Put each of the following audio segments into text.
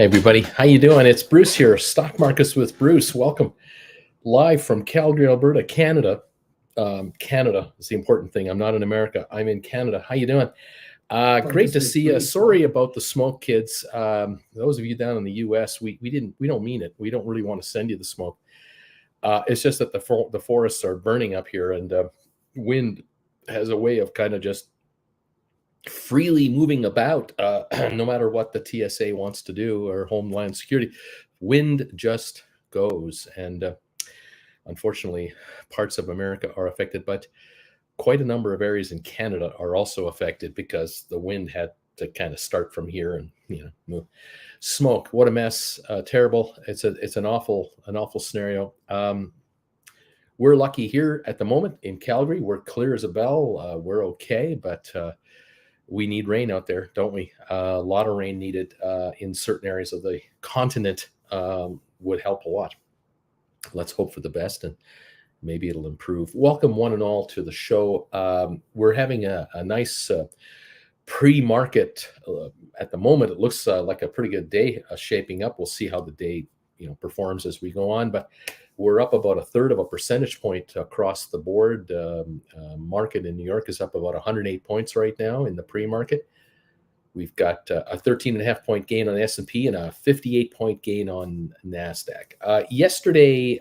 Hey everybody, how you doing? It's Bruce here, Stock Markets with Bruce. Welcome live from Calgary, Alberta, Canada. Canada is the important thing. I'm not in America. I'm in Canada. How you doing? Great to see you. Sorry about the smoke, kids. Those of you down in the U.S., we don't mean it. We don't really want to send you the smoke. It's just that the forests are burning up here, and wind has a way of kind of just freely moving about, no matter what the TSA wants to do or Homeland Security. Wind just goes, and unfortunately, parts of America are affected, but quite a number of areas in Canada are also affected because the wind had to kind of start from here and move. Smoke, what a mess! Terrible. It's an awful scenario. We're lucky here at the moment in Calgary. We're clear as a bell. We're okay, but we need rain out there, don't we? A lot of rain needed in certain areas of the continent would help a lot. Let's hope for the best, and maybe it'll improve. Welcome one and all to the show. We're having a nice pre-market. At the moment, it looks like a pretty good day shaping up. We'll see how the day performs as we go on, but we're up about 1/3 of a percentage point across the board. Market in New York is up about 108 points right now in the pre-market. We've got a 13.5 point gain on S&P and a 58 point gain on NASDAQ. Yesterday,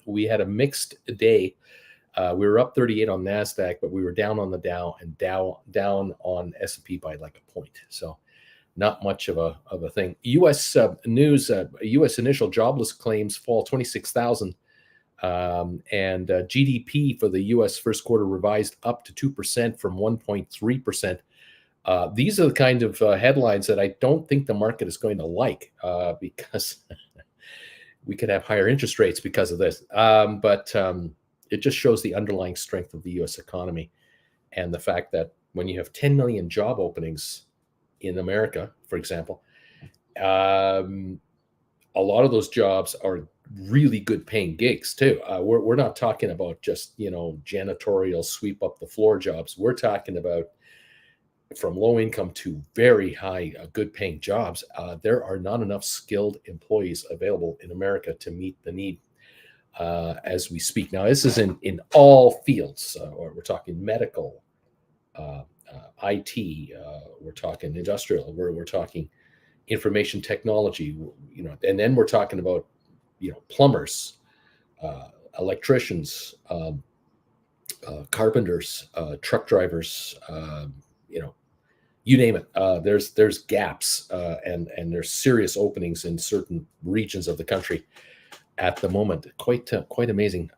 we had a mixed day. We were up 38 on NASDAQ, but we were down on the Dow and down on S&P by like a point. So not much of a thing. U.S. News, U.S. initial jobless claims fall 26,000. And GDP for the U.S. first quarter revised up to 2% from 1.3%. These are the kind of headlines that I don't think the market is going to like because we could have higher interest rates because of this. But it just shows the underlying strength of the U.S. economy and the fact that when you have 10 million job openings in America, for example, a lot of those jobs are really good paying gigs too. We're not talking about just, janitorial sweep up the floor jobs. We're talking about from low income to very high, good paying jobs. There are not enough skilled employees available in America to meet the need as we speak. Now, this is in all fields. We're talking medical, IT, we're talking industrial, we're talking information technology, and then we're talking about, plumbers, electricians, carpenters, truck drivers, you name it. There's gaps and there's serious openings in certain regions of the country at the moment. Quite amazing.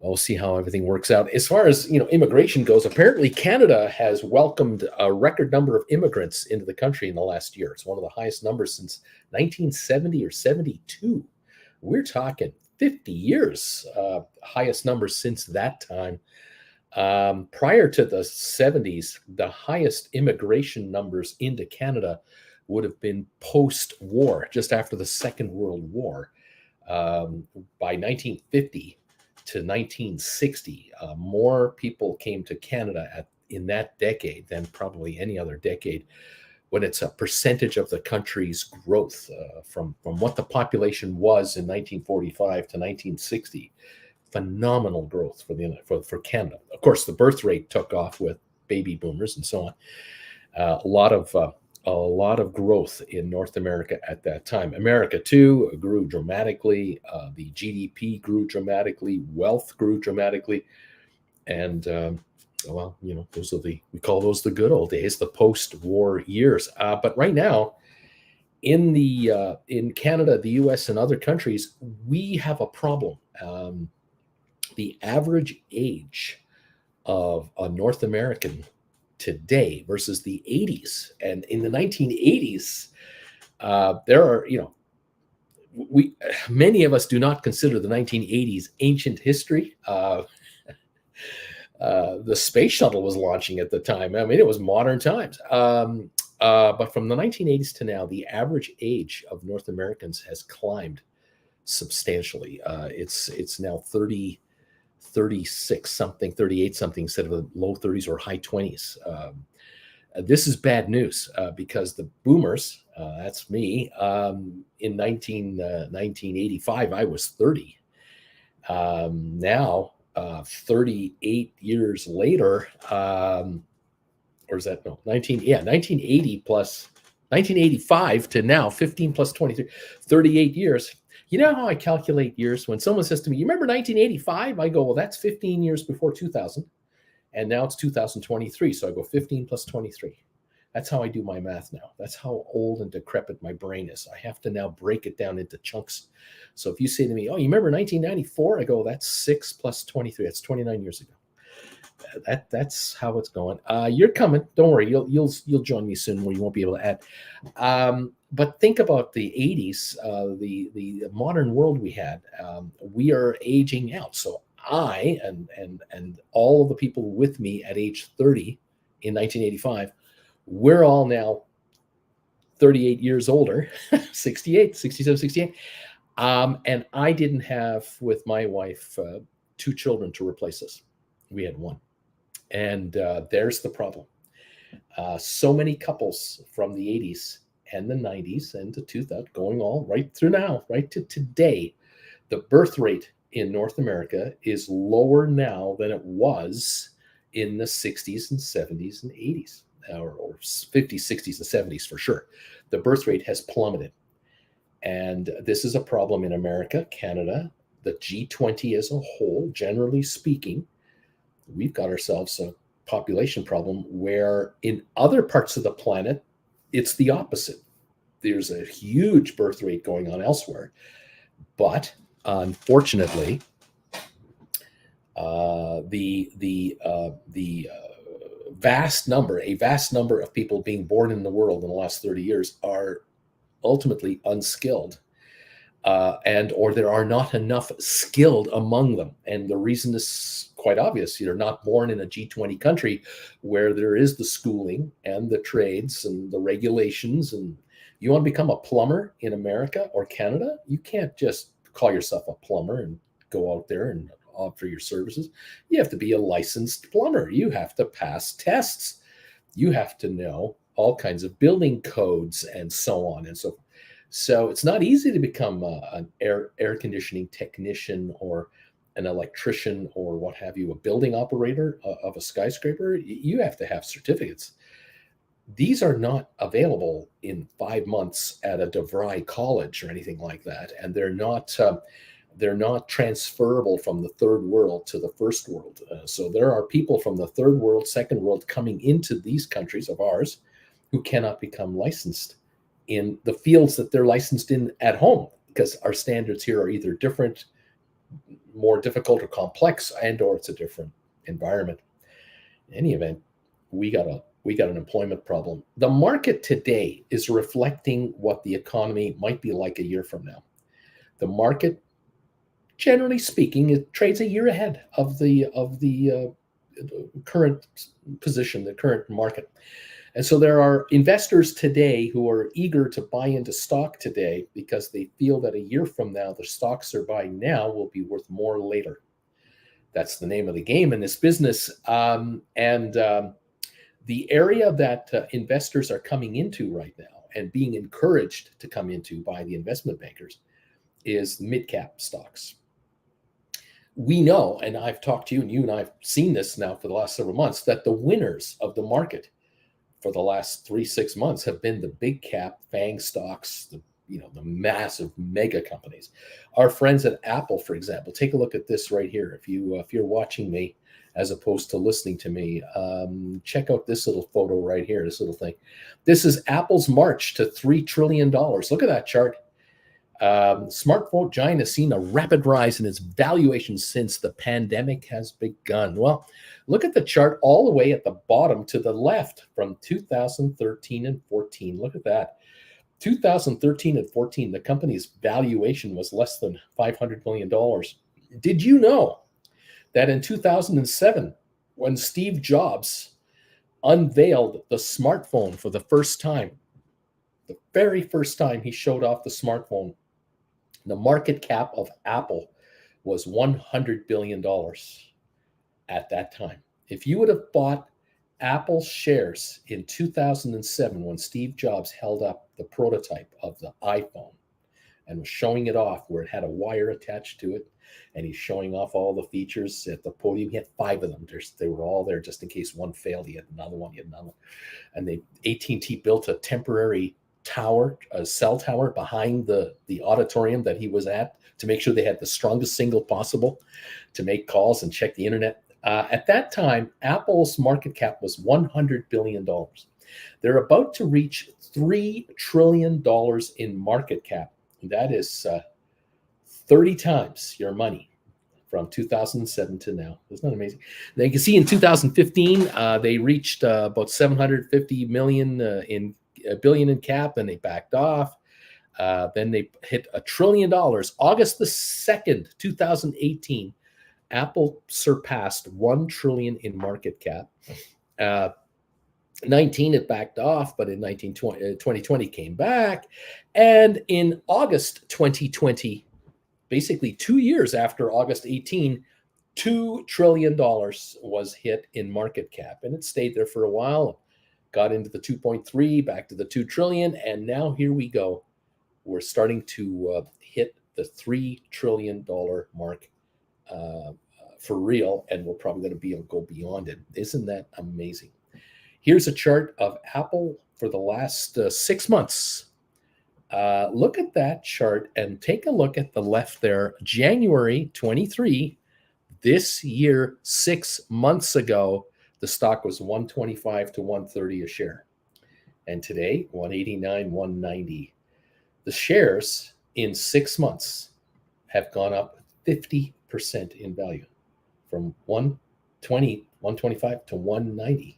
We'll see how everything works out. As far as immigration goes, apparently Canada has welcomed a record number of immigrants into the country in the last year. It's one of the highest numbers since 1970 or 72. We're talking 50 years, highest numbers since that time. Prior to the 70s, the highest immigration numbers into Canada would have been post-war, just after the Second World War. By 1950 to 1960, more people came to Canada in that decade than probably any other decade, when it's a percentage of the country's growth from what the population was in 1945 to 1960. Phenomenal growth for Canada. Of course, the birth rate took off with baby boomers and so on. A lot of growth in North America at that time. America too grew dramatically. The GDP grew dramatically. Wealth grew dramatically, and those are we call those the good old days, the post-war years. But right now, in Canada, the U.S., and other countries, we have a problem. The average age of a North American today versus the 80s, and in the 1980s, there are, many of us do not consider the 1980s ancient history. The space shuttle was launching at the time. I mean, it was modern times. But from the 1980s to now, the average age of North Americans has climbed substantially. It's now 36 something, 38 something, instead of the low 30s or high 20s. This is bad news because the boomers, that's me, in 1985, I was 30. Now, 38 years later, or is that, no, 1980 plus 1985 to now, 15 plus 23, 38 years. You know how I calculate years? When someone says to me, you remember 1985? I go, well, that's 15 years before 2000. And now it's 2023. So I go 15 plus 23. That's how I do my math now. That's how old and decrepit my brain is. I have to now break it down into chunks. So if you say to me, oh, you remember 1994? I go, that's 6 plus 23. That's 29 years ago. That's how it's going. You're coming. Don't worry. You'll join me soon where you won't be able to add. But think about the 80s, the modern world we had. We are aging out. So I and all of the people with me at age 30 in 1985, we're all now 38 years older, 68, 67, 68. And I didn't have, with my wife, 2 children to replace us. We had 1. And there's the problem. So many couples from the 80s and the 90s and to 2000, going all right through now, right to today, the birth rate in North America is lower now than it was in the 60s and 70s and 80s, or 50s, 60s, and 70s for sure. The birth rate has plummeted. And this is a problem in America, Canada, the G20 as a whole, generally speaking. We've got ourselves a population problem where in other parts of the planet, it's the opposite. There's a huge birth rate going on elsewhere. But unfortunately, the vast number of people being born in the world in the last 30 years are ultimately unskilled. Or there are not enough skilled among them. And the reason is quite obvious. You're not born in a G20 country where there is the schooling and the trades and the regulations. And you want to become a plumber in America or Canada, you can't just call yourself a plumber and go out there and offer your services. You have to be a licensed plumber. You have to pass tests. You have to know all kinds of building codes and so on and so forth. So it's not easy to become an air conditioning technician or an electrician or what have you, a building operator of a skyscraper. You have to have certificates. These are not available in 5 months at a DeVry college or anything like that, and they're not transferable from the third world to the first world. So there are people from the third world, second world coming into these countries of ours who cannot become licensed in the fields that they're licensed in at home, because our standards here are either different, more difficult or complex, and or it's a different environment. In any event, we got an employment problem. The market today is reflecting what the economy might be like a year from now. The market, generally speaking, it trades a year ahead of the current position, the current market. And so there are investors today who are eager to buy into stock today because they feel that a year from now, the stocks they're buying now will be worth more later. That's the name of the game in this business. The area that investors are coming into right now and being encouraged to come into by the investment bankers is mid-cap stocks. We know, and I've talked to you, and you and I have seen this now for the last several months, that the winners of the market for the last 3-6 months have been the big cap FANG stocks, the massive mega companies. Our friends at Apple, for example, take a look at this right here. If you're watching me as opposed to listening to me, check out this little photo right here, this little thing. This is Apple's march to $3 trillion. Look at that chart. Smartphone giant has seen a rapid rise in its valuation since the pandemic has begun. Well, look at the chart all the way at the bottom to the left from 2013 and 14. Look at that. 2013 and 14, the company's valuation was less than $500 million. Did you know that in 2007, when Steve Jobs unveiled the smartphone for the first time, the very first time he showed off the smartphone, the market cap of Apple was $100 billion at that time. If you would have bought Apple shares in 2007, when Steve Jobs held up the prototype of the iPhone and was showing it off, where it had a wire attached to it, and he's showing off all the features at the podium. He had 5 of them. They were all there just in case one failed. He had another one. He had another one. And AT&T built a temporary tower, a cell tower behind the auditorium that he was at, to make sure they had the strongest signal possible to make calls and check the internet. At that time, Apple's market cap was $100 billion. They're about to reach $3 trillion in market cap. That is 30 times your money from 2007 to now. Isn't that amazing? Now you can see in 2015, they reached about 750 million billion in cap, and they backed off. Then they hit $1 trillion. August the 2nd, 2018, Apple surpassed 1 trillion in market cap. 19, it backed off, but in 2020 came back. And in August 2020, basically 2 years after August 18, $2 trillion was hit in market cap. And it stayed there for a while, got into the 2.3, back to the 2 trillion. And now here we go. We're starting to hit the $3 trillion mark for real. And we're probably going to go beyond it. Isn't that amazing? Here's a chart of Apple for the last 6 months. Look at that chart and take a look at the left there. January 23, this year, 6 months ago, the stock was 125 to 130 a share. And today, 189, 190. The shares in 6 months have gone up 50% in value, from 125 to 190.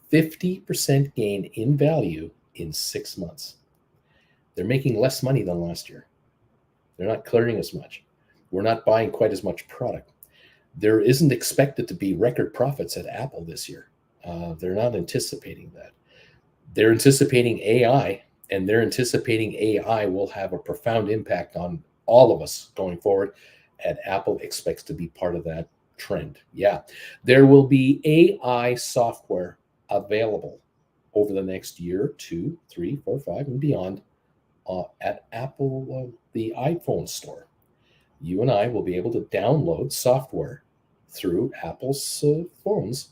50% gain in value in 6 months. They're making less money than last year. They're not clearing as much. We're not buying quite as much product. There isn't expected to be record profits at Apple this year. They're not anticipating that. They're anticipating AI, and they're anticipating AI will have a profound impact on all of us going forward, and Apple expects to be part of that trend. Yeah, there will be AI software available over the next year, 2, 3, 4, 5, and beyond at Apple, the iPhone store. You and I will be able to download software through Apple's phones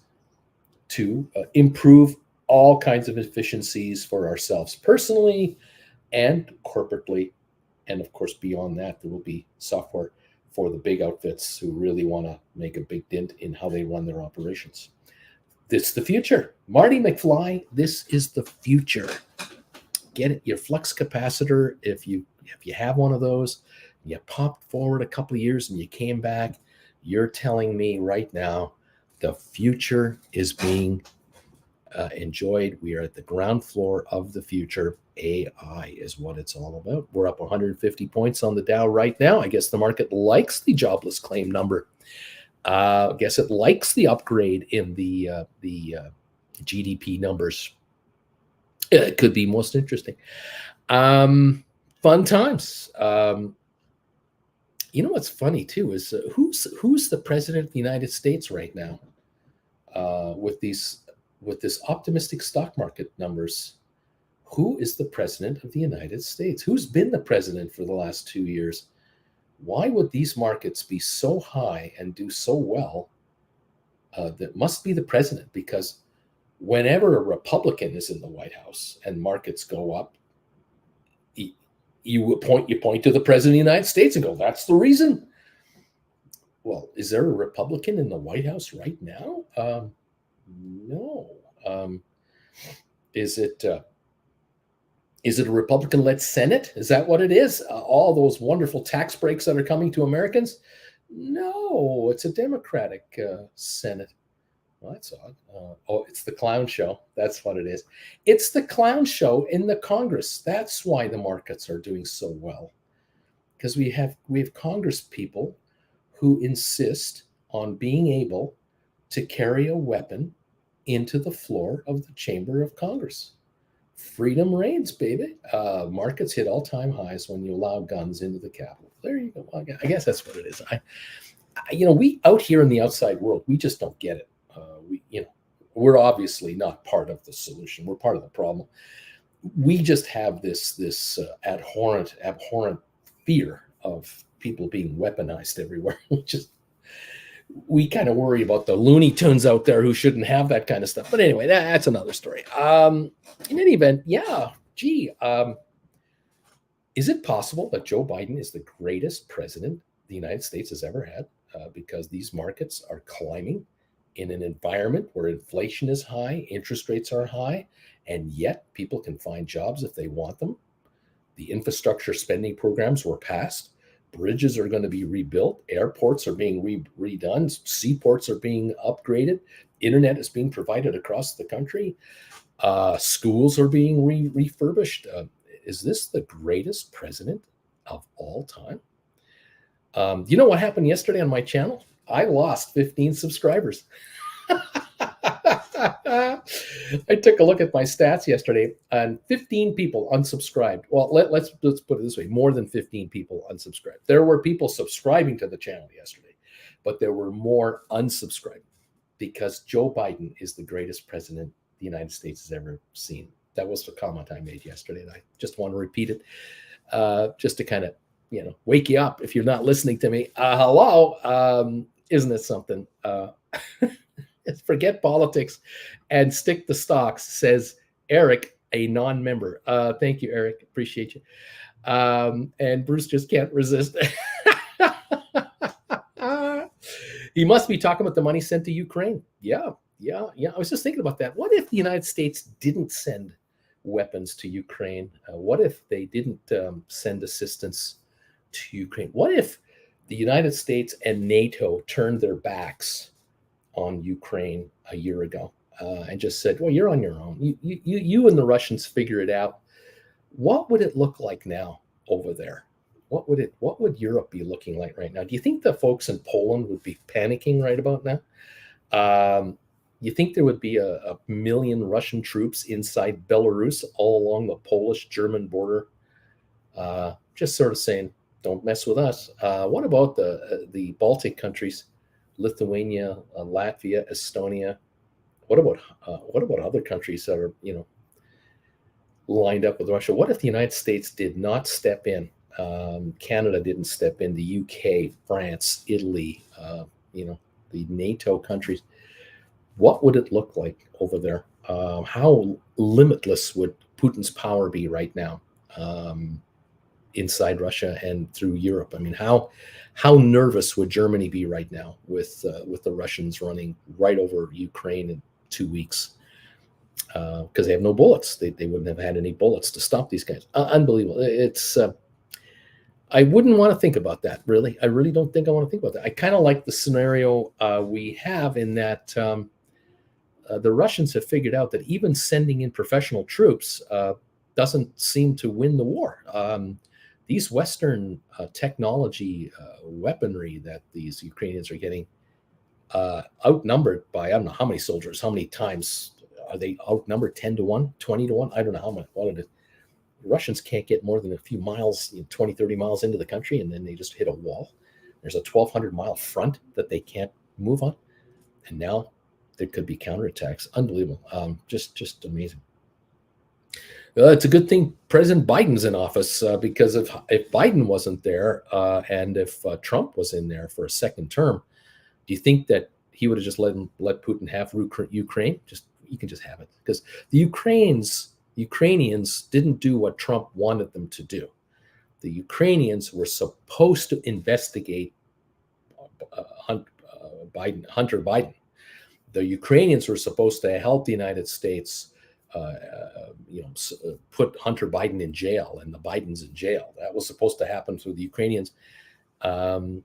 to improve all kinds of efficiencies for ourselves personally and corporately. And of course, beyond that, there will be software for the big outfits who really want to make a big dent in how they run their operations. This is the future. Marty McFly, this is the future. Get it, your flux capacitor. If you have one of those, you popped forward a couple of years and you came back, you're telling me right now the future is being enjoyed. We are at the ground floor of the future. AI is what it's all about. We're up 150 points on the Dow right now. I guess the market likes the jobless claim number. I guess it likes the upgrade in the GDP numbers. It could be most interesting. Fun times. You know what's funny too is who's the president of the United States right now with this optimistic stock market numbers? Who is the president of the United States? Who's been the president for the last 2 years? Why would these markets be so high and do so well? That must be the president, because whenever a Republican is in the White House and markets go up, you point to the president of the United States and go, that's the reason. Well, is there a Republican in the White House right now? No. Is it a Republican-led Senate? Is that what it is? All those wonderful tax breaks that are coming to Americans? No, it's a Democratic Senate. Well, that's odd. It's the clown show. That's what it is. It's the clown show in the Congress. That's why the markets are doing so well, because we have Congress people who insist on being able to carry a weapon into the floor of the chamber of Congress. Freedom reigns, baby. Markets hit all-time highs when you allow guns into the Capitol. There you go. I guess that's what it is. We out here in the outside world, we just don't get it. We're obviously not part of the solution. We're part of the problem. We just have this abhorrent fear of people being weaponized everywhere. We kind of worry about the Looney Tunes out there who shouldn't have that kind of stuff. But anyway, that's another story. In any event, is it possible that Joe Biden is the greatest president the United States has ever had? Because these markets are climbing in an environment where inflation is high, interest rates are high, and yet people can find jobs if they want them. The infrastructure spending programs were passed. Bridges are going to be rebuilt. Airports are being redone. Seaports are being upgraded. Internet is being provided across the country. Schools are being refurbished. Is this the greatest president of all time? You know what happened yesterday on my channel? I lost 15 subscribers. I took a look at my stats yesterday, and 15 people unsubscribed. Well, let's put it this way: more than 15 people unsubscribed. There were people subscribing to the channel yesterday, but there were more unsubscribed because Joe Biden is the greatest president the United States has ever seen. That was the comment I made yesterday, and I just want to repeat it, just to kind of wake you up if you're not listening to me. Hello, isn't it something? Forget politics and stick to stocks, says Eric, a non-member. Thank you, Eric. Appreciate you. And Bruce just can't resist. He must be talking about the money sent to Ukraine. Yeah. I was just thinking about that. What if the United States didn't send weapons to Ukraine? What if they didn't send assistance to Ukraine? What if the United States and NATO turned their backs on Ukraine a year ago and just said, well, you're on your own. You and the Russians figure it out. What would it look like now over there? What would Europe be looking like right now? Do you think the folks in Poland would be panicking right about now? You think there would be a million Russian troops inside Belarus all along the Polish-German border? Just sort of saying, don't mess with us. What about the Baltic countries? Lithuania, Latvia, Estonia. What about other countries that are lined up with Russia? What if the United States did not step in? Canada didn't step in. The UK, France, Italy, the NATO countries. What would it look like over there? How limitless would Putin's power be right now inside Russia and through Europe? I mean, how nervous would Germany be right now with the Russians running right over Ukraine in 2 weeks? Because they have no bullets. They wouldn't have had any bullets to stop these guys. Unbelievable. It's I wouldn't want to think about that, really. I really don't think I want to think about that. I kind of like the scenario we have in that the Russians have figured out that even sending in professional troops doesn't seem to win the war. These Western technology weaponry that these Ukrainians are getting outnumbered by, I don't know how many soldiers, how many times are they outnumbered? 10 to 1, 20 to 1? I don't know how much. What it is. The Russians can't get more than a few miles, 20, 30 miles into the country, and then they just hit a wall. There's a 1,200-mile front that they can't move on. And now there could be counterattacks. Unbelievable. Just amazing. It's a good thing President Biden's in office because if Biden wasn't there and if Trump was in there for a second term, do you think that he would have just let Putin have Ukraine? You can just have it, because the Ukrainians didn't do what Trump wanted them to do. The Ukrainians were supposed to investigate Hunter Biden. The Ukrainians were supposed to help the United States put Hunter Biden in jail, and the Bidens in jail. That was supposed to happen through the Ukrainians, and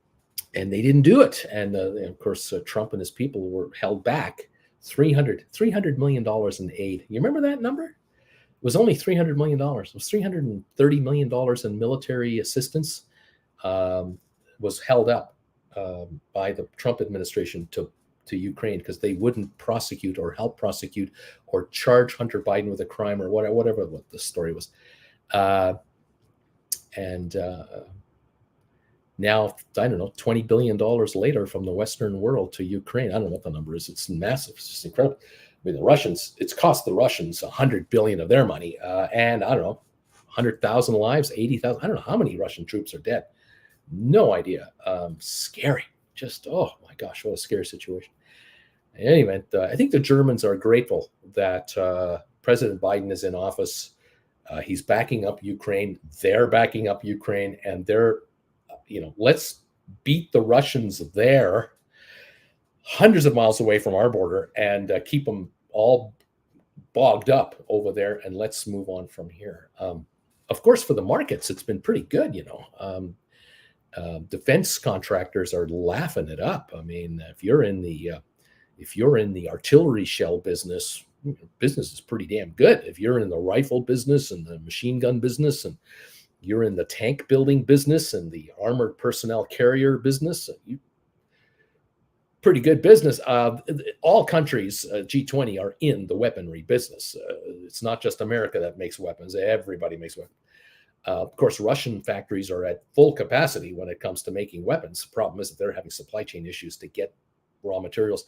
they didn't do it. And of course, Trump and his people were held back $300 million in aid. You remember that number? It was only $300 million. It was $330 million in military assistance was held up by the Trump administration to Ukraine because they wouldn't prosecute or help prosecute or charge Hunter Biden with a crime or whatever what the story was. Now, I don't know, $20 billion later from the Western world to Ukraine. I don't know what the number is. It's massive. It's just incredible. mean, the Russians, it's cost the Russians 100 billion of their money, and I don't know, 100,000 lives, 80,000. I don't know how many Russian troops are dead. No idea. Scary. Just, oh my gosh, what a scary situation. In any event, I think the Germans are grateful that President Biden is in office. He's backing up Ukraine. They're backing up Ukraine, and they're, let's beat the Russians there, hundreds of miles away from our border, and keep them all bogged up over there, and let's move on from here. Of course, for the markets, it's been pretty good. Defense contractors are laughing it up. I mean, if you're in the artillery shell business, business is pretty damn good. If you're in the rifle business and the machine gun business, and you're in the tank building business and the armored personnel carrier business, pretty good business. All countries, G20, are in the weaponry business. It's not just America that makes weapons. Everybody makes weapons. Of course, Russian factories are at full capacity when it comes to making weapons. The problem is that they're having supply chain issues to get raw materials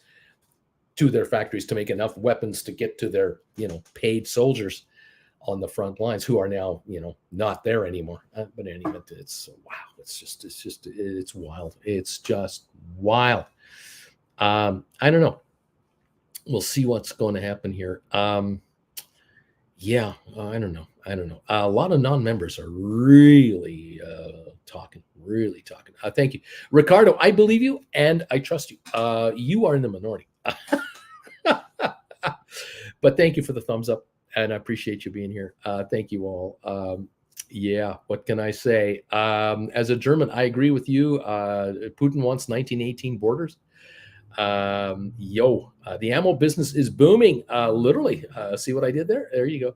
to their factories to make enough weapons to get to their, paid soldiers on the front lines, who are now, not there anymore. But anyway, it's wow. It's wild. It's just wild. I don't know. We'll see what's going to happen here. I don't know. A lot of non-members are really talking. Thank you, Ricardo. I believe you and I trust you. You are in the minority. But thank you for the thumbs up, and I appreciate you being here. Thank you all. What can I say? As a German, I agree with you. Putin wants 1918 borders. The ammo business is booming. Literally. See what I did there? There you go.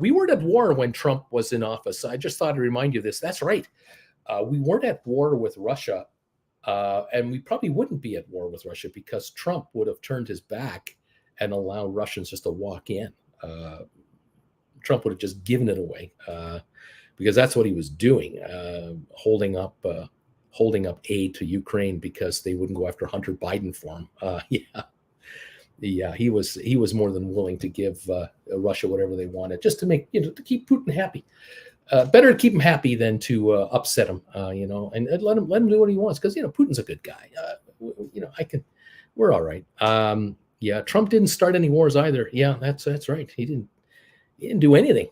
We weren't at war when Trump was in office. I just thought to remind you of this. That's right. We weren't at war with Russia. And we probably wouldn't be at war with Russia because Trump would have turned his back and allowed Russians just to walk in. Trump would have just given it away because that's what he was doing, holding up aid to Ukraine because they wouldn't go after Hunter Biden for him. He was more than willing to give Russia whatever they wanted just to make, to keep Putin happy. Better to keep him happy than to upset him, and let him do what he wants because Putin's a good guy. We're all right. Trump didn't start any wars either. Yeah, that's right. He didn't do anything.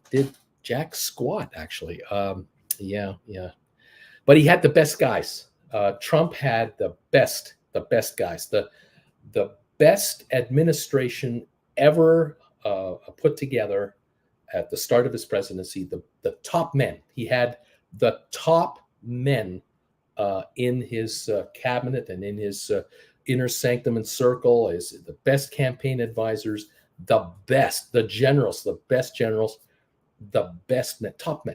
Did jack squat actually. But he had the best guys. Trump had the best guys. The best administration ever put together at the start of his presidency. The top men. He had the top men in his cabinet and in his inner sanctum and circle. Is the best campaign advisors, the best generals, the best men, top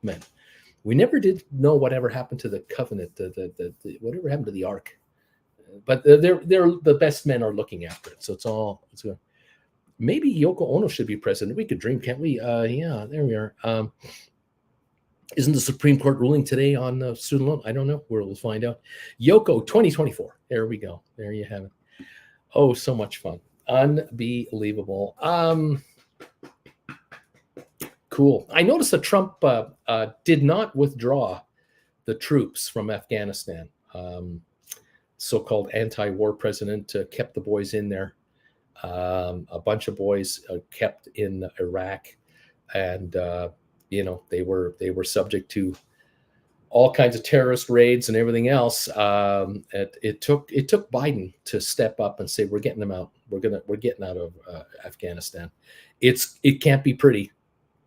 men. We never did know whatever happened to the covenant, the whatever happened to the ark, but they're the best men are looking after it. So it's good. Maybe Yoko Ono should be president. We could dream, can't we? There we are. Isn't the Supreme Court ruling today on student loan? I don't know. We'll find out. Yoko 2024. There we go. There you have it. Oh, so much fun. Unbelievable. Cool. I noticed that Trump did not withdraw the troops from Afghanistan. So-called anti-war president kept the boys in there. A bunch of boys kept in Iraq, and they were subject to all kinds of terrorist raids and everything else. It took Biden to step up and say, "We're getting them out. We're getting out of Afghanistan. It can't be pretty.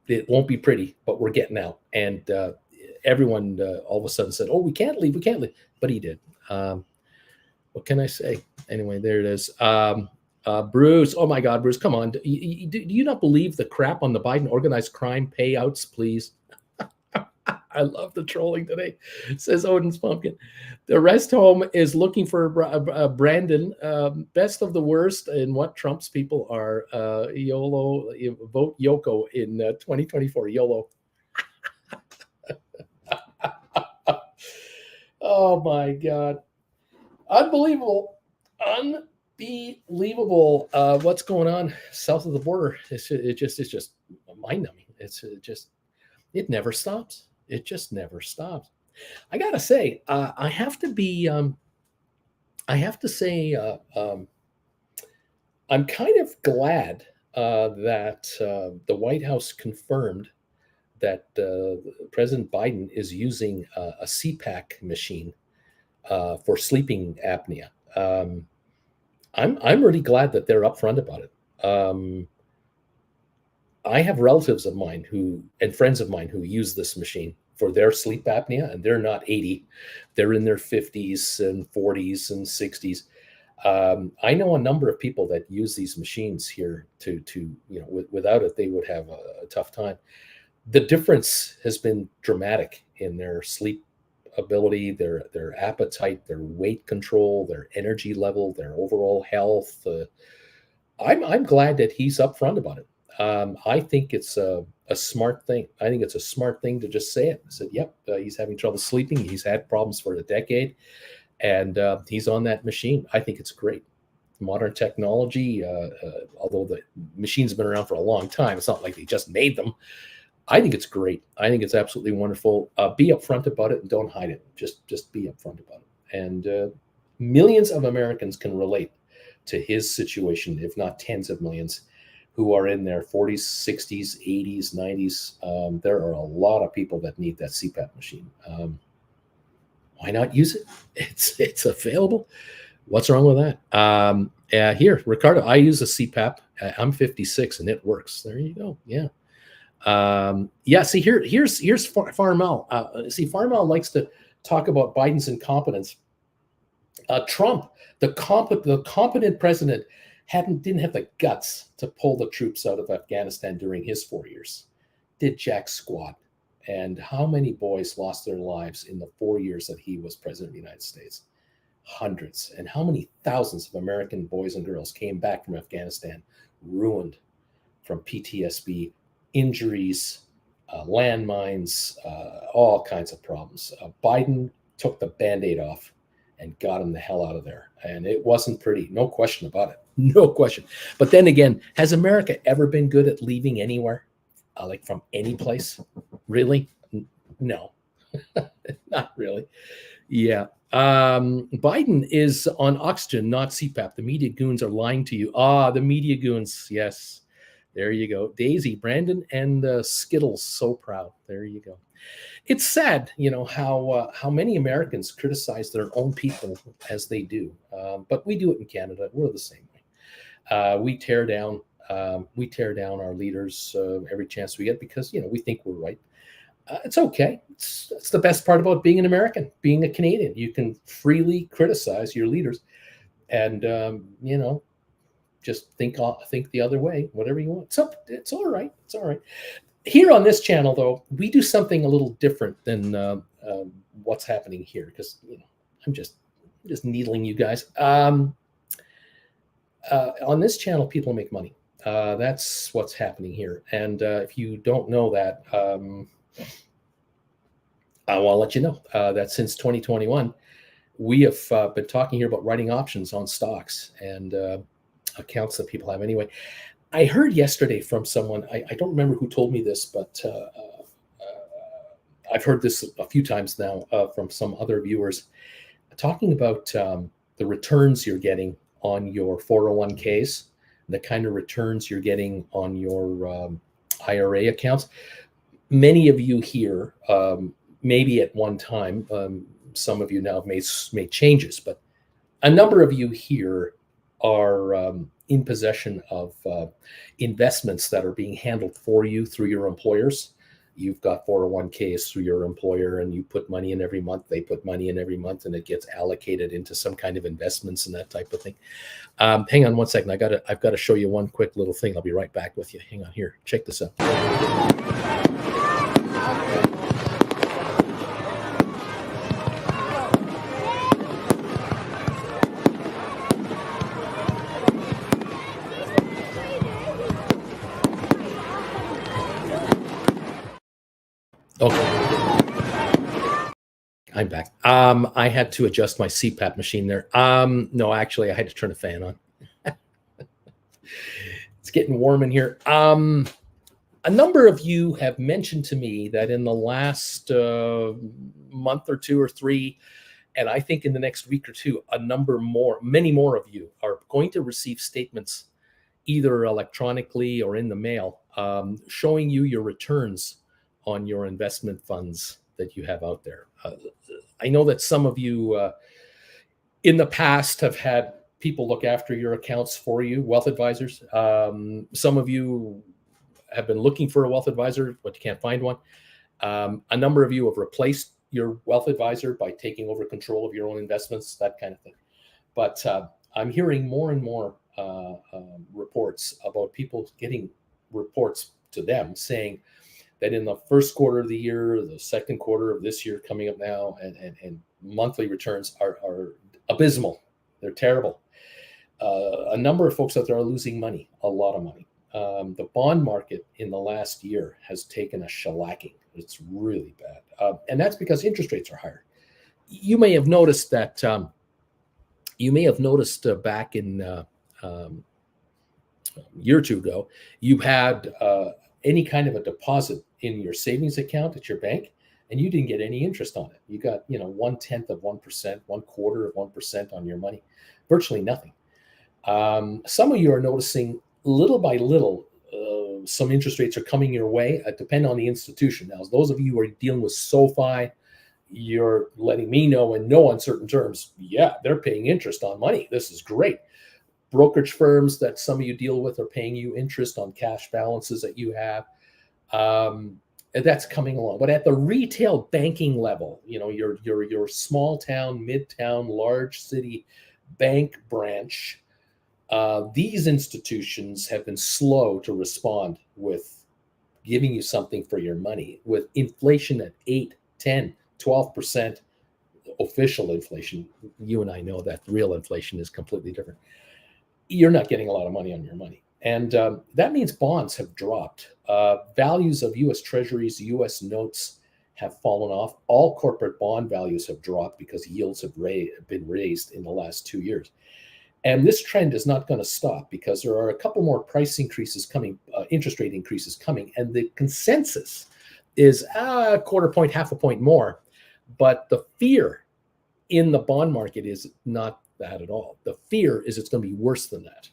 It won't be pretty, but we're getting out." And everyone all of a sudden said, "Oh, we can't leave. But he did. What can I say? Anyway, there it is. Bruce, oh my God, Bruce, come on. Do you not believe the crap on the Biden organized crime payouts, please? I love the trolling today, says Odin's Pumpkin. The rest home is looking for Brandon, best of the worst in what Trump's people are. YOLO, vote Yoko in 2024, YOLO. Oh my God. Unbelievable. Unbelievable. What's going on south of the border? It's just mind numbing. It never stops. It just never stops. I gotta say, I have to say, I'm kind of glad that the White House confirmed that President Biden is using a CPAC machine for sleeping apnea. I'm really glad that they're upfront about it. I have relatives of mine and friends of mine who use this machine for their sleep apnea, and they're not 80; they're in their 50s and 40s and 60s. I know a number of people that use these machines here without it, they would have a tough time. The difference has been dramatic in their sleep ability, their appetite, their weight control, their energy level, their overall health. I'm glad that he's upfront about it. I think it's a smart thing. I think it's a smart thing to just say it. I said, "Yep, he's having trouble sleeping. He's had problems for a decade, and he's on that machine." I think it's great. Modern technology, although the machines have been around for a long time, it's not like they just made them. I think it's great. I think it's absolutely wonderful. Be upfront about it and don't hide it. Just be upfront about it. And millions of Americans can relate to his situation, if not tens of millions, who are in their 40s, 60s, 80s, 90s. There are a lot of people that need that CPAP machine. Why not use it? It's available. What's wrong with that? Here, Ricardo, I use a CPAP. I'm 56 and it works. There you go. Yeah. See, here's Farmel. See, Farmel likes to talk about Biden's incompetence. Trump, the competent president, didn't have the guts to pull the troops out of Afghanistan during his 4 years. Did jack squat. And how many boys lost their lives in the 4 years that he was president of the United States? Hundreds. And how many thousands of American boys and girls came back from Afghanistan ruined from PTSD, injuries, landmines, all kinds of problems. Biden took the Band-Aid off and got him the hell out of there. And it wasn't pretty, no question about it. No question. But then again, has America ever been good at leaving anywhere? Like from any place? Really? No, not really. Yeah. Biden is on oxygen, not CPAP. The media goons are lying to you. The media goons. Yes. There you go. Daisy, Brandon, and Skittles. So proud. There you go. It's sad, how many Americans criticize their own people as they do. But we do it in Canada. We're the same way. We tear down our leaders every chance we get because, we think we're right. It's okay. It's the best part about being an American, being a Canadian. You can freely criticize your leaders and, just think the other way, whatever you want. So it's all right. It's all right. Here on this channel, though, we do something a little different than what's happening here because I'm just needling you guys. On this channel, people make money. That's what's happening here. And if you don't know that, I want to let you know that since 2021, we have been talking here about writing options on stocks and accounts that people have anyway. I heard yesterday from someone, I don't remember who told me this, but I've heard this a few times now from some other viewers talking about the returns you're getting on your 401ks, the kind of returns you're getting on your IRA accounts. Many of you here, maybe at one time, some of you now have made changes, but a number of you here are in possession of investments that are being handled for you through your employers. You've got 401ks through your employer and you put money in every month, they put money in every month, and it gets allocated into some kind of investments and that type of thing. Hang on one second. I've got to show you one quick little thing. I'll be right back with you. Hang on here. Check this out. Okay. I'm back. I had to adjust my CPAP machine there. No, actually, I had to turn a fan on. It's getting warm in here. A number of you have mentioned to me that in the last month or two or three, and I think in the next week or two, many more of you are going to receive statements either electronically or in the mail showing you your returns on your investment funds that you have out there. I know that some of you in the past have had people look after your accounts for you, wealth advisors. Some of you have been looking for a wealth advisor, but you can't find one. A number of you have replaced your wealth advisor by taking over control of your own investments, that kind of thing. But I'm hearing more and more reports about people getting reports to them saying that in the first quarter of the year, the second quarter of this year coming up now, and monthly returns are abysmal. They're terrible. A number of folks out there are losing money, a lot of money. The bond market in the last year has taken a shellacking. It's really bad. And that's because interest rates are higher. You may have noticed that, back in a year or two ago, you had any kind of a deposit in your savings account at your bank, and you didn't get any interest on it. You got, 1/10 of 1%, 1/4 of 1% on your money, virtually nothing. Some of you are noticing little by little, some interest rates are coming your way, depending on the institution. Now, those of you who are dealing with Sofi, you're letting me know in no uncertain terms, yeah, they're paying interest on money. This is great. Brokerage firms that some of you deal with are paying you interest on cash balances that you have. And that's coming along. But at the retail banking level, your small town, midtown, large city bank branch, these institutions have been slow to respond with giving you something for your money. With inflation at 8, 10, 12%, official inflation, you and I know that real inflation is completely different. You're not getting a lot of money on your money. And that means bonds have dropped. Values of U.S. treasuries, U.S. notes have fallen off. All corporate bond values have dropped because yields have been raised in the last 2 years. And this trend is not going to stop because there are a couple more price increases coming, interest rate increases coming. And the consensus is a quarter point, half a point more. But the fear in the bond market is not that at all. The fear is it's going to be worse than that.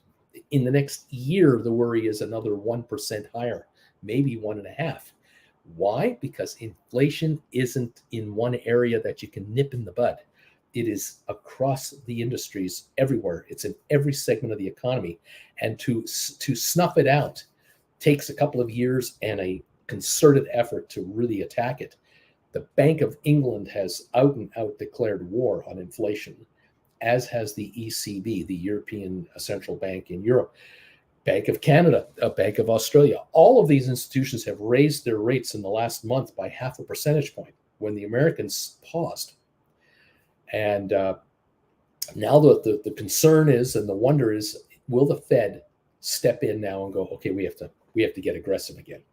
In the next year, the worry is another 1% higher, maybe 1.5%. Why? Because inflation isn't in one area that you can nip in the bud. It is across the industries everywhere. It's in every segment of the economy. And to snuff it out takes a couple of years and a concerted effort to really attack it. The Bank of England has out and out declared war on inflation, as has the ECB, the European Central Bank in Europe, Bank of Canada, Bank of Australia. All of these institutions have raised their rates in the last month by 0.5 percentage point when the Americans paused. And now the concern is, and the wonder is, will the Fed step in now and go, okay, we have to get aggressive again.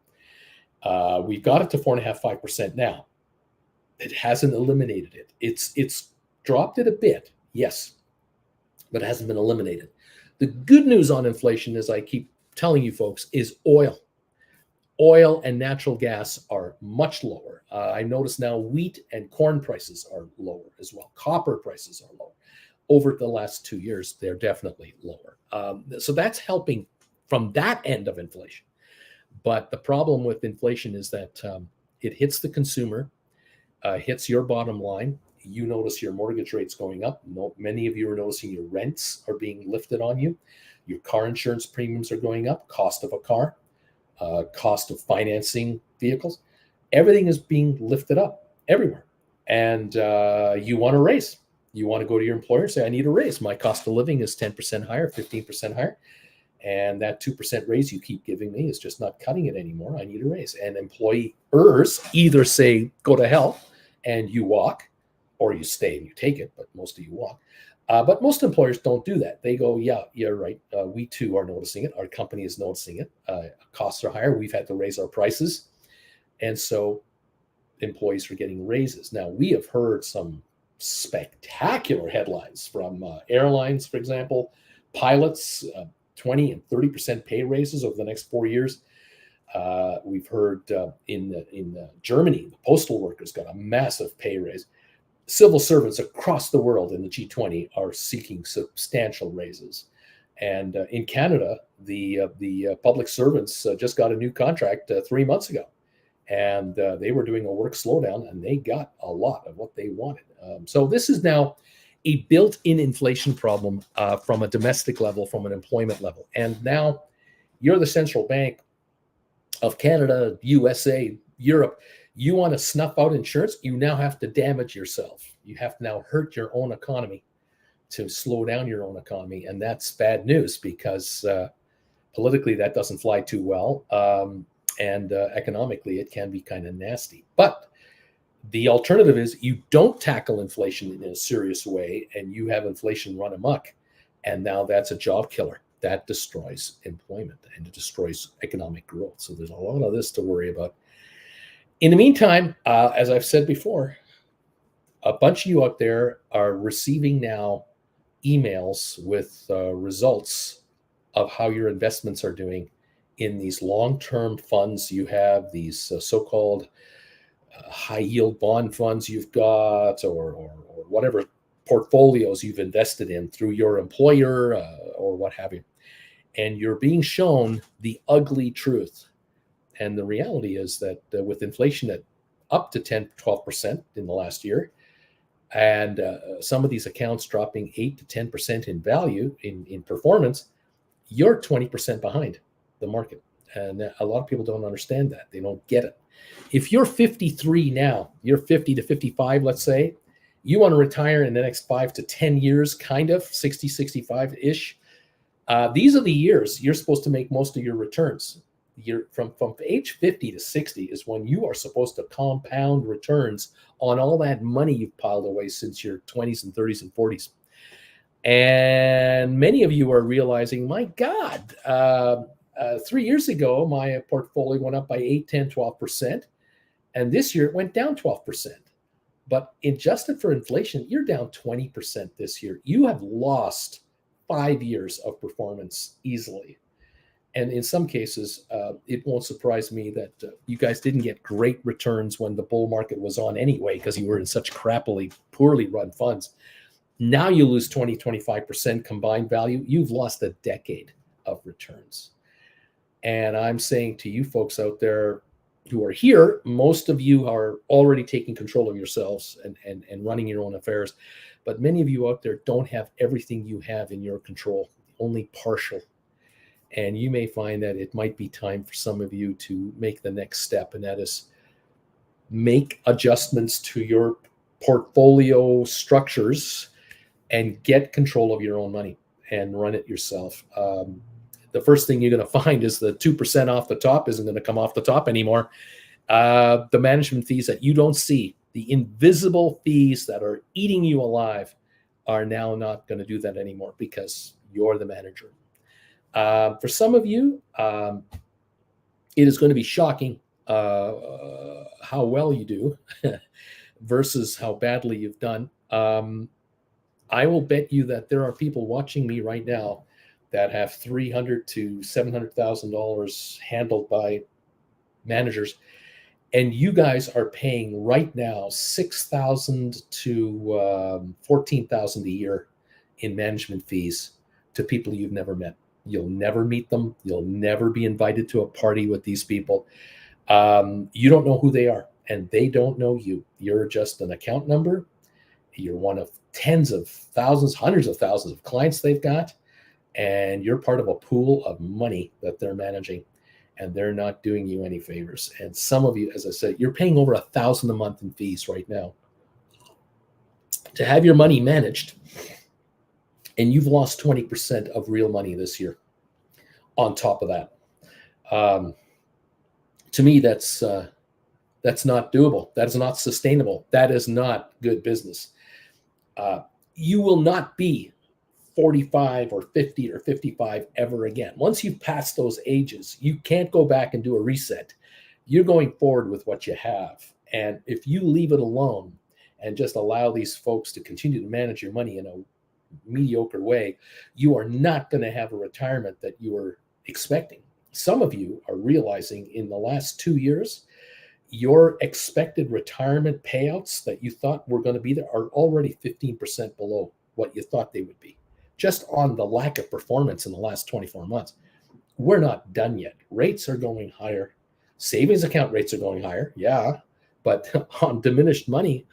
We've got it to 4.5%, 5% now. It hasn't eliminated it. It's dropped it a bit, yes, but it hasn't been eliminated. The good news on inflation, as I keep telling you folks, is oil. Oil and natural gas are much lower. I notice now wheat and corn prices are lower as well. Copper prices are lower. Over the last 2 years, they're definitely lower. So that's helping from that end of inflation. But the problem with inflation is that it hits the consumer, hits your bottom line. You notice your mortgage rates going up. Many of you are noticing your rents are being lifted on you. Your car insurance premiums are going up, cost of a car. Cost of financing vehicles, everything is being lifted up everywhere. And you want a raise. You want to go to your employer and say, I need a raise. My cost of living is 10% higher, 15% higher. And that 2% raise you keep giving me is just not cutting it anymore. I need a raise. And employers either say, go to hell, and you walk, or you stay and you take it, but most of you walk. But most employers don't do that. They go, yeah, you're right. We too are noticing it. Our company is noticing it. Costs are higher. We've had to raise our prices. And so employees are getting raises. Now, we have heard some spectacular headlines from airlines, for example, pilots, 20 and 30% pay raises over the next 4 years. We've heard in Germany, the postal workers got a massive pay raise. Civil servants across the world in the G20 are seeking substantial raises. And in Canada, the public servants just got a new contract 3 months ago. And they were doing a work slowdown, and they got a lot of what they wanted. So this is now a built-in inflation problem from a domestic level, from an employment level. And now you're the central bank of Canada, USA, Europe. You want to snuff out insurance, you now have to damage yourself. You have to now hurt your own economy to slow down your own economy. And that's bad news because politically that doesn't fly too well. And economically it can be kind of nasty. But the alternative is you don't tackle inflation in a serious way and you have inflation run amok. And now that's a job killer. That destroys employment and it destroys economic growth. So there's a lot of this to worry about. In the meantime, as I've said before, a bunch of you out there are receiving now emails with results of how your investments are doing in these long-term funds you have, these so-called high-yield bond funds you've got, or whatever portfolios you've invested in through your employer or what have you. And you're being shown the ugly truth. And the reality is that with inflation at up to 10, 12% in the last year, and some of these accounts dropping 8 to 10% in value, in performance, you're 20% behind the market. And a lot of people don't understand that. They don't get it. If you're 53 now, you're 50 to 55, let's say, you want to retire in the next 5 to 10 years, kind of 60, 65-ish. These are the years you're supposed to make most of your returns. You're from age 50 to 60 is when you are supposed to compound returns on all that money you've piled away since your 20s and 30s and 40s. And many of you are realizing, my God, 3 years ago, my portfolio went up by 8, 10, 12%. And this year it went down 12%. But adjusted for inflation, you're down 20% this year. You have lost 5 years of performance easily. And in some cases, it won't surprise me that you guys didn't get great returns when the bull market was on anyway, because you were in such poorly run funds. Now you lose 20, 25% combined value. You've lost a decade of returns. And I'm saying to you folks out there who are here, most of you are already taking control of yourselves and running your own affairs. But many of you out there don't have everything you have in your control, only partial. And you may find that it might be time for some of you to make the next step, and that is make adjustments to your portfolio structures and get control of your own money and run it yourself. The first thing you're going to find is the 2% off the top isn't going to come off the top anymore. The management fees that you don't see, the invisible fees that are eating you alive, are now not going to do that anymore because you're the manager. For some of you, it is going to be shocking how well you do versus how badly you've done. I will bet you that there are people watching me right now that have $300,000 to $700,000 handled by managers, and you guys are paying right now $6,000 to $14,000 a year in management fees to people you've never met. You'll never meet them. You'll never be invited to a party with these people. You don't know who they are, and they don't know you. You're just an account number. You're one of tens of thousands, hundreds of thousands of clients they've got, and you're part of a pool of money that they're managing, and they're not doing you any favors. And some of you, as I said, you're paying over $1,000 a month in fees right now to have your money managed, and you've lost 20% of real money this year on top of that. To me, that's not doable. That is not sustainable. That is not good business. You will not be 45 or 50 or 55 ever again. Once you've passed those ages, you can't go back and do a reset. You're going forward with what you have. And if you leave it alone and just allow these folks to continue to manage your money in a mediocre way, you are not going to have a retirement that you were expecting. Some of you are realizing in the last 2 years, your expected retirement payouts that you thought were going to be there are already 15% below what you thought they would be, just on the lack of performance in the last 24 months. We're not done yet. Rates are going higher. Savings account rates are going higher. Yeah. But on diminished money,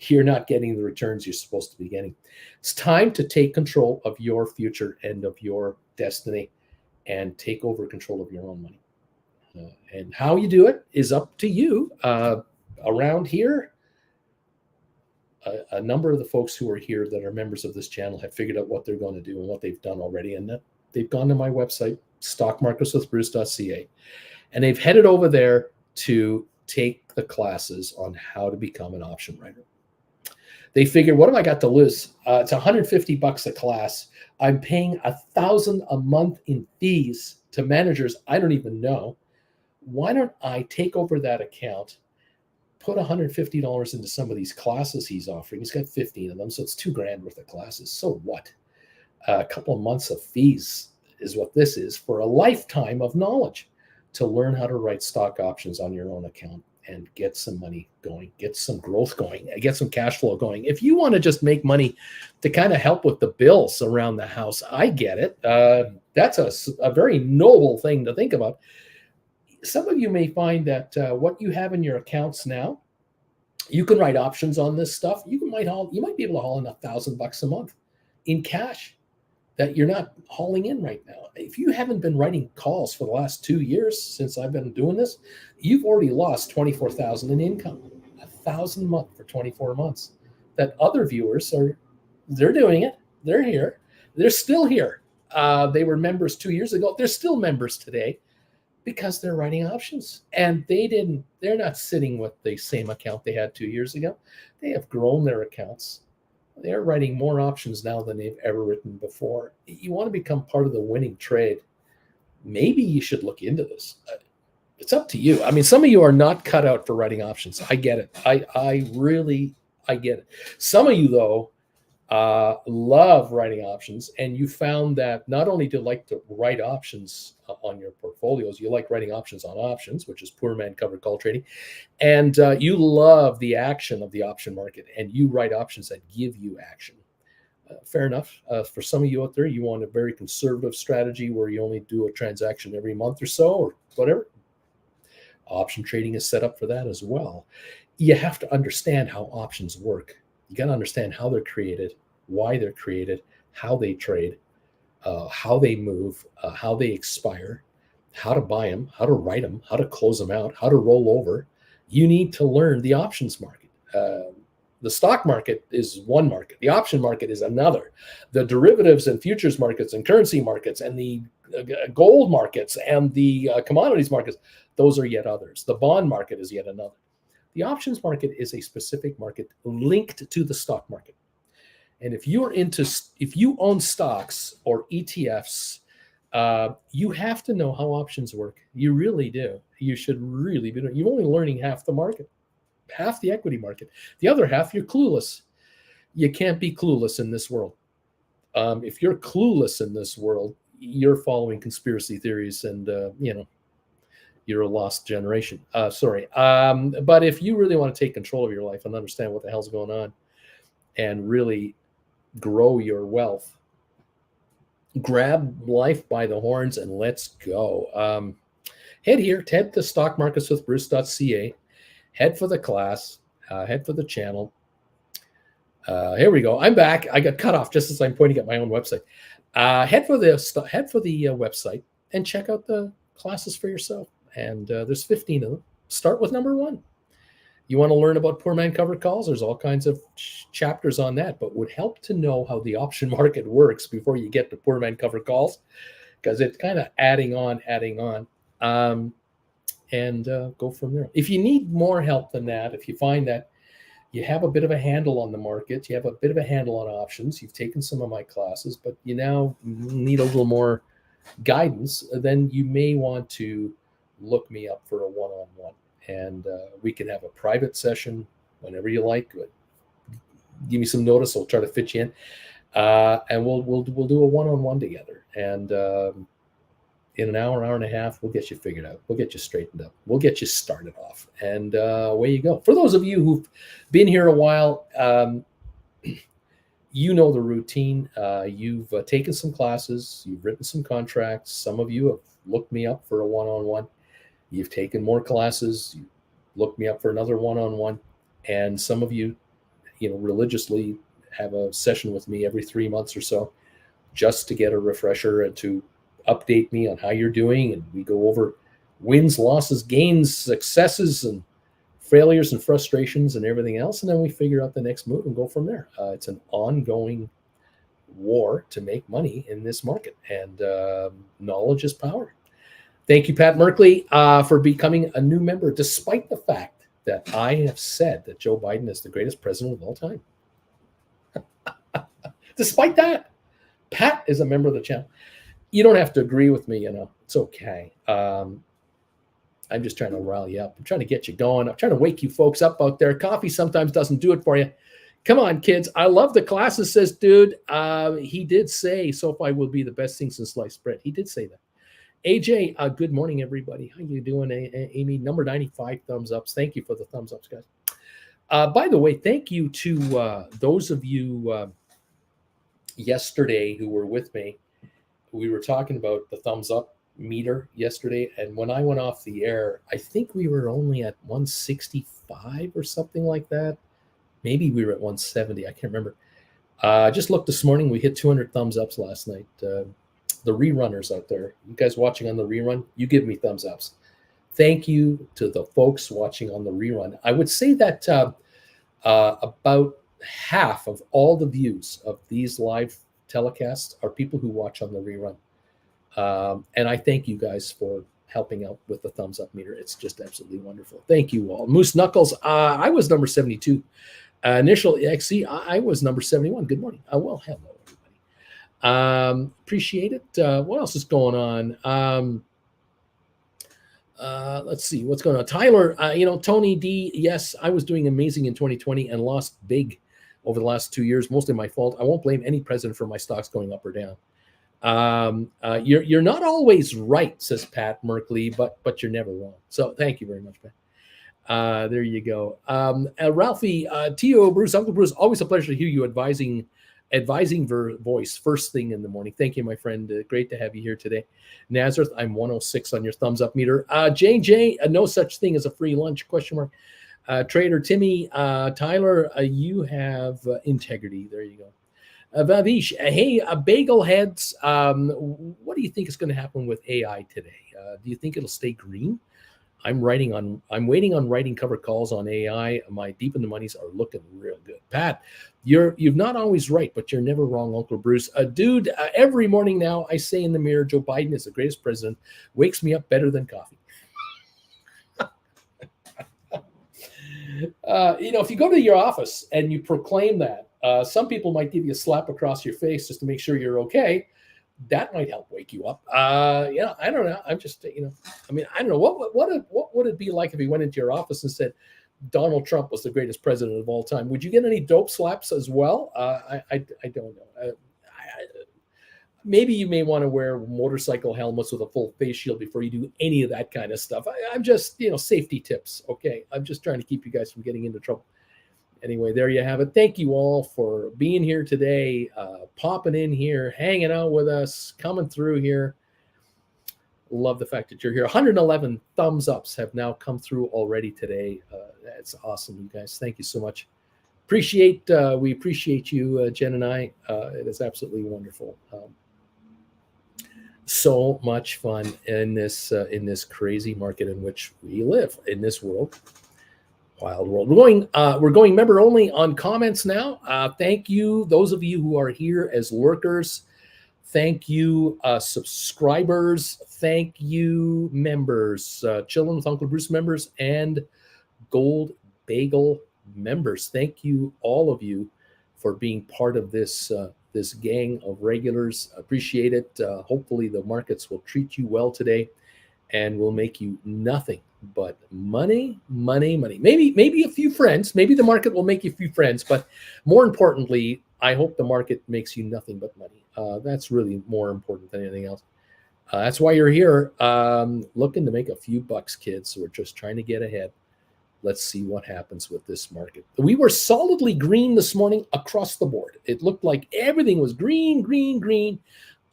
you're not getting the returns you're supposed to be getting. It's time to take control of your future and of your destiny and take over control of your own money. And how you do it is up to you. Around here, a number of the folks who are here that are members of this channel have figured out what they're going to do and what they've done already. And they've gone to my website, stockmarketswithbruce.ca, and they've headed over there to take the classes on how to become an option writer. They figure, what have I got to lose? It's $150 a class. I'm paying $1,000 a month in fees to managers I don't even know. Why don't I take over that account, put $150 into some of these classes he's offering? He's got 15 of them, so it's $2,000 worth of classes. So what? A couple of months of fees is what this is for a lifetime of knowledge to learn how to write stock options on your own account and get some money going, get some growth going, get some cash flow going. If you want to just make money to kind of help with the bills around the house, I get it. That's a very noble thing to think about. Some of you may find that what you have in your accounts now, you can write options on this stuff. You might be able to haul in $1,000 a month in cash that you're not hauling in right now. If you haven't been writing calls for the last 2 years since I've been doing this, you've already lost $24,000 in income, $1,000 a month for 24 months. That other viewers they're doing it. They're here. They're still here. They were members 2 years ago. They're still members today because they're writing options, and they're not sitting with the same account they had 2 years ago. They have grown their accounts. They're writing more options now than they've ever written before. You want to become part of the winning trade. Maybe you should look into this. It's up to you. I mean, some of you are not cut out for writing options. I get it. I really get it. Some of you, though, love writing options, and you found that not only do you like to write options on your portfolios, you like writing options on options, which is poor man covered call trading, and you love the action of the option market, and you write options that give you action. Fair enough. For some of you out there, you want a very conservative strategy where you only do a transaction every month or so, or whatever. Option trading is set up for that as well. You have to understand how options work. You got to understand how they're created, why they're created, how they trade, how they move, how they expire, how to buy them, how to write them, how to close them out, how to roll over. You need to learn the options market. The stock market is one market. The option market is another. The derivatives and futures markets and currency markets and the gold markets and the commodities markets, those are yet others. The bond market is yet another. The options market is a specific market linked to the stock market. And if you own stocks or ETFs, you have to know how options work. You really do. You should really be doing. You're only learning half the market, half the equity market. The other half, you're clueless. You can't be clueless in this world. If you're clueless in this world, you're following conspiracy theories, and you're a lost generation. But if you really want to take control of your life and understand what the hell's going on and really grow your wealth, grab life by the horns and let's go. Head to stockmarketswithbruce.ca, head for the class, head for the channel. Here we go. I'm back. I got cut off just as I'm pointing at my own website. Head for the website and check out the classes for yourself. And there's 15 of them. Start with number 1. You want to learn about poor man covered calls? There's all kinds of chapters on that, but would help to know how the option market works before you get to poor man covered calls, because it's kind of adding on, and go from there. If you need more help than that, if you find that you have a bit of a handle on the market, you have a bit of a handle on options, you've taken some of my classes, but you now need a little more guidance, then you may want to look me up for a one-on-one, and we can have a private session whenever you like. Give me some notice, I'll try to fit you in. and we'll do a one-on-one together. And in an hour and a half, we'll get you figured out. We'll get you straightened up. We'll get you started off. And away you go. For those of you who've been here a while, you know the routine. You've taken some classes. You've written some contracts. Some of you have looked me up for a one-on-one. You've taken more classes. You looked me up for another one-on-one. And some of you, religiously have a session with me every 3 months or so just to get a refresher and to update me on how you're doing. And we go over wins, losses, gains, successes, and failures and frustrations and everything else. And then we figure out the next move and go from there. It's an ongoing war to make money in this market. And knowledge is power. Thank you, Pat Merkley, for becoming a new member, despite the fact that I have said that Joe Biden is the greatest president of all time. Despite that, Pat is a member of the channel. You don't have to agree with me, it's okay. I'm just trying to rile you up. I'm trying to get you going. I'm trying to wake you folks up out there. Coffee sometimes doesn't do it for you. Come on, kids. I love the classes, says dude. He did say Sofi will be the best thing since sliced bread. He did say that. AJ, good morning, everybody. How you doing, Amy? Number 95 thumbs ups. Thank you for the thumbs ups, guys. By the way, thank you to those of you yesterday who were with me. We were talking about the thumbs up meter yesterday, and when I went off the air, I think we were only at 165 or something like that. Maybe we were at 170. I can't remember. Just looked this morning. We hit 200 thumbs ups last night. The rerunners out there, you guys watching on the rerun, you give me thumbs ups. Thank you to the folks watching on the rerun. I would say that about half of all the views of these live telecasts are people who watch on the rerun. And I thank you guys for helping out with the thumbs up meter. It's just absolutely wonderful. Thank you all. Moose Knuckles, I was number 72. Initial XC, I was number 71. Good morning. Well, hello, everybody. Appreciate it. What else is going on? Let's see what's going on. Tyler, Tony D, yes, I was doing amazing in 2020 and lost big over the last 2 years, mostly my fault. I won't blame any president for my stocks going up or down. You're not always right, says Pat Merkley, but you're never wrong. So thank you very much, Pat. There you go. Ralphie, T.O. Bruce, Uncle Bruce, always a pleasure to hear you advising voice first thing in the morning. Thank you, my friend. Great to have you here today. Nazareth, I'm 106 on your thumbs up meter. JJ, no such thing as a free lunch, question mark. Trader Timmy, Tyler, you have integrity. There you go. Vavish, hey, bagel heads, what do you think is going to happen with AI today? Do you think it'll stay green? I'm waiting on writing cover calls on AI. My deep in the monies are looking real good. Pat, you're not always right, but you're never wrong, Uncle Bruce. Dude, every morning now I say in the mirror, Joe Biden is the greatest president. Wakes me up better than coffee. If you go to your office and you proclaim that, some people might give you a slap across your face just to make sure you're okay. That might help wake you up. I don't know. I'm just, I don't know. What would it be like if he went into your office and said Donald Trump was the greatest president of all time? Would you get any dope slaps as well? I don't know. Maybe you may want to wear motorcycle helmets with a full face shield before you do any of that kind of stuff. I'm just, safety tips. Okay. I'm just trying to keep you guys from getting into trouble. Anyway, there you have it. Thank you all for being here today, popping in here, hanging out with us, coming through here. Love the fact that you're here. 111 thumbs ups have now come through already today. That's awesome, you guys. Thank you so much. We appreciate you, Jen and I. It is absolutely wonderful. So much fun in this crazy market in which we live in this world. Wild world. We're going member only on comments now. Thank you, those of you who are here as lurkers. Thank you, subscribers. Thank you, members, Chillin' with Uncle Bruce members and Gold Bagel members. Thank you, all of you, for being part of this this gang of regulars. Appreciate it. Hopefully, the markets will treat you well today, and will make you nothing but money, money, money. Maybe a few friends. Maybe the market will make you a few friends, but more importantly, I hope the market makes you nothing but money. That's really more important than anything else. That's why you're here, looking to make a few bucks, kids. We're just trying to get ahead. Let's see what happens with this market. We were solidly green this morning across the board. It looked like everything was green, green, green,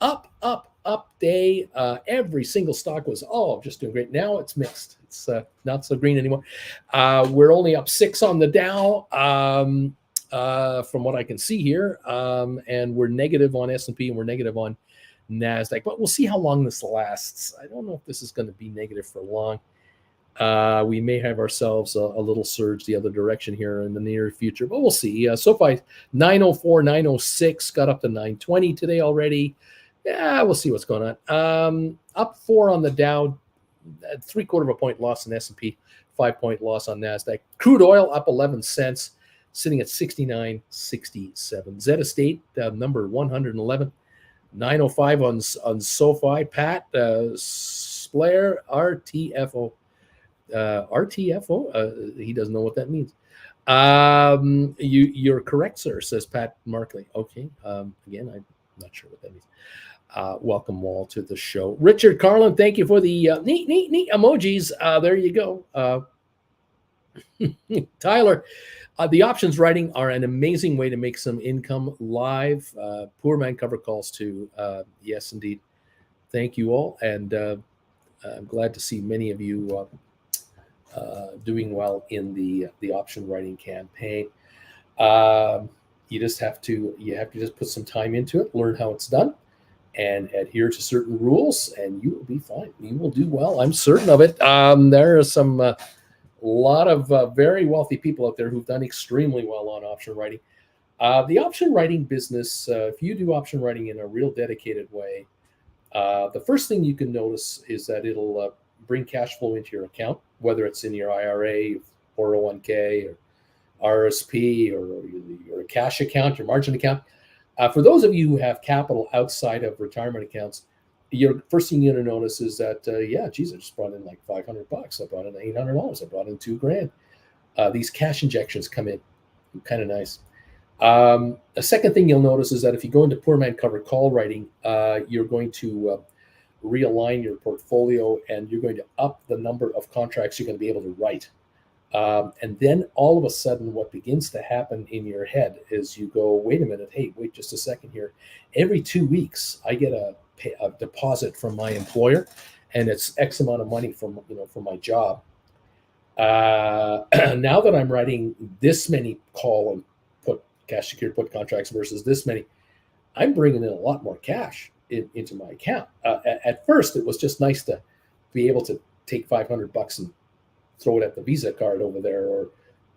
up, up, up day. Every single stock was just doing great. Now it's mixed. It's not so green anymore. We're only up 6 on the Dow, from what I can see here, and we're negative on S&P and we're negative on NASDAQ. But we'll see how long this lasts. I don't know if this is going to be negative for long. We may have ourselves a little surge the other direction here in the near future, but we'll see. SoFi 904, 906 got up to 920 today already. Yeah, we'll see what's going on. Up 4 on the Dow, 3/4 point loss in S&P, 5-point loss on NASDAQ. Crude oil up 11 cents, sitting at 69.67. Zeta State, number 111, 905 on SoFi. Pat Splair, RTFO. RTFO, he doesn't know what that means. You're correct, sir, says Pat Markley. Okay, again, I'm not sure what that means. Welcome all to the show. Richard Carlin, thank you for the neat emojis. There you go. Tyler, the options writing are an amazing way to make some income live. Poor man cover calls too. Yes, indeed. Thank you all, and I'm glad to see many of you doing well in the option writing campaign. You have to just put some time into it, learn how it's done, and adhere to certain rules, and you will be fine. You will do well. I'm certain of it. There are some lot of very wealthy people out there who've done extremely well on option writing. The option writing business, if you do option writing in a real dedicated way, the first thing you can notice is that it'll bring cash flow into your account, whether it's in your IRA, 401k, or RSP, or your cash account, your margin account. For those of you who have capital outside of retirement accounts, your first thing you're going to notice is that, I just brought in like $500. I brought in $800. I brought in $2,000. These cash injections come in kind of nice. A second thing you'll notice is that if you go into poor man cover call writing, you're going to realign your portfolio, and you're going to up the number of contracts you're going to be able to write. And then all of a sudden, what begins to happen in your head is you go, wait a minute, hey, wait just a second here. Every 2 weeks, I get a deposit from my employer, and it's X amount of money from my job. Now that I'm writing this many call and put cash secured put contracts versus this many, I'm bringing in a lot more cash into my account. At first, it was just nice to be able to take $500 and throw it at the Visa card over there, or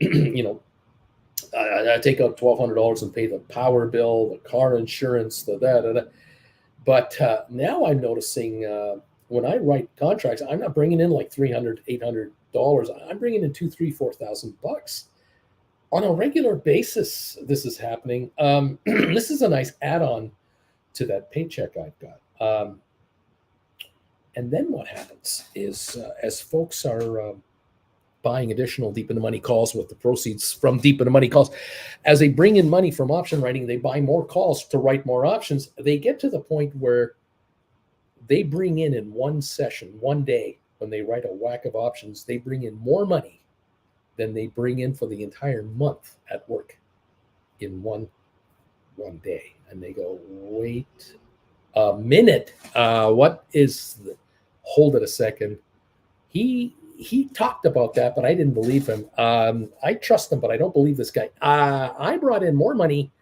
I take out $1,200 and pay the power bill, the car insurance, the. But now I'm noticing when I write contracts, I'm not bringing in like $300, $800. I'm bringing in $2,000, $3,000, $4,000 on a regular basis. This is happening. This is a nice add-on to that paycheck I've got. And then what happens is, as folks are buying additional deep in the money calls with the proceeds from deep in the money calls, as they bring in money from option writing, they buy more calls to write more options. They get to the point where they bring in one session, one day, when they write a whack of options, they bring in more money than they bring in for the entire month at work in one day. And they go, wait a minute. Hold it a second. He talked about that, but I didn't believe him. I trust him, but I don't believe this guy. I brought in more money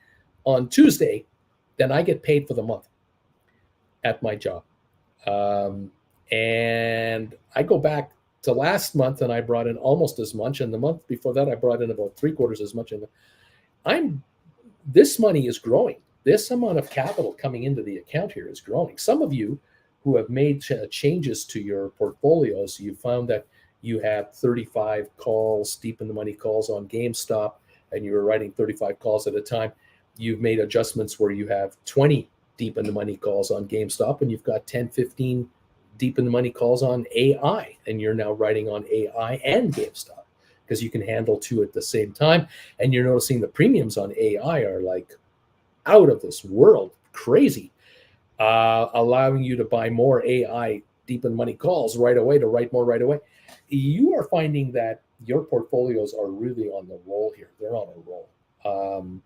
on Tuesday than I get paid for the month at my job. And I go back to last month, and I brought in almost as much. And the month before that, I brought in about 3/4 as much. And this money is growing. This amount of capital coming into the account here is growing. Some of you who have made changes to your portfolios, you found that you had 35 calls, deep in the money calls on GameStop, and you were writing 35 calls at a time. You've made adjustments where you have 20 deep in the money calls on GameStop, and you've got 10, 15 deep in the money calls on AI, and you're now writing on AI and GameStop because you can handle two at the same time. And you're noticing the premiums on AI are like out of this world, crazy, allowing you to buy more AI deep in money calls right away, to write more right away. You are finding that your portfolios are really on the roll here. They're on a roll.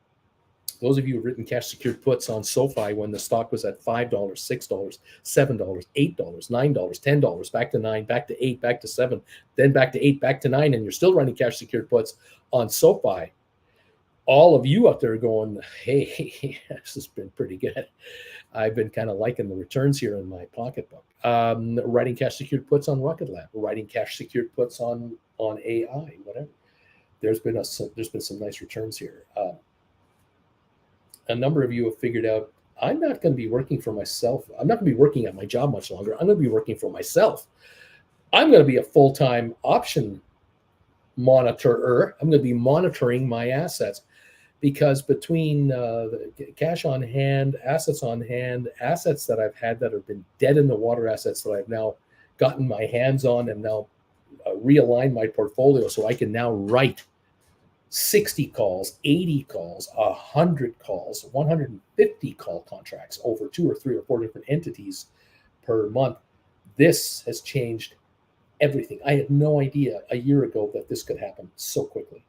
Those of you who've written cash secured puts on SoFi when the stock was at $5, $6, $7, $8, $9, $10, back to 9, back to 8, back to 7, then back to 8, back to 9, and you're still running cash secured puts on SoFi. All of you out there going, hey, this has been pretty good. I've been kind of liking the returns here in my pocketbook. Writing cash secured puts on Rklb, writing cash secured puts on AI, whatever. There's been some nice returns here. A number of you have figured out, I'm not going to be working for myself. I'm not going to be working at my job much longer. I'm going to be working for myself. I'm going to be a full-time option monitorer. I'm going to be monitoring my assets, because between the cash on hand, assets that I've had that have been dead in the water, assets that I've now gotten my hands on and now realigned my portfolio so I can now write 60 calls, 80 calls, 100 calls, 150 call contracts over 2 or 3 or 4 different entities per month. This has changed everything. I had no idea a year ago that this could happen so quickly.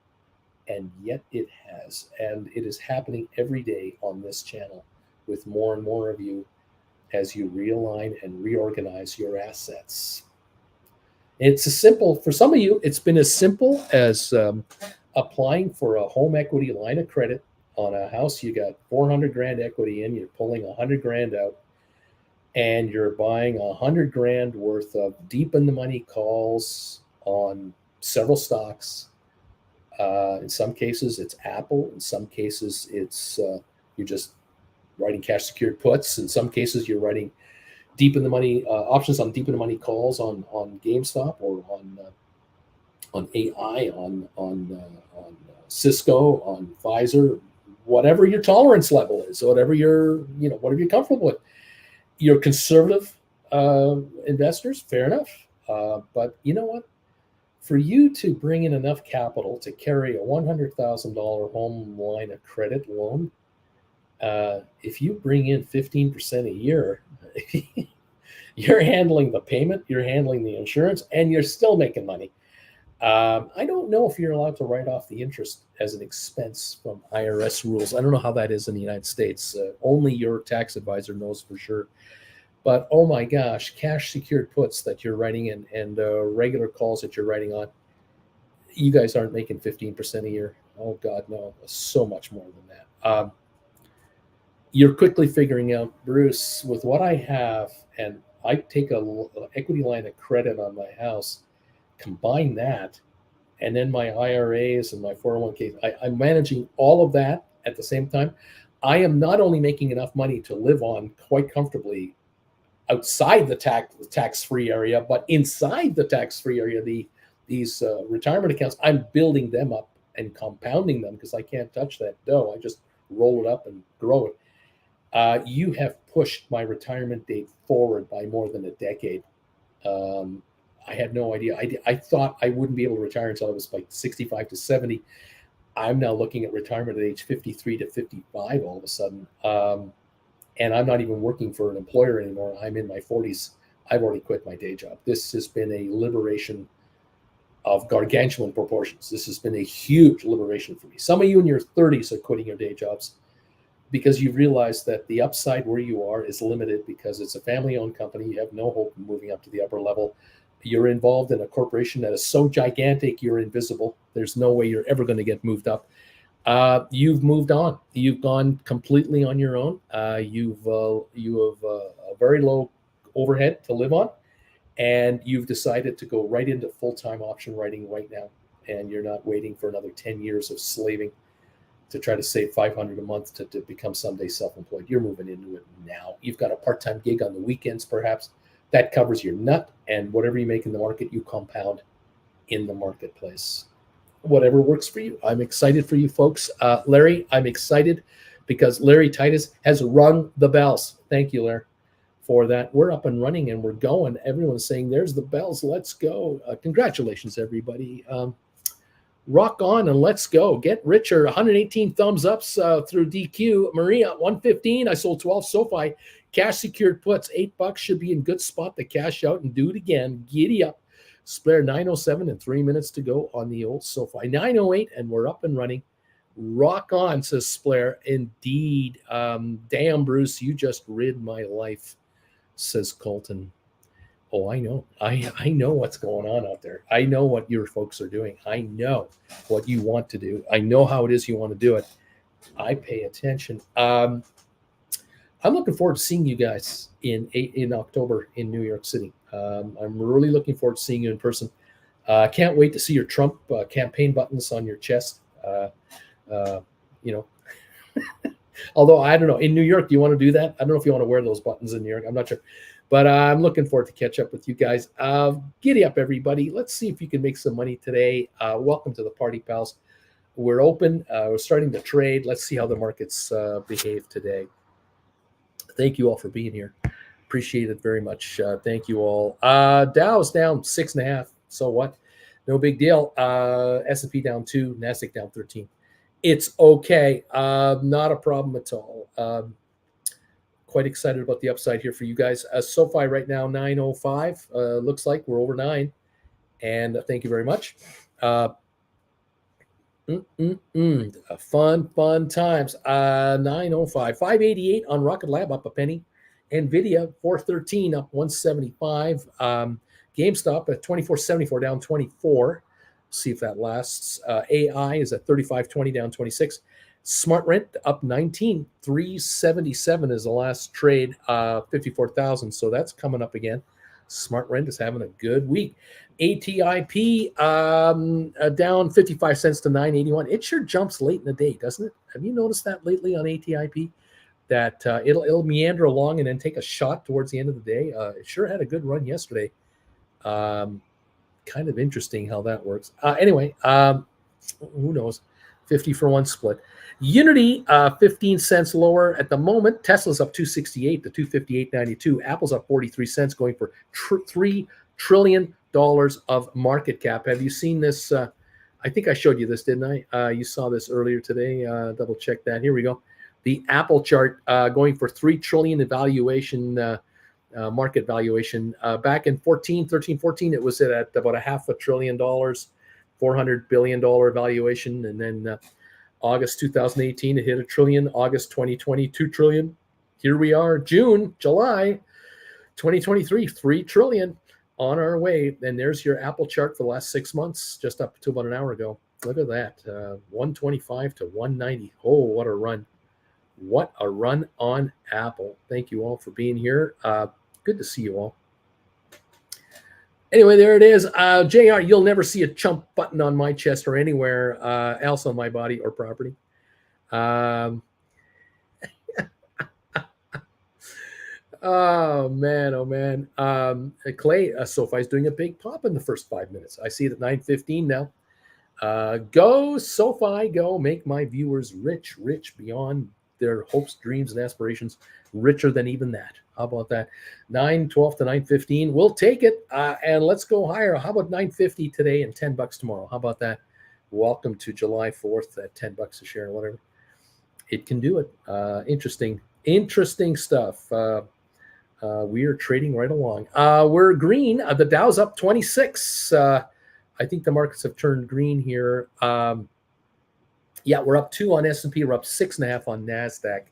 And yet it has. And it is happening every day on this channel with more and more of you as you realign and reorganize your assets. It's as simple, for some of you, it's been as simple as applying for a home equity line of credit on a house. You got 400 grand equity in, you're pulling 100 grand out, and you're buying 100 grand worth of deep in the money calls on several stocks. In some cases, it's Apple. In some cases, it's you're just writing cash secured puts. In some cases, you're writing deep in the money options on deep in the money calls on GameStop or on AI, on Cisco, on Pfizer, whatever your tolerance level is, whatever you're comfortable with. You're conservative investors, fair enough. But you know what? For you to bring in enough capital to carry a $100,000 home line of credit loan, if you bring in 15% a year, you're handling the payment, you're handling the insurance, and you're still making money. I don't know if you're allowed to write off the interest as an expense from IRS rules. I don't know how that is in the United States. Only your tax advisor knows for sure. But oh my gosh, cash secured puts that you're writing and regular calls that you're writing on, you guys aren't making 15% a year. Oh God, no, so much more than that. You're quickly figuring out, Bruce, with what I have, and I take a equity line of credit on my house, combine that, and then my IRAs and my 401k, I'm managing all of that at the same time. I am not only making enough money to live on quite comfortably outside the tax-free area, but inside the tax-free area, these retirement accounts, I'm building them up and compounding them because I can't touch that dough. I just roll it up and grow it. You have pushed my retirement date forward by more than a decade. I had no idea. I thought I wouldn't be able to retire until I was like 65 to 70. I'm now looking at retirement at age 53 to 55 all of a sudden. And I'm not even working for an employer anymore. I'm in my 40s. I've already quit my day job. This has been a liberation of gargantuan proportions. This has been a huge liberation for me. Some of you in your 30s are quitting your day jobs because you realize that the upside where you are is limited because it's a family-owned company. You have no hope of moving up to the upper level. You're involved in a corporation that is so gigantic, you're invisible. There's no way you're ever going to get moved up. You've moved on. You've gone completely on your own. You have a very low overhead to live on, and you've decided to go right into full-time option writing right now. And you're not waiting for another 10 years of slaving to try to save $500 a month to become someday self-employed. You're moving into it now. You've got a part-time gig on the weekends, perhaps. That covers your nut, and whatever you make in the market, you compound in the marketplace. Whatever works for you. I'm excited for you folks. Larry, I'm excited because Larry Titus has rung the bells. Thank you, Larry, for that. We're up and running and we're going. Everyone's saying, there's the bells. Let's go. Congratulations, everybody. Rock on and let's go. Get richer. 118 thumbs ups through DQ. Maria, 115. I sold 12 SoFi. Cash secured puts. $8 should be in good spot to cash out and do it again. Giddy up. Splair 907 and 3 minutes to go on the old SoFi. 908 and we're up and running. Rock on, says Splair. Indeed. Damn, Bruce, you just rid my life, says Colton. Oh, I know. I know what's going on out there. I know what your folks are doing. I know what you want to do. I know how it is you want to do it. I pay attention. I'm looking forward to seeing you guys in October in New York City. I'm really looking forward to seeing you in person. Can't wait to see your Trump campaign buttons on your chest. Although I don't know, in New York, do you want to do that? I don't know if you want to wear those buttons in New York. I'm not sure. But I'm looking forward to catch up with you guys. Giddy up, everybody. Let's see if you can make some money today. Welcome to the party, pals. We're open. We're starting to trade. Let's see how the markets behave today. Thank you all for being here. Appreciate it very much. Thank you all. Dow's down 6.5. So what? No big deal. S&P down 2. NASDAQ down 13. It's okay. Not a problem at all. Quite excited about the upside here for you guys. SoFi right now, 905. Looks like we're over 9. And thank you very much. Fun times. 905. 588 on Rocket Lab, up a penny. NVIDIA, 413, up 175. GameStop at 24.74, down 24. See if that lasts. AI is at 35.20, down 26. Smart Rent up 19, 377 is the last trade, 54,000. So that's coming up again. Smart Rent is having a good week. ATIP down 55 cents to 981. It sure jumps late in the day, doesn't it? Have you noticed that lately on ATIP? That it'll meander along and then take a shot towards the end of the day. It sure had a good run yesterday. Kind of interesting how that works. Anyway, who knows? 50 for 1 split. Unity, 15 cents lower at the moment. Tesla's up 268 to 258.92. Apple's up 43 cents, going for $3 trillion of market cap. Have you seen this? I think I showed you this, didn't I? You saw this earlier today. Double check that. Here we go. The Apple chart going for $3 trillion in valuation, market valuation. Back in 14, it was at about $500 billion, $400 billion valuation. And then August 2018, it hit $1 trillion. August 2020, $2 trillion. Here we are, July 2023, $3 trillion on our way. And there's your Apple chart for the last 6 months, just up to about an hour ago. Look at that, 125 to 190. Oh, what a run. What a run on Apple. Thank you all for being here. Good to see you all. Anyway, there it is. JR, you'll never see a chump button on my chest or anywhere else on my body or property. Oh, man. Clay, SoFi is doing a big pop in the first 5 minutes. I see it at 9:15 now. Go, SoFi, go. Make my viewers rich beyond their hopes, dreams, and aspirations, richer than even that. How about that? 9:12 to 9:15. We'll take it, and let's go higher. How about 9:50 today and $10 tomorrow? How about that? Welcome to July 4th at $10 a share or whatever. It can do it. Interesting stuff. We are trading right along. We're green. The Dow's up 26. I think the markets have turned green here. Yeah, we're up 2 on S&P. We're up 6.5 on NASDAQ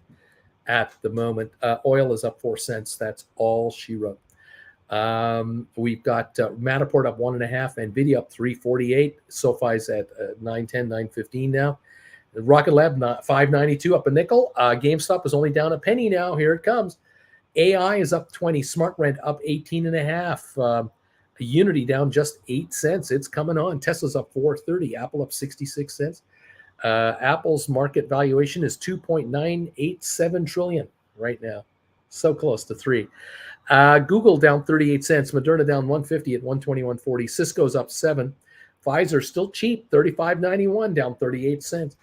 at the moment. Oil is up 4 cents. That's all she wrote. We've got Matterport up 1.5, NVIDIA up 3.48. SoFi's at 9.10, 9.15 now. Rocket Lab 5.92, up a nickel. GameStop is only down a penny now. Here it comes. AI is up 20. Smart Rent up 18.5. Unity down just 8 cents. It's coming on. Tesla's up 4.30. Apple up 66 cents. Apple's market valuation is $2.987 trillion right now. So close to 3. Google down 38 cents. Moderna down 150 at 121.40. Cisco's up 7. Pfizer still cheap, 35.91, down 38 cents.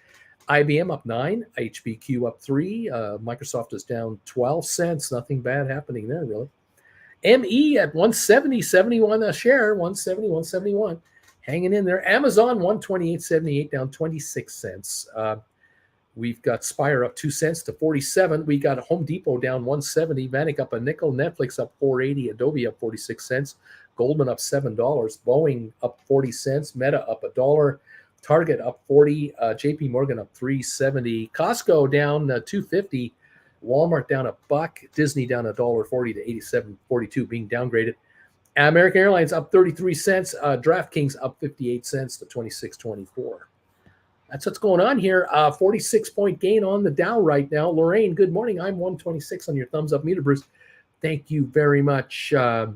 IBM up 9. HBQ up 3. Microsoft is down 12 cents. Nothing bad happening there, really. ME at 170.71 a share, 170, 171. hanging in there. Amazon 128.78, down 26 cents. We've got Spire up 2 cents to 47. We got Home Depot down 170. Vanek up a nickel. Netflix up 480. Adobe up 46 cents. Goldman up $7. Boeing up 40 cents. Meta up $1. Target up 40. JP Morgan up 370. Costco down 250. Walmart down $1. Disney down $1.40 to 87.42, being downgraded. American Airlines up 33 cents. DraftKings up 58 cents to 26.24. That's what's going on here. 46-point gain on the Dow right now. Lorraine, good morning. I'm 126 on your thumbs up meter, Bruce. Thank you very much. There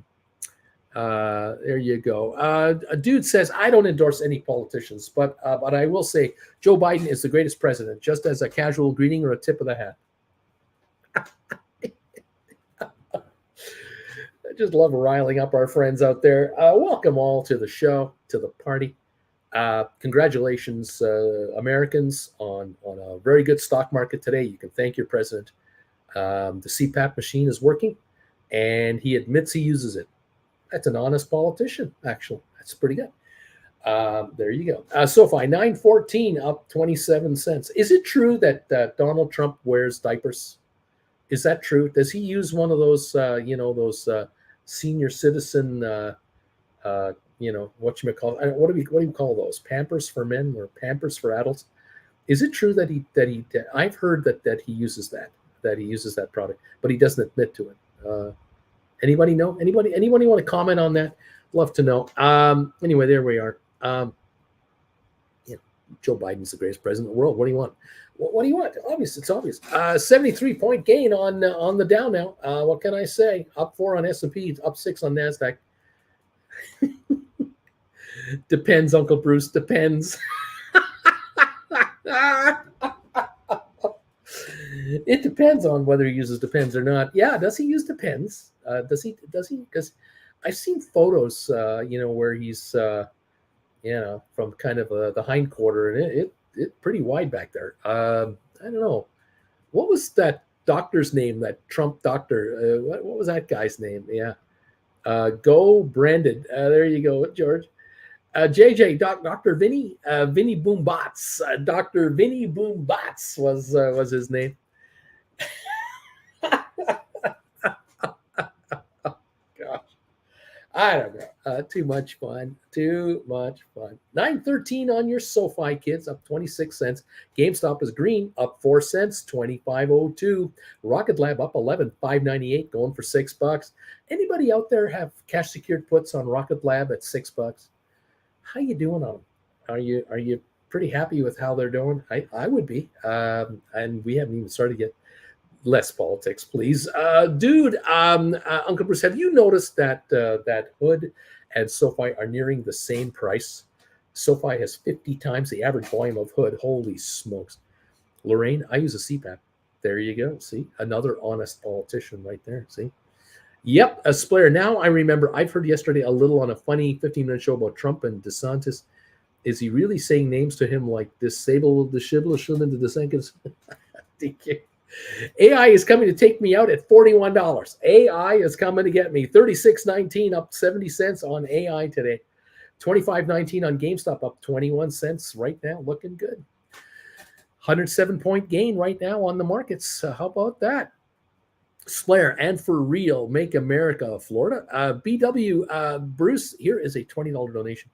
you go. A dude says, I don't endorse any politicians, but I will say Joe Biden is the greatest president, just as a casual greeting or a tip of the hat. I just love riling up our friends out there. Welcome all to the show, to the party. Congratulations, Americans, on a very good stock market today. You can thank your president. The CPAP machine is working, and he admits he uses it. That's an honest politician, actually. That's pretty good. There you go. SoFi 914 up 27 cents. Is it true that Donald Trump wears diapers? Is that true? Does he use one of those, those senior citizen, whatchamacallit? What do you call those? Pampers for men or Pampers for adults? Is it true that I've heard that he uses that product, but he doesn't admit to it. Anybody know? Anybody want to comment on that? Love to know. Anyway, there we are. Joe Biden's the greatest president in the world. What do you want? What do you want? It's obvious. 73-point gain on the Dow now. What can I say? Up 4 on S&P, up 6 on NASDAQ. Depends, Uncle Bruce. Depends. It depends on whether he uses Depends or not. Yeah, does he use Depends? Does he? Because I've seen photos, where he's, from kind of the hindquarter, and it pretty wide back there. I don't know. What was that doctor's name? That Trump doctor? What was that guy's name? Yeah. Go branded. There you go, George. JJ, Dr. Vinny Boombots. Dr. Vinny Boombots was his name. Gosh, I don't know. Too much fun. 913 on your SoFi, kids, up 26 cents. GameStop is green, up 4 cents, 25.02. Rocket Lab up 11, 5.98, going for $6. Anybody out there have cash secured puts on Rocket Lab at $6? How you doing on them? Are you pretty happy with how they're doing? I would be. And we haven't even started yet. Less politics, please. Uncle Bruce, have you noticed that Hood and SoFi are nearing the same price? SoFi has 50 times the average volume of Hood. Holy smokes. Lorraine, I use a CPAP. There you go. See, another honest politician right there. See? Yep, a Splayer. Now I remember, I've heard yesterday a little on a funny 15-minute show about Trump and DeSantis. Is he really saying names to him like disable the shibla shilman to DeSantis? AI is coming to take me out at $41. AI is coming to get me. 36.19, up 70 cents on AI today. 25.19 on GameStop, up 21 cents right now. Looking good. 107-point gain right now on the markets. How about that? Splayer, and for real, make America Florida. BW, Bruce, here is a $20 donation.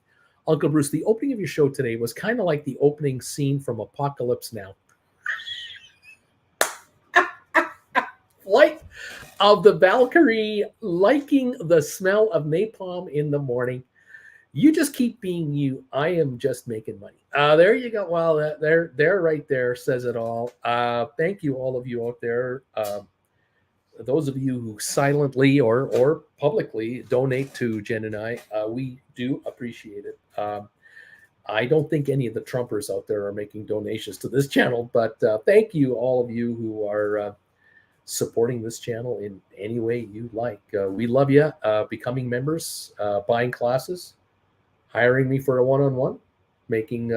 Uncle Bruce, the opening of your show today was kind of like the opening scene from Apocalypse Now. Flight of the Valkyrie, liking the smell of napalm in the morning. You just keep being you. I am just making money. There you go. Well, there right there says it all. Thank you, all of you out there. Those of you who silently or publicly donate to Jen and I, we do appreciate it. I don't think any of the Trumpers out there are making donations to this channel, but thank you, all of you who are supporting this channel in any way you like. We love you. Becoming members, buying classes, hiring me for a one-on-one, making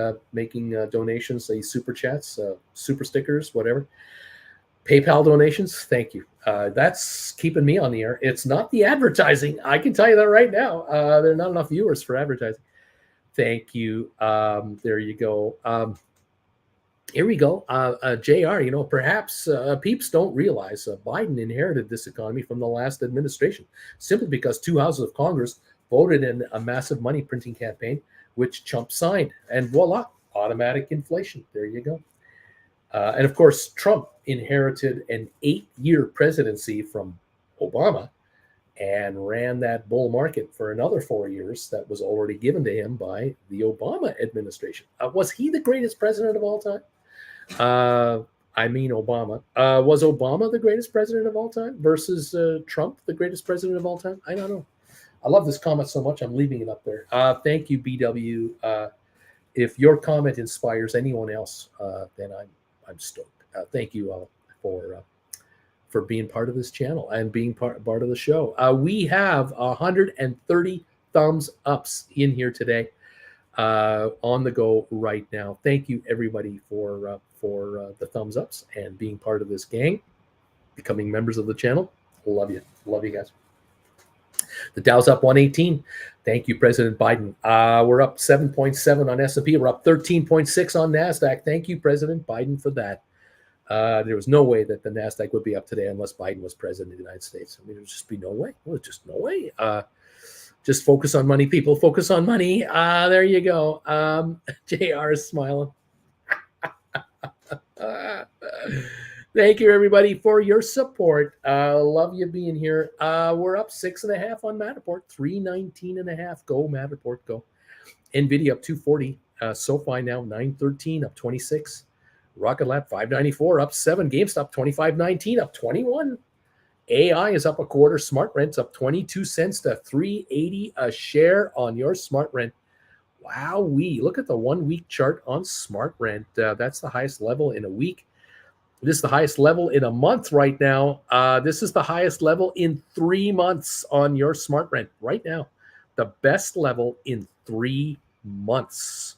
donations, say super chats, super stickers, whatever. PayPal donations, thank you. That's keeping me on the air. It's not the advertising. I can tell you that right now. There are not enough viewers for advertising. Thank you. There you go. Here we go. JR, perhaps peeps don't realize Biden inherited this economy from the last administration simply because two houses of Congress voted in a massive money printing campaign, which Trump signed. And voila, automatic inflation. There you go. And of course, Trump inherited an 8-year presidency from Obama and ran that bull market for another 4 years that was already given to him by the Obama administration. Was he the greatest president of all time? Obama. Was Obama the greatest president of all time versus Trump, the greatest president of all time? I don't know. I love this comment so much, I'm leaving it up there. Thank you, BW. If your comment inspires anyone else, then I'm stoked. Thank you all for being part of this channel and being part of the show. We have 130 thumbs ups in here today, on the go right now. Thank you everybody for the thumbs ups and being part of this gang, becoming members of the channel. Love you guys. The Dow's up 118. Thank you, President Biden. We're up 7.7 on S&P. We're up 13.6 on NASDAQ. Thank you, President Biden, for that. There was no way that the NASDAQ would be up today unless Biden was president of the United States. I mean, there'd just be no way. Well, just no way. Just focus on money, people. Focus on money. There you go. JR is smiling. Thank you, everybody, for your support. Love you being here. We're up 6.5 on Matterport, 319.5. Go, Matterport, go. NVIDIA up 240. SoFi now 913, up 26. Rocket Lab 594, up 7. GameStop 25.19, up 21. AI is up a quarter. Smart Rent's up 22 cents to $3.80 a share on your Smart Rent. Wowee. Look at the 1 week chart on Smart Rent. That's the highest level in a week. This is the highest level in a month right now. This is the highest level in 3 months on your Smart Rent right now. The best level in 3 months.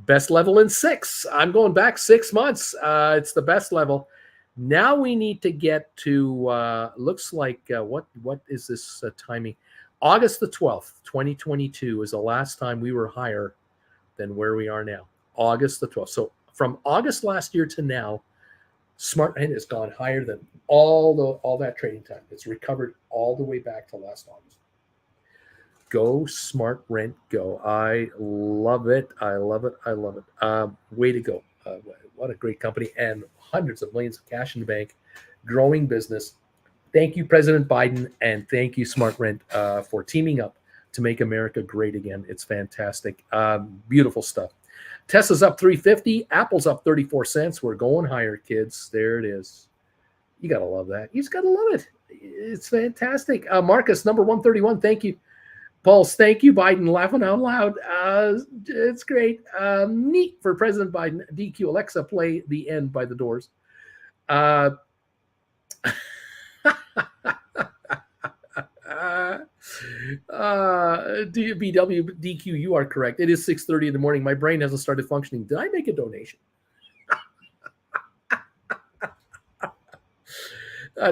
Best level in 6. I'm going back 6 months. It's the best level. Now we need to get to, looks like, what is this timing? August the 12th, 2022 is the last time we were higher than where we are now. August the 12th. So from August last year to now, Smart Rent has gone higher than all that trading time. It's recovered all the way back to last August. Go Smart Rent, go. I love it. I love it. I love it. Way to go. What a great company, and hundreds of millions of cash in the bank, growing business. Thank you, President Biden, and thank you, Smart Rent, for teaming up to make America great again. It's fantastic. Beautiful stuff. Tesla's up 350. Apple's up 34 cents. We're going higher, kids. There it is. You got to love that. You just got to love it. It's fantastic. Marcus, number 131. Thank you. Pulse, thank you, Biden. Laughing out loud. It's great. Neat for President Biden. DQ, Alexa, play The End by The Doors. BW, DQ, you are correct. It is 6:30 in the morning. My brain hasn't started functioning. Did I make a donation?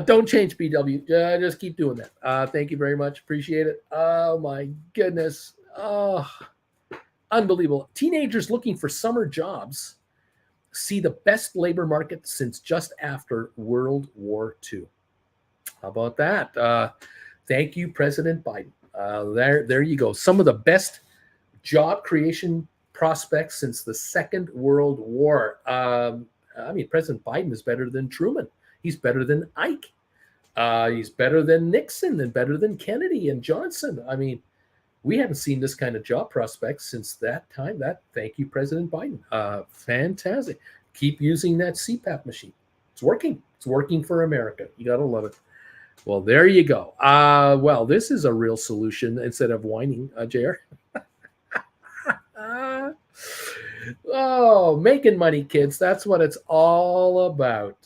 Don't change, BW. Just keep doing that. Thank you very much. Appreciate it. Oh, my goodness. Oh, unbelievable. Teenagers looking for summer jobs see the best labor market since just after World War II. How about that? Thank you, President Biden. There you go. Some of the best job creation prospects since the Second World War. President Biden is better than Truman. He's better than Ike. He's better than Nixon and better than Kennedy and Johnson. I mean, we haven't seen this kind of job prospects since that time. Thank you, President Biden. Fantastic. Keep using that CPAP machine. It's working. It's working for America. You got to love it. Well, there you go. Well, this is a real solution instead of whining, JR. Oh, making money, kids. That's what it's all about.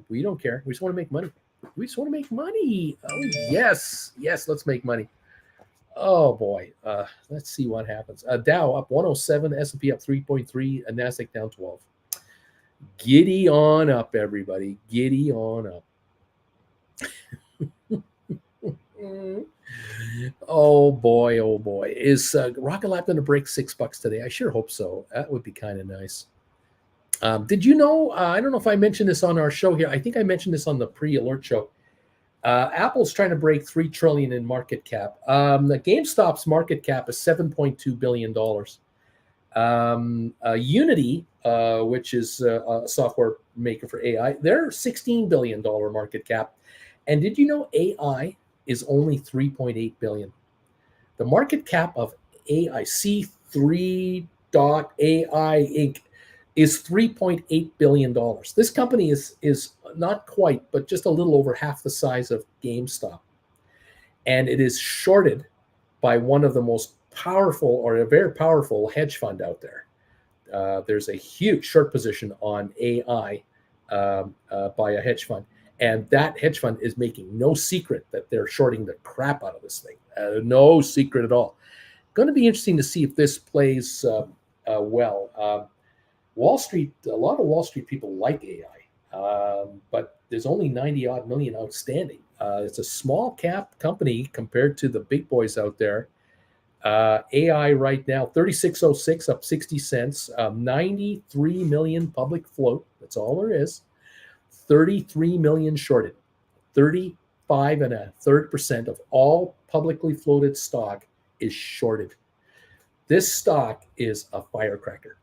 We don't care. We just want to make money. We just want to make money. Oh, yes. Yes, let's make money. Oh, boy. Let's see what happens. Dow up 107, S&P up 3.3, NASDAQ down 12. Giddy on up, everybody. Giddy on up. Oh boy, oh boy. Is Rocket Lab going to break $6 today? I sure hope so. That would be kind of nice. Did you know? I don't know if I mentioned this on our show here. I think I mentioned this on the pre-alert show. Apple's trying to break $3 trillion in market cap. The GameStop's market cap is $7.2 billion. Unity, which is a software maker for AI, they're $16 billion market cap. And did you know AI is only $3.8 billion? The market cap of AI, C3.ai Inc., is $3.8 billion. This company is not quite, but just a little over half the size of GameStop. And it is shorted by one of the most powerful, or a very powerful hedge fund out there. There's a huge short position on AI by a hedge fund. And that hedge fund is making no secret that they're shorting the crap out of this thing. No secret at all. Going to be interesting to see if this plays well. Wall Street, a lot of Wall Street people like AI, but there's only 90 odd million outstanding. It's a small cap company compared to the big boys out there. AI right now, 3606 up 60 cents, 93 million public float. That's all there is. 33 million shorted. 35.33% of all publicly floated stock is shorted. This stock is a firecracker.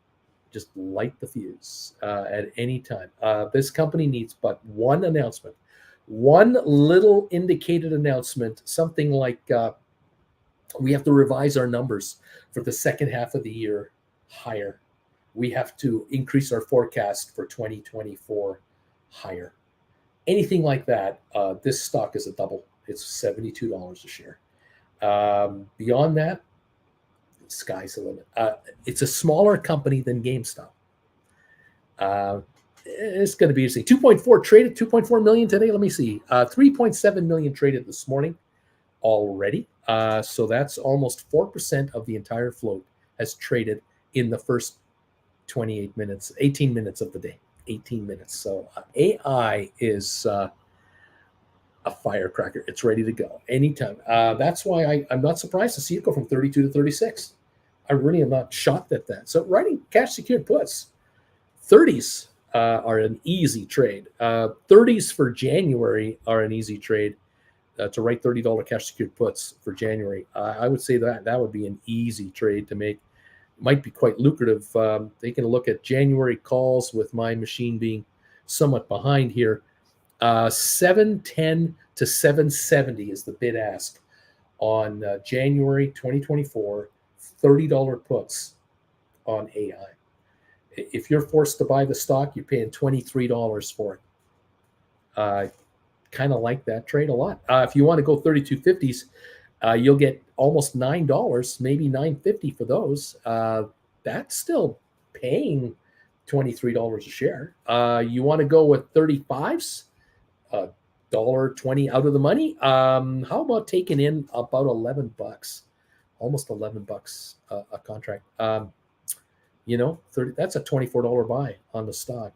Just light the fuse at any time. This company needs but one announcement, one little indicated announcement, something like we have to revise our numbers for the second half of the year higher. We have to increase our forecast for 2024 higher. Anything like that, this stock is a double. It's $72 a share. Beyond that, sky's the limit. It's a smaller company than GameStop. It's going to be interesting. 2.4 traded, 2.4 million today. Let me see. 3.7 million traded this morning already. So that's almost 4% of the entire float has traded in the first 28 minutes, 18 minutes of the day. 18 minutes. So AI is a firecracker. It's ready to go anytime. That's why I'm not surprised to see it go from 32 to 36. I really am not shocked at that. So writing cash secured puts, 30s are an easy trade. 30s for January are an easy trade. To write $30 cash secured puts for January, I would say that would be an easy trade to make. Might be quite lucrative. Taking a look at January calls with my machine being somewhat behind here. 710 to 770 is the bid ask on January 2024 $30 puts on AI. If you're forced to buy the stock, you're paying $23 for it. Kind of like that trade a lot. If you want to go 3250s, you'll get almost $9, maybe $9.50 for those. That's still paying $23 a share. You want to go with 35s, $1.20 out of the money. How about taking in about $11, almost $11 a contract? 30. That's a $24 buy on the stock.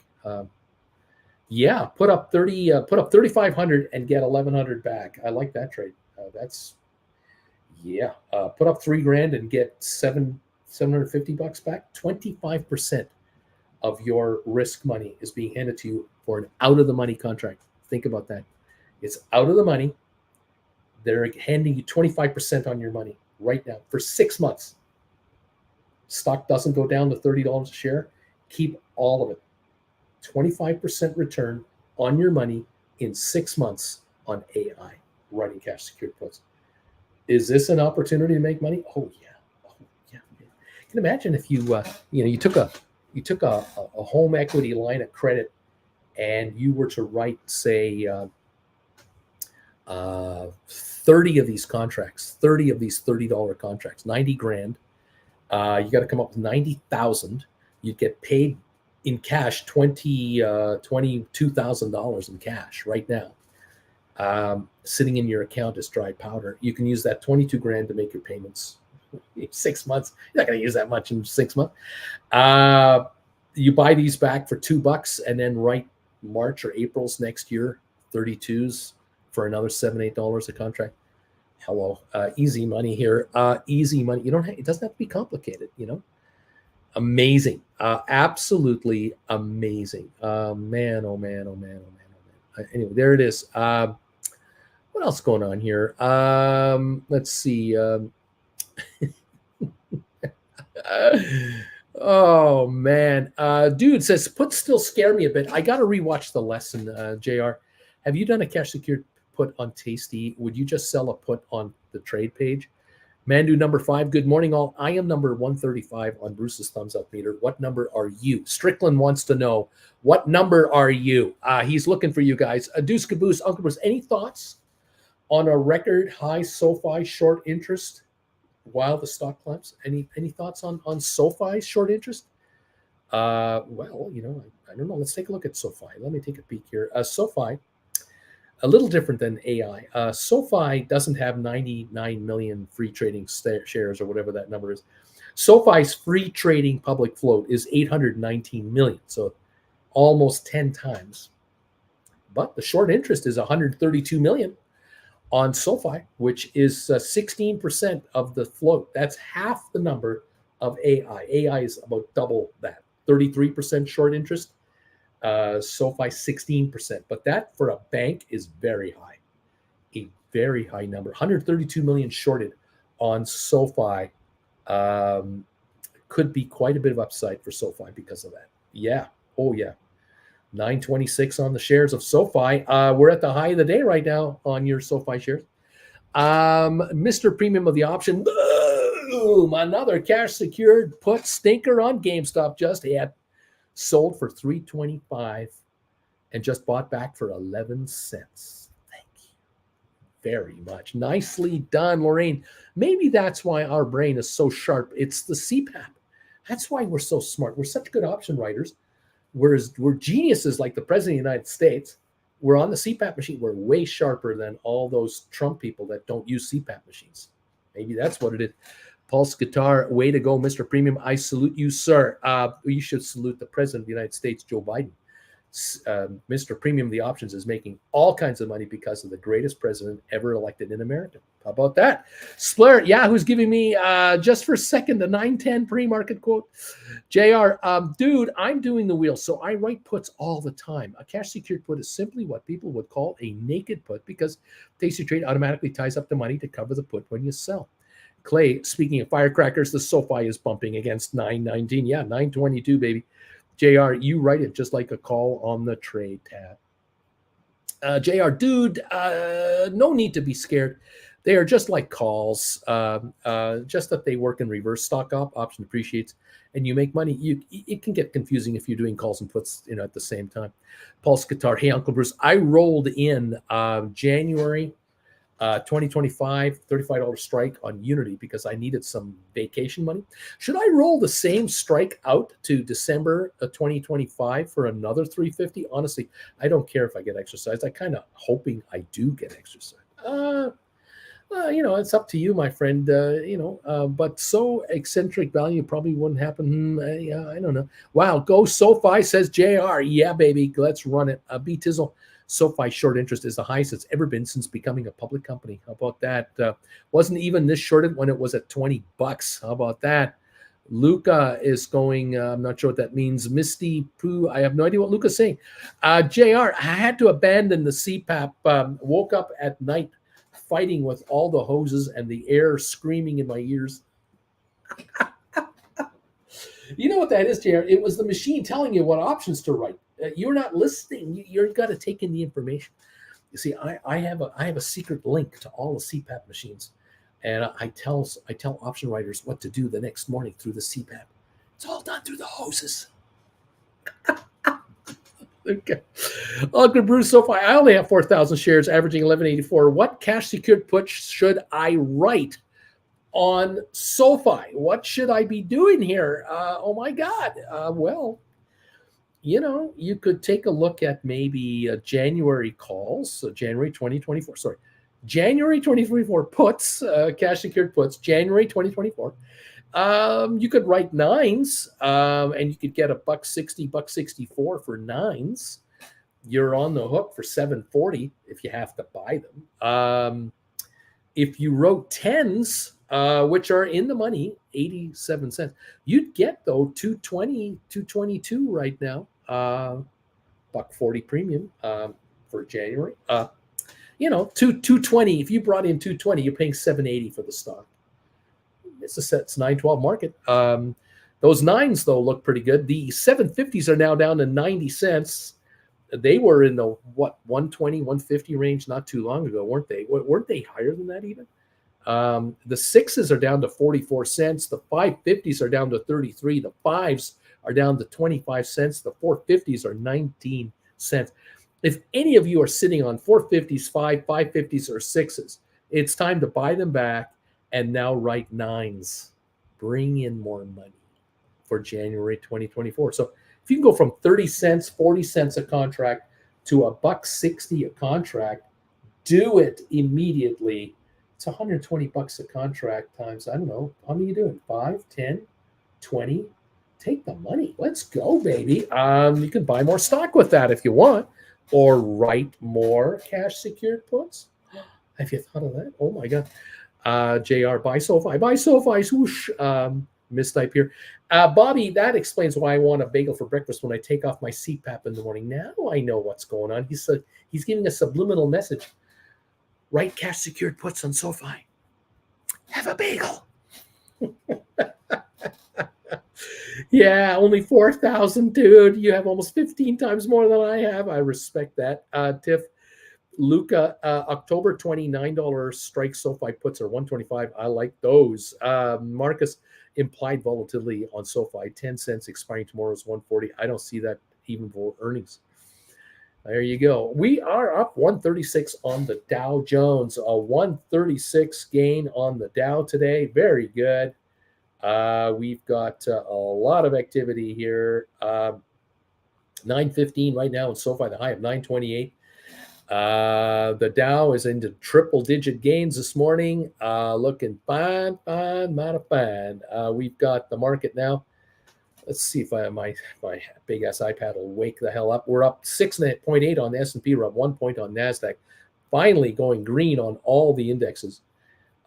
Yeah, put up 3,500 and get 1,100 back. I like that trade. Put up $3,000 and get $750 back. 25% of your risk money is being handed to you for an out of the money contract. Think about that. It's out of the money. They're handing you 25% on your money right now for 6 months. Stock doesn't go down to $30 a share. Keep all of it. 25% return on your money in 6 months on AI, running cash secured puts. Is this an opportunity to make money? Oh yeah. You can imagine if you took a home equity line of credit and you were to write, say, 30 of these contracts, 30 of these $30 contracts, $90,000. You got to come up with 90,000. You'd get paid in cash, $22,000 in cash right now, sitting in your account as dry powder. You can use that $22,000 to make your payments in 6 months. You're not going to use that much in 6 months. You buy these back for $2 and then write March or April's next year, 32s for another $7, $8 a contract. Hello, easy money here. Easy money. You don't. It doesn't have to be complicated. Amazing. Absolutely amazing. Man, oh man, oh man, oh man, oh man. Anyway, there it is. What else going on here? Let's see. Oh man, dude says puts still scare me a bit. I got to rewatch the lesson. Jr. Have you done a cash secured put on Tasty? Would you just sell a put on the trade page? Mandu number 5. Good morning, all. I am number 135 on Bruce's thumbs up meter. What number are you? Strickland wants to know what number are you? He's looking for you guys. Deuce Caboose, Uncle Bruce. Any thoughts on a record high SoFi short interest while the stock climbs? Any thoughts on SoFi short interest? Well, I don't know. Let's take a look at SoFi. Let me take a peek here. SoFi, a little different than AI. SoFi doesn't have 99 million free trading shares or whatever that number is. SoFi's free trading public float is 819 million, so almost 10 times. But the short interest is 132 million on SoFi, which is 16% of the float. That's half the number of AI. AI is about double that, 33% short interest. SoFi 16%, but that for a bank is very high, a very high number. 132 million shorted on SoFi. Could be quite a bit of upside for SoFi because of that. Yeah. Oh yeah. 926 on the shares of SoFi. We're at the high of the day right now on your SoFi shares. Mr. Premium of the option. Boom! Another cash secured put stinker on GameStop. Just had sold for $3.25 and just bought back for 11 cents. Thank you very much. Nicely done, Lorraine. Maybe that's why our brain is so sharp. It's the CPAP. That's why we're so smart. We're such good option writers. Whereas we're geniuses like the President of the United States. We're on the CPAP machine. We're way sharper than all those Trump people that don't use CPAP machines. Maybe that's what it is. Pulse Guitar, way to go, Mr. Premium. I salute you, sir. You should salute the President of the United States, Joe Biden. Mr. Premium, the options is making all kinds of money because of the greatest president ever elected in America. How about that? Splair, Yahoo's giving me, just for a second, the 910 pre-market quote. JR, dude, I'm doing the wheel, so I write puts all the time. A cash secured put is simply what people would call a naked put because Tasty Trade automatically ties up the money to cover the put when you sell. Clay, speaking of firecrackers, the SoFi is bumping against 919. Yeah, 922, baby. JR, you write it just like a call on the trade tab. JR, dude, no need to be scared. They are just like calls, just that they work in reverse. Stock option appreciates, and you make money. It can get confusing if you're doing calls and puts, at the same time. Pulse Guitar, hey, Uncle Bruce, I rolled in January 2025, $35 strike on Unity because I needed some vacation money. Should I roll the same strike out to December 2025 for another $350? Honestly, I don't care if I get exercise. I kind of hoping I do get exercise. It's up to you, my friend. But so eccentric value probably wouldn't happen. I don't know. Wow, go SoFi, says JR. Yeah, baby, let's run it. B Tizzle. SoFi short interest is the highest it's ever been since becoming a public company. How about that? Wasn't even this shorted when it was at $20. How about that? Luca is going, I'm not sure what that means. Misty Poo, I have no idea what Luca's saying. JR, I had to abandon the CPAP. Woke up at night fighting with all the hoses and the air screaming in my ears. You know what that is, JR? It was the machine telling you what options to write. You're not listening. You've got to take in the information. You see, I have a secret link to all the CPAP machines, and I tell option writers what to do the next morning through the CPAP. It's all done through the hoses. Okay. Uncle Bruce, SoFi, I only have 4,000 shares, averaging 1184. What cash secured put should I write on SoFi? What should I be doing here? Oh my God. Well, you could take a look at maybe January calls, so January 2024. Sorry, January 2024 puts, cash secured puts, January 2024. You could write nines, and you could get $1.60, $1.64 for nines. You're on the hook for $7.40 if you have to buy them. If you wrote 10s, which are in the money, 87 cents, you'd get though 220, 222 right now. $1.40 premium for January. 220. If you brought in 220, you're paying $7.80 for the stock. It's a set's 912 market. Those nines though look pretty good. The 750s are now down to 90 cents. They were in the 120, 150 range not too long ago, weren't they? Weren't they higher than that even? The sixes are down to 44 cents. The 550s are down to 33. The fives are down to 25 cents. The 450s are 19 cents. If any of you are sitting on 450s, 550s, or sixes, it's time to buy them back and now write nines. Bring in more money for January 2024. So if you can go from 30 cents, 40 cents a contract to $1.60 a contract, do it immediately. It's $120 a contract times, I don't know, how many are you doing? 5, 10, 20? Take the money. Let's go, baby. You can buy more stock with that if you want, or write more cash secured puts. Have you thought of that? Oh my God. JR, buy SoFi. Buy SoFi. Swoosh. Mistype here. Bobby, that explains why I want a bagel for breakfast when I take off my CPAP in the morning. Now I know what's going on. He's giving a subliminal message. Write cash secured puts on SoFi. Have a bagel. Yeah, only 4,000, dude. You have almost 15 times more than I have. I respect that. Tiff, Luca, October $29 strike SoFi puts are 125. I like those. Marcus, implied volatility on SoFi, 10 cents expiring tomorrow is 140. I don't see that even for earnings. There you go. We are up 136 on the Dow Jones. A 136 gain on the Dow today. Very good. We've got a lot of activity here. 915 right now in SoFi, the high of 928. The Dow is into triple-digit gains this morning. Looking fine, mighty fine. We've got the market now. Let's see if my big-ass iPad will wake the hell up. We're up 6.8 on the S&P. We're up 1 point on NASDAQ. Finally going green on all the indexes.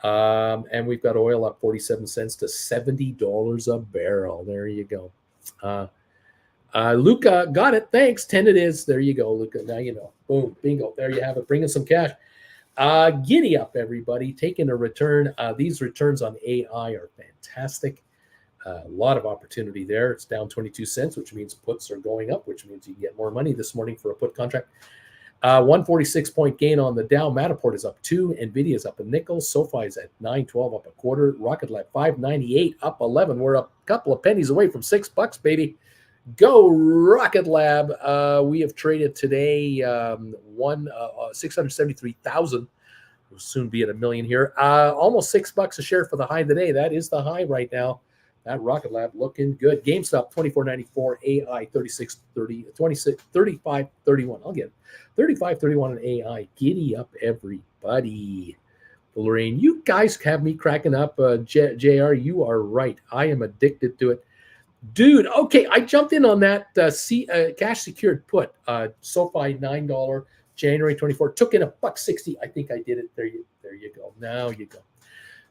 And we've got oil up 47 cents to $70 a barrel. There you go. Luca, got it. Thanks. 10 it is. There you go, Luca. Now you know. Boom. Bingo. There you have it. Bringing some cash. Giddy up, everybody. Taking a return. These returns on AI are fantastic. A lot of opportunity there. It's down 22 cents, which means puts are going up, which means you get more money this morning for a put contract. 146-point gain on the Dow. Matterport is up 2. NVIDIA is up a nickel. SoFi is at 9.12, up a quarter. Rocket Lab 5.98, up 11. We're up a couple of pennies away from $6, baby. Go Rocket Lab. We have traded today 673,000. We'll soon be at 1 million here. Almost $6 a share for the high today. That is the high right now. That Rocket Lab looking good. GameStop 24.94, AI 36.30, 26, 35.31. I'll get it. 35.31 on AI. Giddy up, everybody. Lorraine, you guys have me cracking up. JR, you are right. I am addicted to it. Dude, okay, I jumped in on that cash secured put. SoFi $9, January 24. Took in $1.60. I think I did it. There you go. Now you go.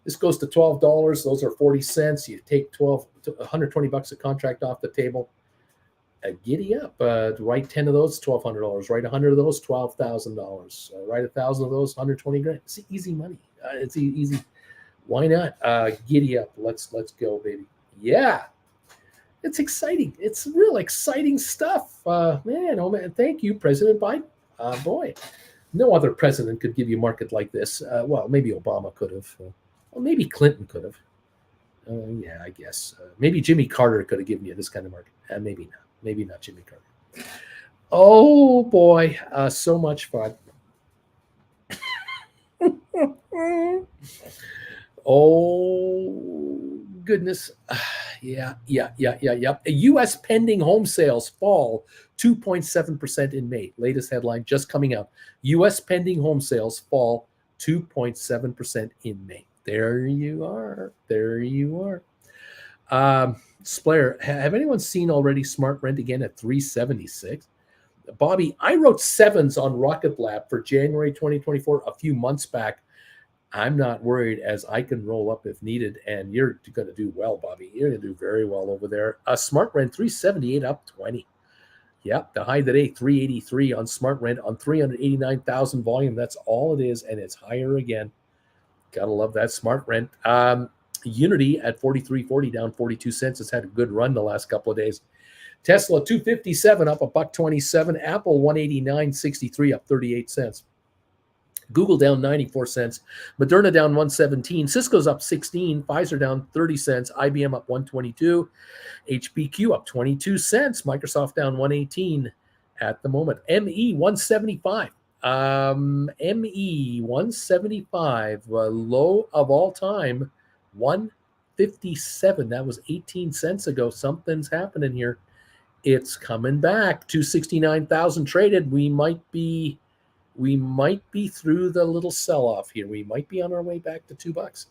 This goes to $12. Those are 40 cents. You take $120 a contract off the table. Giddy up. Write 10 of those, $1,200. Write 100 of those, $12,000. Write 1,000 of those, 120 grand. It's easy money. It's easy. Why not? Giddy up. Let's go, baby. Yeah. It's exciting. It's real exciting stuff. Man, oh man. Thank you, President Biden. Boy, no other president could give you a market like this. Well, maybe Obama could have. Well, maybe Clinton could have. Yeah, I guess. Maybe Jimmy Carter could have given you this kind of market. Maybe not. Maybe not Jimmy Carter. Oh, boy. So much fun. Oh, goodness. Yeah. U.S. pending home sales fall 2.7% in May. Latest headline just coming out. U.S. pending home sales fall 2.7% in May. There you are. Splayer, have anyone seen already Smart Rent again at 376? Bobby, I wrote 7s on Rocket Lab for January 2024 a few months back. I'm not worried, as I can roll up if needed, and you're going to do well, Bobby. You're going to do very well over there. Smart Rent 378 up 20. Yep, the high today 383 on Smart Rent on 389,000 volume. That's all it is, and it's higher again. Gotta love that Smart Rent. Unity at 43.40 down 42 cents. It's had a good run the last couple of days. Tesla 257 up $1.27. Apple 189.63 up 38 cents. Google down 94 cents. Moderna down 117. Cisco's up 16. Pfizer down 30 cents. IBM up 122. HPQ up 22 cents. Microsoft down 118 at the moment. ME 175. ME 175, low of all time, 157. That was 18 cents ago. Something's happening here. It's coming back. 269,000 traded. We might be through the little sell-off here. We might be on our way back to $2.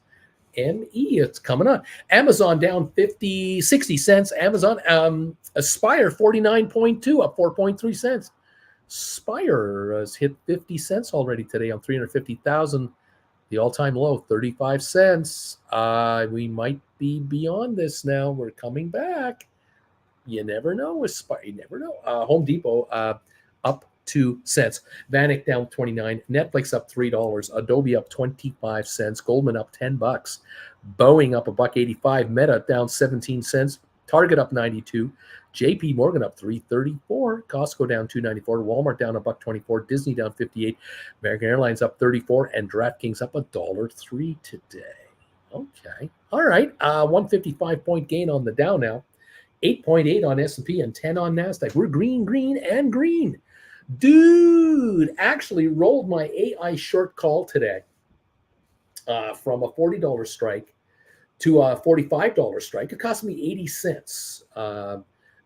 ME, it's coming on. Amazon down 60 cents. Amazon, Aspire 49.2 up 4.3 cents. Spire has hit 50 cents already today on 350,000. The all-time low, 35 cents. We might be beyond this now. We're coming back. You never know with Spire. You never know. Home Depot up 2 cents. Vanik down 29. Netflix up $3. Adobe up 25 cents. Goldman up $10. Boeing up $1.85. Meta down 17 cents. Target up 92. JP Morgan up 334. Costco down 294. Walmart down $1.24. Disney down 58. American Airlines up 34. And DraftKings up $1.03 today. Okay. All right. 155 point gain on the Dow now. 8.8 on S&P and 10 on NASDAQ. We're green, green, and green. Dude, actually rolled my AI short call today from a $40 strike to a $45 strike. It cost me 80 cents.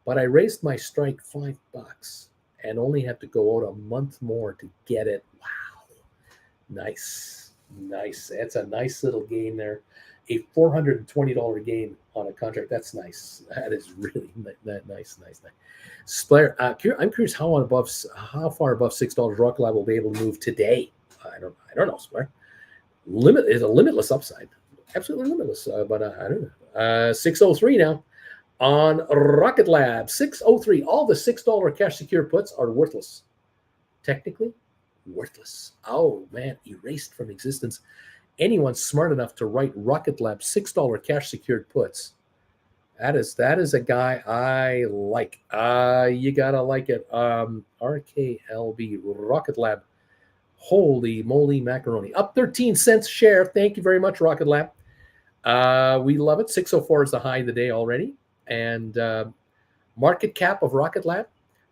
But I raised my strike $5 and only had to go out a month more to get it. Wow. Nice. That's a nice little gain there. A $420 gain on a contract. That's nice. That is really nice. Splair, I'm curious how far above $6 Rklb will be able to move today. I don't know, Splair. Limit is a limitless upside. Absolutely limitless. But I don't know. 603 now. On Rklb, 603. All the $6 cash secure puts are worthless. Technically, worthless. Oh, man, erased from existence. Anyone smart enough to write Rklb $6 cash secured puts, that is a guy I like. You gotta like it. RKLB, Rklb. Holy moly macaroni. Up 13 cents share. Thank you very much, Rklb. We love it. 604 is the high of the day already. And market cap of Rklb,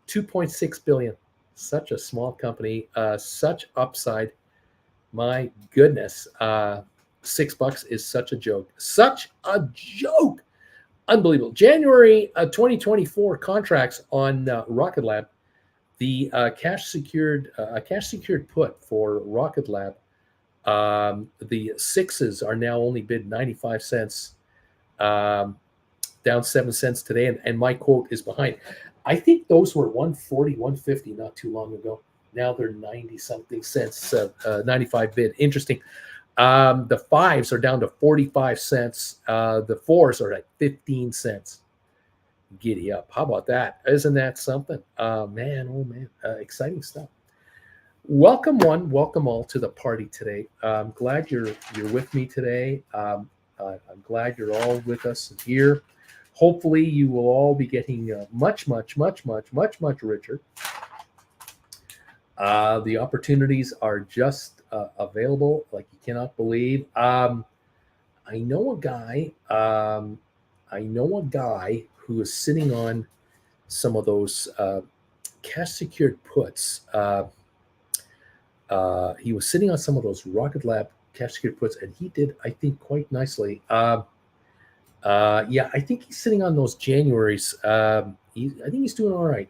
$2.6 billion. Such a small company, such upside. My goodness, $6 is such a joke. Such a joke. Unbelievable. January 2024 contracts on Rklb. The cash secured put for Rklb. The sixes are now only bid 95 cents. Down 7 cents today, and my quote is behind. I think those were 140, 150 not too long ago. Now they're 90 something cents, 95 bid. Interesting. The fives are down to 45 cents. The fours are at 15 cents. Giddy up. How about that? Isn't that something? Man. Exciting stuff. Welcome one, welcome all to the party today. I'm glad you're with me today. I'm glad you're all with us here. Hopefully you will all be getting much richer. The opportunities are just available like you cannot believe. I know a guy who is sitting on some of those cash secured puts. He was sitting on some of those Rklb cash secured puts, and he did, I think, quite nicely. I think he's sitting on those Januaries. I think he's doing all right.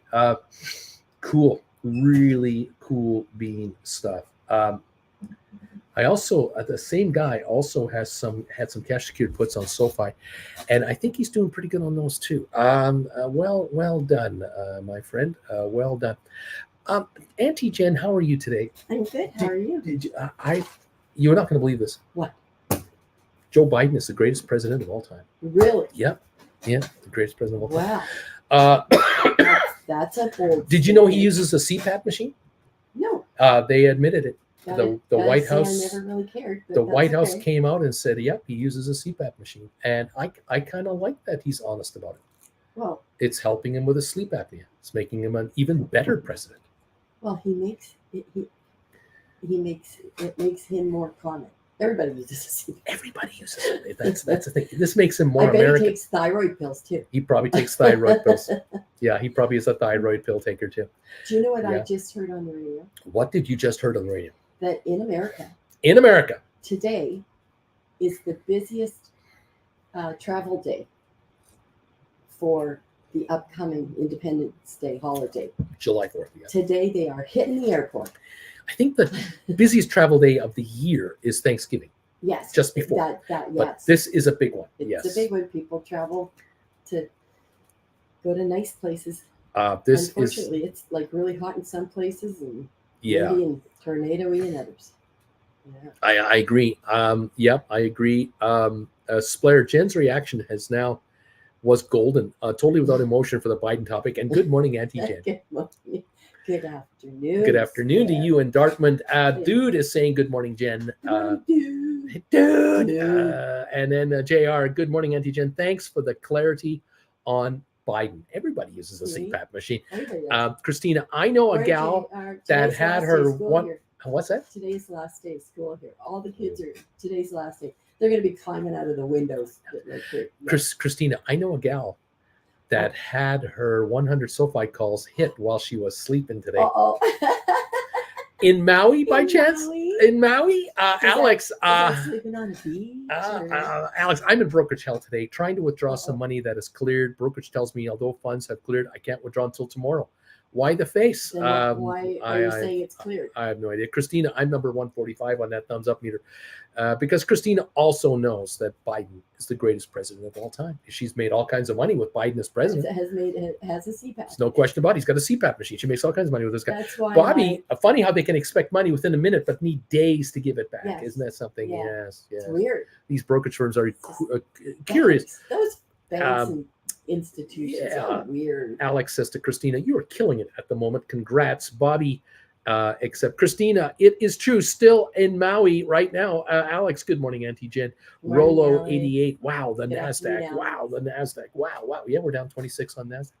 Cool, really cool bean stuff. I also, the same guy also had some cash secured puts on SoFi, and I think he's doing pretty good on those too. Well done, my friend. Well done. Auntie Jen, how are you today? I'm good. How are you? You're not going to believe this. What? Joe Biden is the greatest president of all time. Really? Yep. Yeah, the greatest president of all time. Wow. Uh, That's a bold. did you know he uses a CPAP machine? No. They admitted it. The White House. I never really cared. The White House came out and said, "Yep, he uses a CPAP machine," and I kind of like that he's honest about it. Well, it's helping him with his sleep apnea. It's making him an even better president. Well, he makes him more common. Everybody uses a CPAP. Everybody uses it. That's the thing. This makes him more I bet American. He takes thyroid pills too. He probably takes thyroid pills. Yeah, he probably is a thyroid pill taker too. Do you know what I just heard on the radio? What did you just heard on the radio? That in America. In America. Today is the busiest travel day for the upcoming Independence Day holiday. July 4th. Yeah. Today they are hitting the airport. I think the busiest travel day of the year is Thanksgiving. Yes. Just before. Yes. But this is a big one. It's a big one. People travel to go to nice places. Unfortunately, it's like really hot in some places and windy and tornado-y in others. Yeah. I agree. I agree. Splair, Jen's reaction was golden, totally without emotion for the Biden topic. And good morning, Auntie Jen. Good morning. Good afternoon. Good afternoon to you and Dartmouth. Dude is saying good morning, Jen. Dude. And then JR, good morning, Auntie Jen. Thanks for the clarity on Biden. Everybody uses a CPAP machine. Christina, I know a gal that had her one. What's that? Today's the last day of school here. All the kids are today's the last day. They're going to be climbing out of the windows. Christina, I know a gal that had her 100 SoFi calls hit while she was sleeping today. In Maui, by chance? In Maui? Alex. Sleeping on a beach? Alex, I'm in brokerage hell today, trying to withdraw some money that is cleared. Brokerage tells me, although funds have cleared, I can't withdraw until tomorrow. Why the face? Why are you saying it's cleared? I have no idea. Christina, I'm number 145 on that thumbs up meter. Because Christina also knows that Biden is the greatest president of all time. She's made all kinds of money with Biden as president. Has a CPAP. There's no question about it. He's got a CPAP machine. She makes all kinds of money with this guy. That's why Bobby, funny how they can expect money within a minute, but need days to give it back. Yes. Isn't that something? Yeah. Yes. It's weird. These brokerage firms are curious. Those banks and institutions are weird. Alex says to Christina, you are killing it at the moment. Congrats, Bobby. Except Christina, it is true. Still in Maui right now. Alex, good morning, Auntie Jen. Rolo 88. Wow, the NASDAQ. Wow, the NASDAQ. Wow. Yeah, we're down 26 on NASDAQ.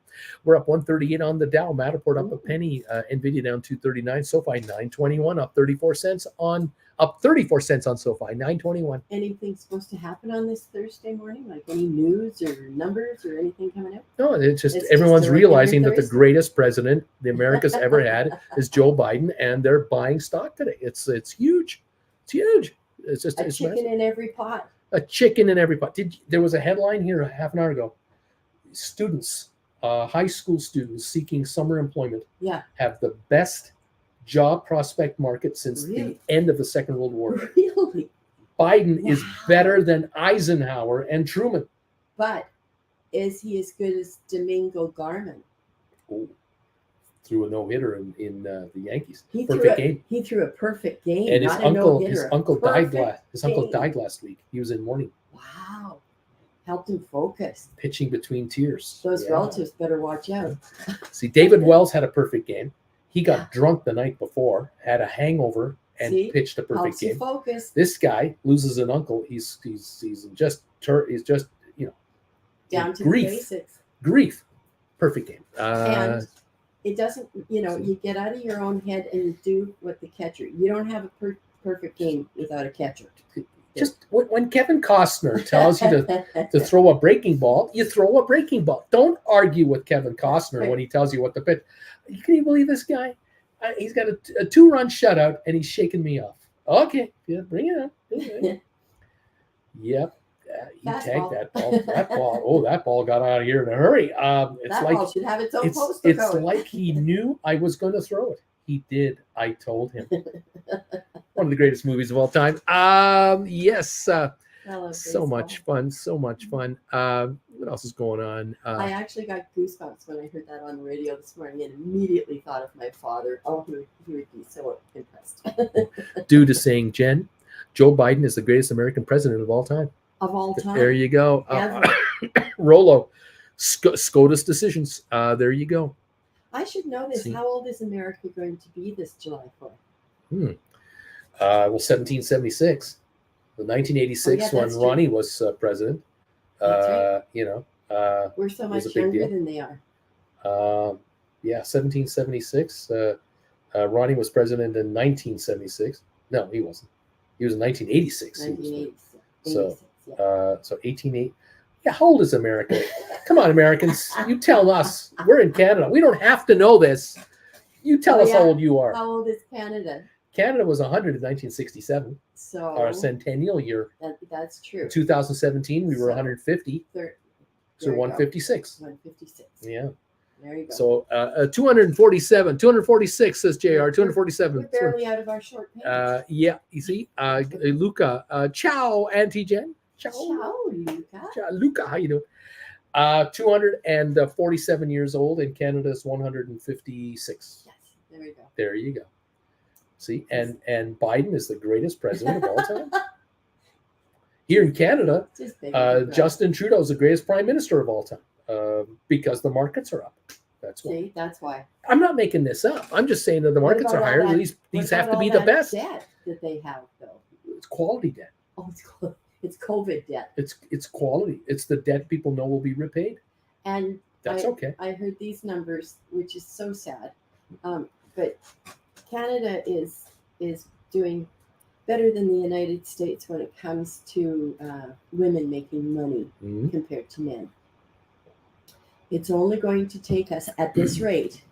We're up 138 on the Dow. Matterport up a penny. Nvidia down 239. SoFi 921, up 34 cents on SoFi 921. Anything supposed to happen on this Thursday morning? Like any news or numbers or anything coming out? No, it's everyone's just realizing that the greatest president the America's ever had is Joe Biden, and they're buying stock today. It's huge. It's huge. It's just a chicken in every pot. A chicken in every pot. There was a headline here half an hour ago. Students, high school students seeking summer employment, have the best job prospect market since the end of the Second World War. Really? Biden is better than Eisenhower and Truman. But is he as good as Domingo Garman? Oh, threw a no-hitter in the Yankees. He threw a perfect game. And his uncle died last week. He was in mourning. Wow. Helped him focus. Pitching between tears. Those relatives better watch out. See, David Wells had a perfect game. He got drunk the night before, had a hangover, and pitched a perfect game. Focus. This guy loses an uncle. He's just down to grief. The basics. Grief. Perfect game. And it doesn't, you get out of your own head and you do what the catcher. You don't have a perfect game without a catcher. Just when Kevin Costner tells you to throw a breaking ball, you throw a breaking ball. Don't argue with Kevin Costner when he tells you what to pitch. Can you believe this guy? He's got a 2-run shutout, and he's shaking me off. Okay, bring it up. Yep. He tagged that ball. That ball got out of here in a hurry. Ball should have its own postal code. It's like he knew I was going to throw it. He did. I told him. One of the greatest movies of all time. Yes. So much fun. What else is going on? I actually got goosebumps when I heard that on the radio this morning and immediately thought of my father. Oh, he would be so impressed. Dude is saying, Jen, Joe Biden is the greatest American president of all time. Of all time. There you go. Rolo, SCOTUS decisions. There you go. I should know this. See? How old is America going to be this July 4th? Well, 1776. The 1986 when Ronnie was president. Right. You know. We're so much younger than they are. Yeah, 1776. Ronnie was president in 1976. No, he wasn't. He was in 1986. 1986. So 1880. Yeah, how old is America? Come on, Americans. You tell us. We're in Canada. We don't have to know this. You tell us how old you are. How old is Canada? Canada was 100 in 1967. So our centennial year. That's true. In 2017, we were 150. So 156. 156. Yeah. There you go. So 247, 246 says JR, 247. We're barely out of our short pants. Yeah, you see, Luca, ciao, Auntie Jen. Ciao, Luca. Ciao, Luca, how you doing? 247 years old, and Canada's 156. Yes, there you go. There you go. See, and Biden is the greatest president of all time. Here in Canada, Justin Trudeau is the greatest prime minister of all time. Because the markets are up. That's why. See, that's why. I'm not making this up. I'm just saying that the markets are higher. These have to be the best. Debt that they have, though. It's quality debt. Oh, it's COVID debt. It's quality. It's the debt people know will be repaid. And that's okay. I heard these numbers, which is so sad. But Canada is doing better than the United States when it comes to women making money compared to men. It's only going to take us, at this rate,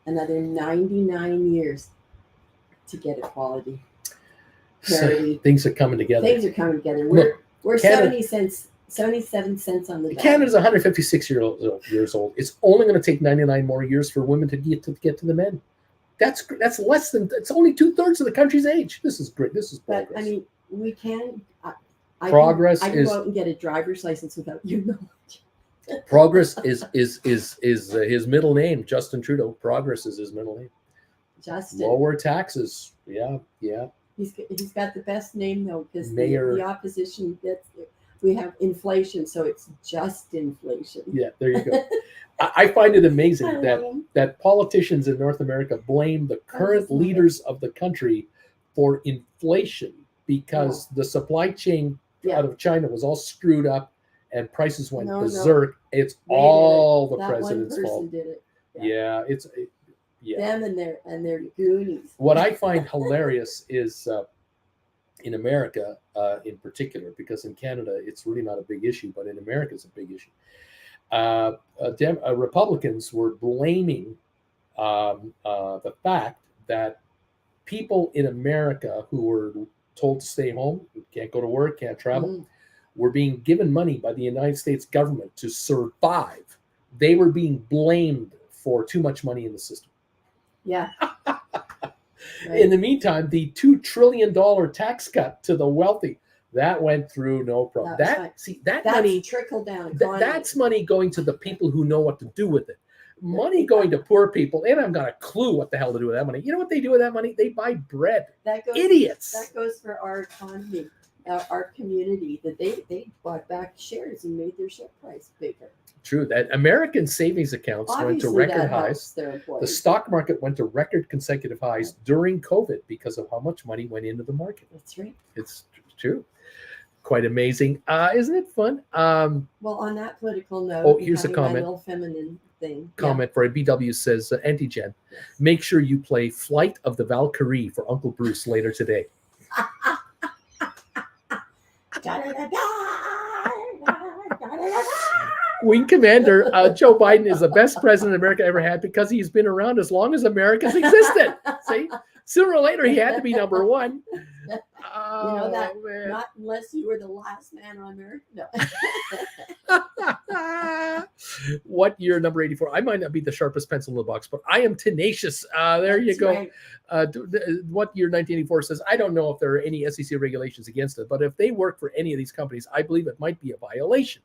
another 99 years to get equality. Parity. So things are coming together. Things are coming together. We're Canada, 77 cents on the dollar. Canada's 156 years old. It's only going to take 99 more years for women to get to the men. That's less than. It's only 2/3 of the country's age. This is great. This is progress. But I mean, we can. I can go out and get a driver's license without your knowledge. Progress is his middle name. Justin Trudeau. Progress is his middle name. Justin. Lower taxes. Yeah. He's got the best name though, because Mayor. The opposition gets. We have inflation, so it's just inflation. Yeah, there you go. I find it amazing that politicians in North America blame the current leaders of the country for inflation because the supply chain out of China was all screwed up and prices went berserk. No. It's all the president's fault. Did it. Yeah, them and their goonies. What I find hilarious is in America, in particular, because in Canada it's really not a big issue, but in America it's a big issue. Republicans were blaming the fact that people in America who were told to stay home, can't go to work, can't travel, were being given money by the United States government to survive. They were being blamed for too much money in the system. Yeah. Right. In the meantime, the $2 trillion tax cut to the wealthy, that went through no problem. That's money trickled down. That's money going to the people who know what to do with it. Money going to poor people, they haven't got a clue what the hell to do with that money. You know what they do with that money? They buy bread. Idiots. That goes for our economy, our community. That they bought back shares and made their share price bigger. True. That American savings accounts went to record highs. The stock market went to record consecutive highs during COVID because of how much money went into the market. That's right. It's true. Quite amazing. Isn't it fun? Well, on that political note, here's a comment. Little feminine thing. Comment for a BW says, Auntie Jen, make sure you play Flight of the Valkyrie for Uncle Bruce later today. Wing Commander, Joe Biden is the best president America ever had because he's been around as long as America's existed. See? Sooner or later, he had to be number one. You know that, man. Not unless you were the last man on Earth. No. What year, number 84? I might not be the sharpest pencil in the box, but I am tenacious. There you go. Right. What year, 1984 says, I don't know if there are any SEC regulations against it, but if they work for any of these companies, I believe it might be a violation.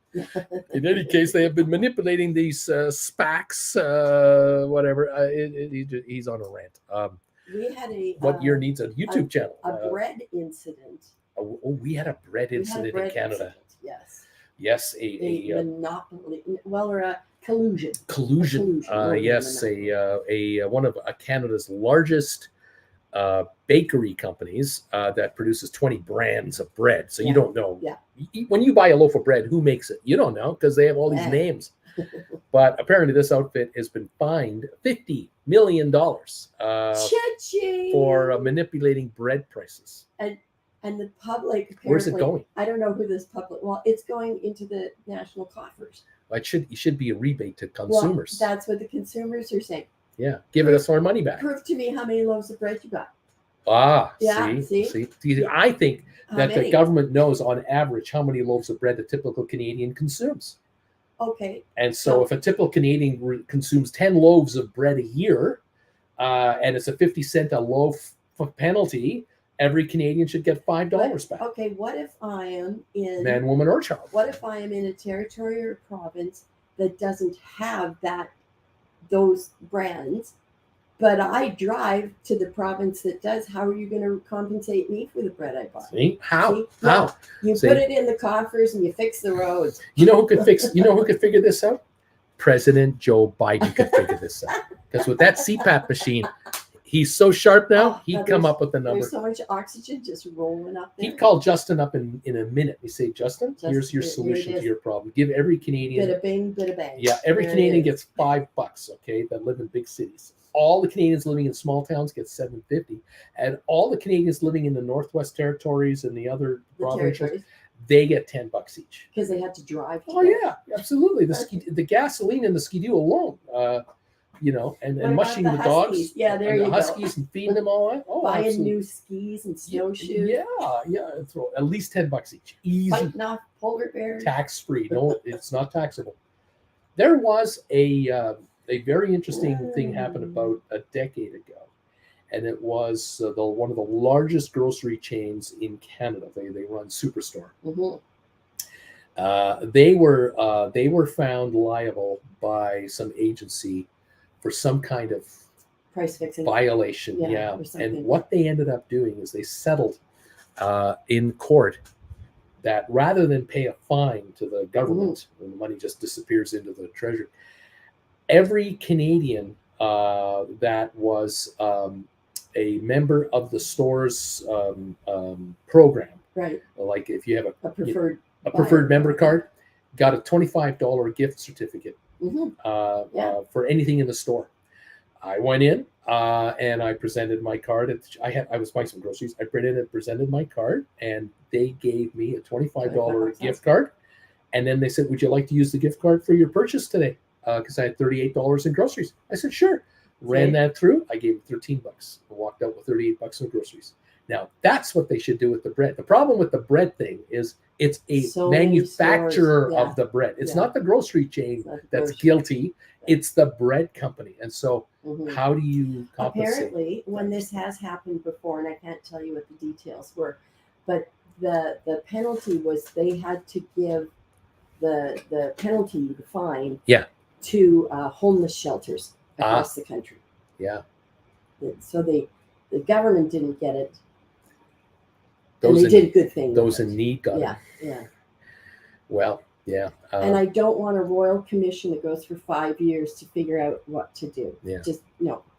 In any case, they have been manipulating these SPACs, whatever. He's on a rant. We had what year needs a YouTube channel? A bread incident we had a bread incident in Canada. Yes. Yes, a monopoly, or a collusion. Collusion. Yes, one of Canada's largest bakery companies that produces 20 brands of bread. So you don't know. Yeah. When you buy a loaf of bread, who makes it? You don't know because they have all these names. But apparently this outfit has been fined $50 million for manipulating bread prices. And the public, where's it going? I don't know who this public, well, it's going into the national coffers. It should be a rebate to consumers. Well, that's what the consumers are saying. Yeah, give us our money back. Prove to me how many loaves of bread you got. See? I think that the government knows on average how many loaves of bread a typical Canadian consumes. Okay. And so if a typical Canadian consumes 10 loaves of bread a year, and it's a 50 cent a loaf penalty, every Canadian should get $5 back. Okay, what if I am in... Man, woman, or child. What if I am in a territory or province that doesn't have those brands, but I drive to the province that does? How are you going to compensate me for the bread I bought? See? How? You put it in the coffers and you fix the roads. You know who could figure this out? President Joe Biden could figure this out. Because with that CPAP machine, he's so sharp now, he'd come up with the number. There's so much oxygen just rolling up there. He'd call Justin up in a minute. He'd say, Justin, here's your solution to your problem. Give every Canadian... Bit of bing, bit of bang. Yeah, every Canadian gets $5, okay, that live in big cities. All the Canadians living in small towns get $7.50. And all the Canadians living in the Northwest Territories and the other provinces, they get $10 each. Because they had to drive. Oh, yeah, absolutely. The gasoline and the skidoo alone. And mushing the dogs, the huskies, and feeding them all that. Oh, buying absolutely. New skis and snowshoes. Yeah. Throw at least $10 each. Easy. Fighting off polar bears. Tax free. No, it's not taxable. There was a very interesting thing happened about a decade ago, and it was one of the largest grocery chains in Canada. They run Superstore. Mm-hmm. They were found liable by some agency for some kind of price fixing violation. And what they ended up doing is they settled in court that rather than pay a fine to the government, when the money just disappears into the treasury, every Canadian that was a member of the store's program, right? Like if you have a preferred member card, got a $25 gift certificate. Mm-hmm. For anything in the store. I went in and I presented my card. I was buying some groceries. I presented my card, and they gave me a $25 gift card. And then they said, "Would you like to use the gift card for your purchase today?" Because I had $38 in groceries. I said, "Sure." Ran that through. I gave them $13. I walked out with $38 in groceries. Now that's what they should do with the bread. The problem with the bread thing is it's a manufacturer of the bread. It's not the grocery chain that's guilty. It's the bread company. And so how do you compensate? Apparently, when this has happened before, and I can't tell you what the details were, but the penalty was they had to give the penalty, the fine, to homeless shelters across the country. Yeah. So the government didn't get it. They did a good thing. Those in need got it. Yeah. Well, yeah. And I don't want a royal commission that goes for 5 years to figure out what to do. Yeah. Just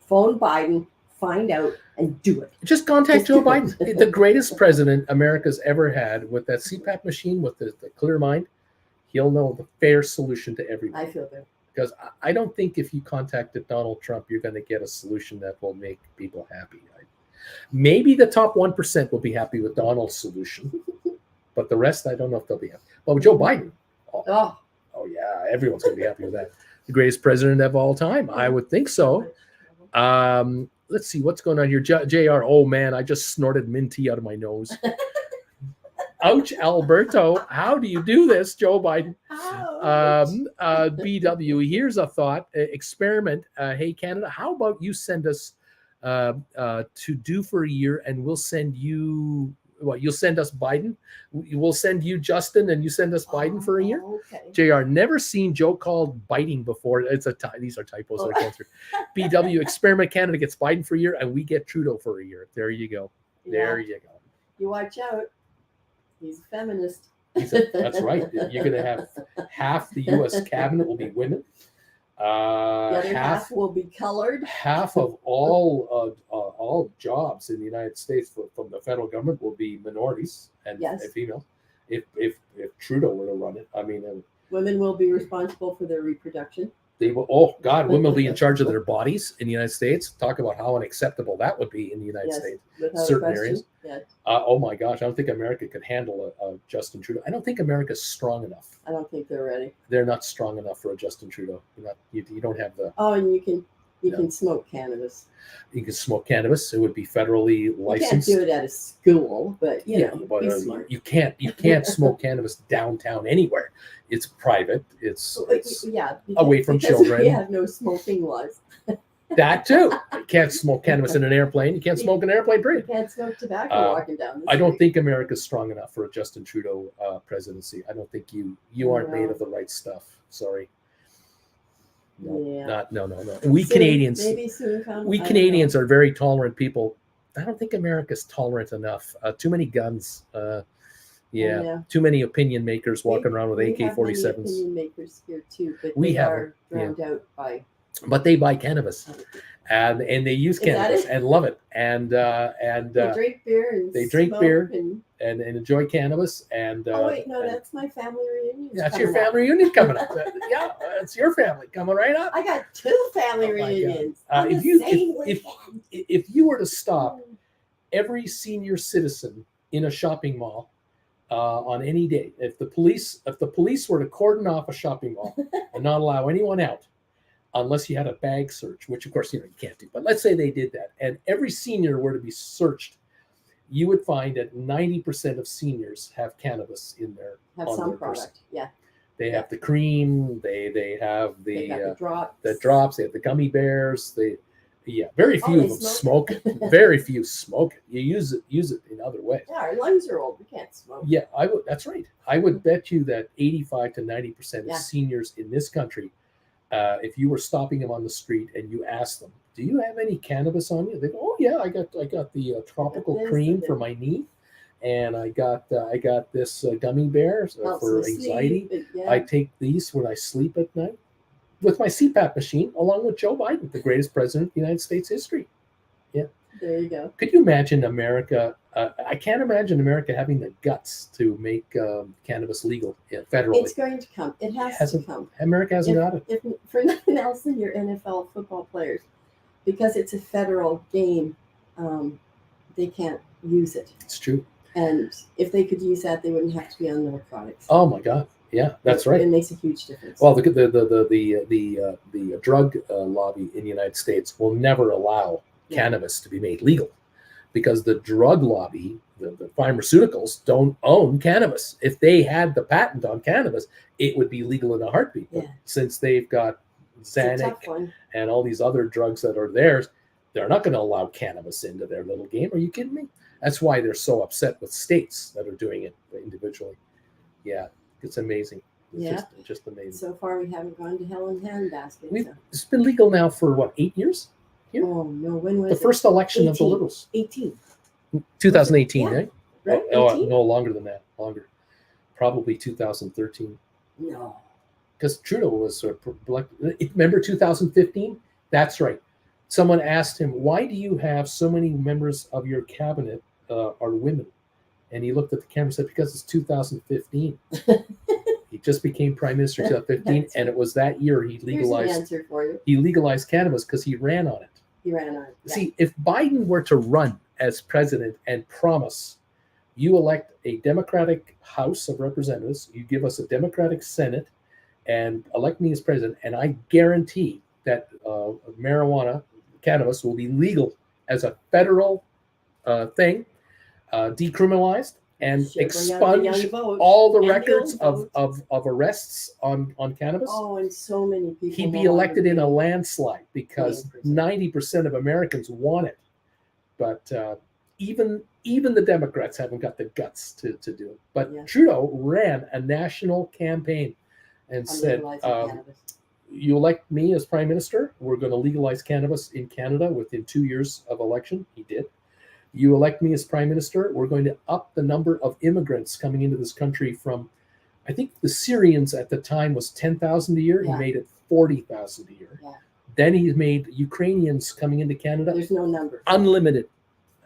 phone Biden, find out, and do it. Just contact Joe Biden, the greatest president America's ever had, with that CPAP machine, with the clear mind. He'll know the fair solution to everything. I feel good. Because I don't think if you contacted Donald Trump, you're going to get a solution that will make people happy. Maybe the top 1% will be happy with Donald's solution, but the rest, I don't know if they'll be happy. Well, with Joe Biden, oh yeah, everyone's going to be happy with that. The greatest president of all time, I would think so. Let's see what's going on here. JR, oh man, I just snorted mint tea out of my nose. Ouch, Alberto. How do you do this, Joe Biden? BW, here's a thought experiment. Hey, Canada, how about you send us to do for a year, and we'll send you, you'll send us Biden. We'll send you Justin, and you send us Biden for a year. Okay. JR, never seen Joe called biting before. These are typos. I can't through. BW, experiment Canada gets Biden for a year, and we get Trudeau for a year. There you go. There you go. You watch out. He's a feminist. That's right. You're going to have half the U.S. cabinet will be women. The other half will be colored. Half of all jobs in the United States from the federal government will be minorities and females. If Trudeau were to run it, I mean, women will be responsible for their reproduction. They will. Oh God, women will be in charge of their bodies in the United States. Talk about how unacceptable that would be in the United States. Certain areas. Yes. Oh my gosh, I don't think America could handle a Justin Trudeau. I don't think America's strong enough. I don't think they're ready. They're not strong enough for a Justin Trudeau. You don't have the. Oh, and you can smoke cannabis. You can smoke cannabis. It would be federally licensed. You can't do it at a school, but be smart. You can't smoke cannabis downtown anywhere. It's private. It's away from children. We have no smoking laws. That too. You can't smoke cannabis in an airplane. You can't smoke an airplane, period. You can't smoke tobacco walking down the street. I don't think America's strong enough for a Justin Trudeau presidency. I don't think you aren't made of the right stuff. Sorry. No. We Canadians, maybe soon come. We Canadians are very tolerant people. I don't think America's tolerant enough. Too many guns. Too many opinion makers walking around with AK-47s. Opinion makers here too, but we are drowned out by. But they buy cannabis, and they use cannabis and love it, and they drink beer and enjoy cannabis. And oh wait, no, that's my family reunion. That's your family reunion coming up. Yeah, it's your family coming right up. I got 2 family reunions. If you were to stop every senior citizen in a shopping mall on any day, if the police were to cordon off a shopping mall and not allow anyone out unless you had a bag search, which of course you can't do, but let's say they did that, and every senior were to be searched, you would find that 90% of seniors have cannabis in their product. Person. Yeah, they have the cream, they have the drops, they have the gummy bears. Very few of them smoke it. Very few smoke it. You use it in other ways. Yeah, our lungs are old. We can't smoke. Yeah, I would. That's right. I would bet you that 85 to 90% of seniors in this country, if you were stopping them on the street and you asked them, "Do you have any cannabis on you?" They go, "Oh yeah, I got the tropical cream for my knee, and I got this gummy bear for anxiety. I take these when I sleep at night with my CPAP machine, along with Joe Biden, the greatest president of the United States history." Yeah, there you go. Could you imagine America? I can't imagine America having the guts to make cannabis legal federally. It's going to come. It has to come. America hasn't got it. If for nothing else than your NFL football players, because it's a federal game, they can't use it. It's true. And if they could use that, they wouldn't have to be on narcotics. Oh my God. Yeah, that's right. It makes a huge difference. Well, the drug lobby in the United States will never allow cannabis to be made legal, because the drug lobby, the pharmaceuticals, don't own cannabis. If they had the patent on cannabis, it would be legal in a heartbeat. But since they've got Xanax and all these other drugs that are theirs, they're not going to allow cannabis into their little game. Are you kidding me? That's why they're so upset with states that are doing it individually. Yeah, it's amazing. It's just amazing. So far, we haven't gone to hell in handbasket. It's been legal now for what, 8 years? Yeah. Oh no! When was the first election of the Liberals? 2018, right? Right? Oh, no, longer than that. Longer. Probably 2013. No. Because Trudeau was elected. Remember 2015? That's right. Someone asked him, "Why do you have so many members of your cabinet are women?" And he looked at the camera and said, "Because it's 2015." He just became prime minister in 2015, and it was that year he legalized. Here's the answer for you. He legalized cannabis because he ran on it. He ran on it. Yeah. See, if Biden were to run as president and promise, you elect a Democratic House of Representatives, you give us a Democratic Senate, and elect me as president, and I guarantee that marijuana, cannabis, will be legal as a federal thing, decriminalized, and expunge all the records of arrests on cannabis. Oh, and so many people. He'd be elected in a landslide because 90% of Americans want it. But even the Democrats haven't got the guts to do it. But Trudeau ran a national campaign and said, "You elect me as prime minister, we're going to legalize cannabis in Canada within 2 years of election." He did. You elect me as prime minister, we're going to up the number of immigrants coming into this country from, I think the Syrians at the time was 10,000 a year. Yeah. He made it 40,000 a year. Yeah. Then he made Ukrainians coming into Canada. There's no number. Unlimited.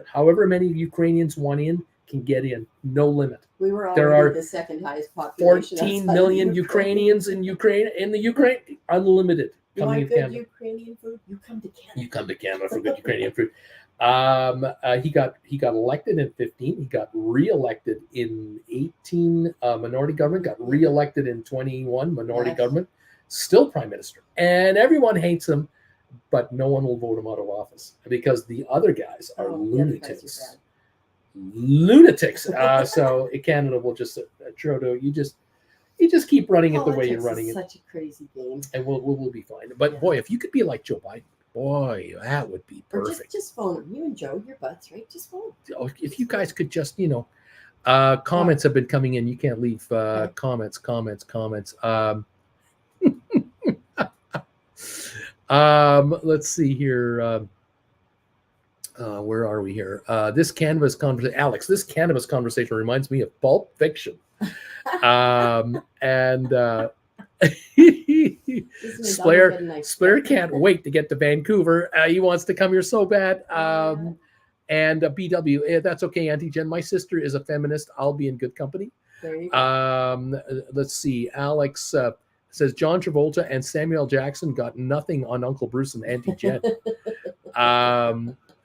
However many Ukrainians want in can get in. No limit. We were There already are the second highest population. 14 million Ukrainians in Ukraine. Unlimited. You Coming want to good Canada. Ukrainian food? You come to Canada. You come to Canada for good Ukrainian food. He got elected in 15. He got re-elected in 18. Minority government. Got re-elected in 21. Minority government. Still prime minister, and everyone hates him, but no one will vote him out of office because the other guys are lunatics. Lunatics. So Canada will just Trudeau. You just keep running it the way you're running it. Such a crazy game, and we'll be fine. But boy, if you could be like Joe Biden, boy, that would be perfect. Just phone him. You and Joe, your butts, right? Just phone. Oh, if you guys could just, comments have been coming in. You can't leave comments. Let's see here. Where are we here? This cannabis conversation, Alex. This cannabis conversation reminds me of Pulp Fiction. Splair can't wait to get to Vancouver. He wants to come here so bad. And BW, that's okay, Auntie Jen. My sister is a feminist. I'll be in good company. There you go. Let's see. Alex says John Travolta and Samuel Jackson got nothing on Uncle Bruce and Auntie Jen.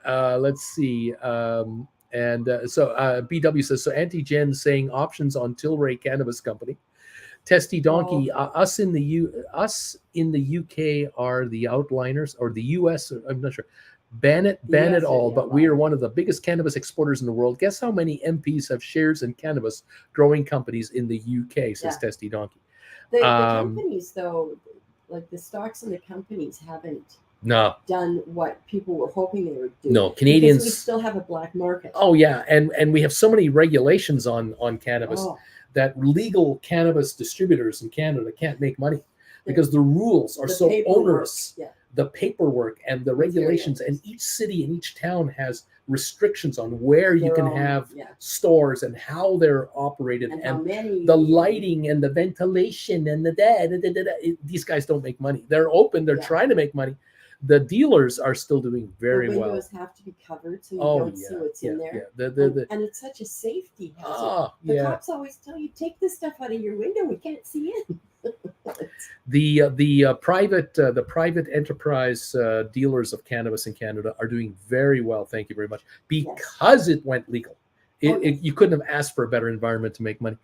Let's see. So BW says, so Auntie Jen saying options on Tilray Cannabis Company. Testy Donkey, us in the UK are the outliners, or the US, I'm not sure. Ban it all, but we are one of the biggest cannabis exporters in the world. Guess how many MPs have shares in cannabis growing companies in the UK, says Testy Donkey. The companies, though, like the stocks in the companies haven't done what people were hoping they would do. No, Canadians. Because we still have a black market. Oh, yeah. And we have so many regulations on cannabis that legal cannabis distributors in Canada can't make money because the rules are so onerous. Yeah. The paperwork and the regulations, and each city and each town has restrictions on where you can have stores and how they're operated, and the lighting and the ventilation and these guys don't make money. They're open, they're trying to make money. The dealers are still doing very well. The windows have to be covered so you don't see what's in there. And it's such a safety hazard. The cops always tell you, take this stuff out of your window. We can't see in. The private enterprise dealers of cannabis in Canada are doing very well. Thank you very much, because it went legal. You couldn't have asked for a better environment to make money.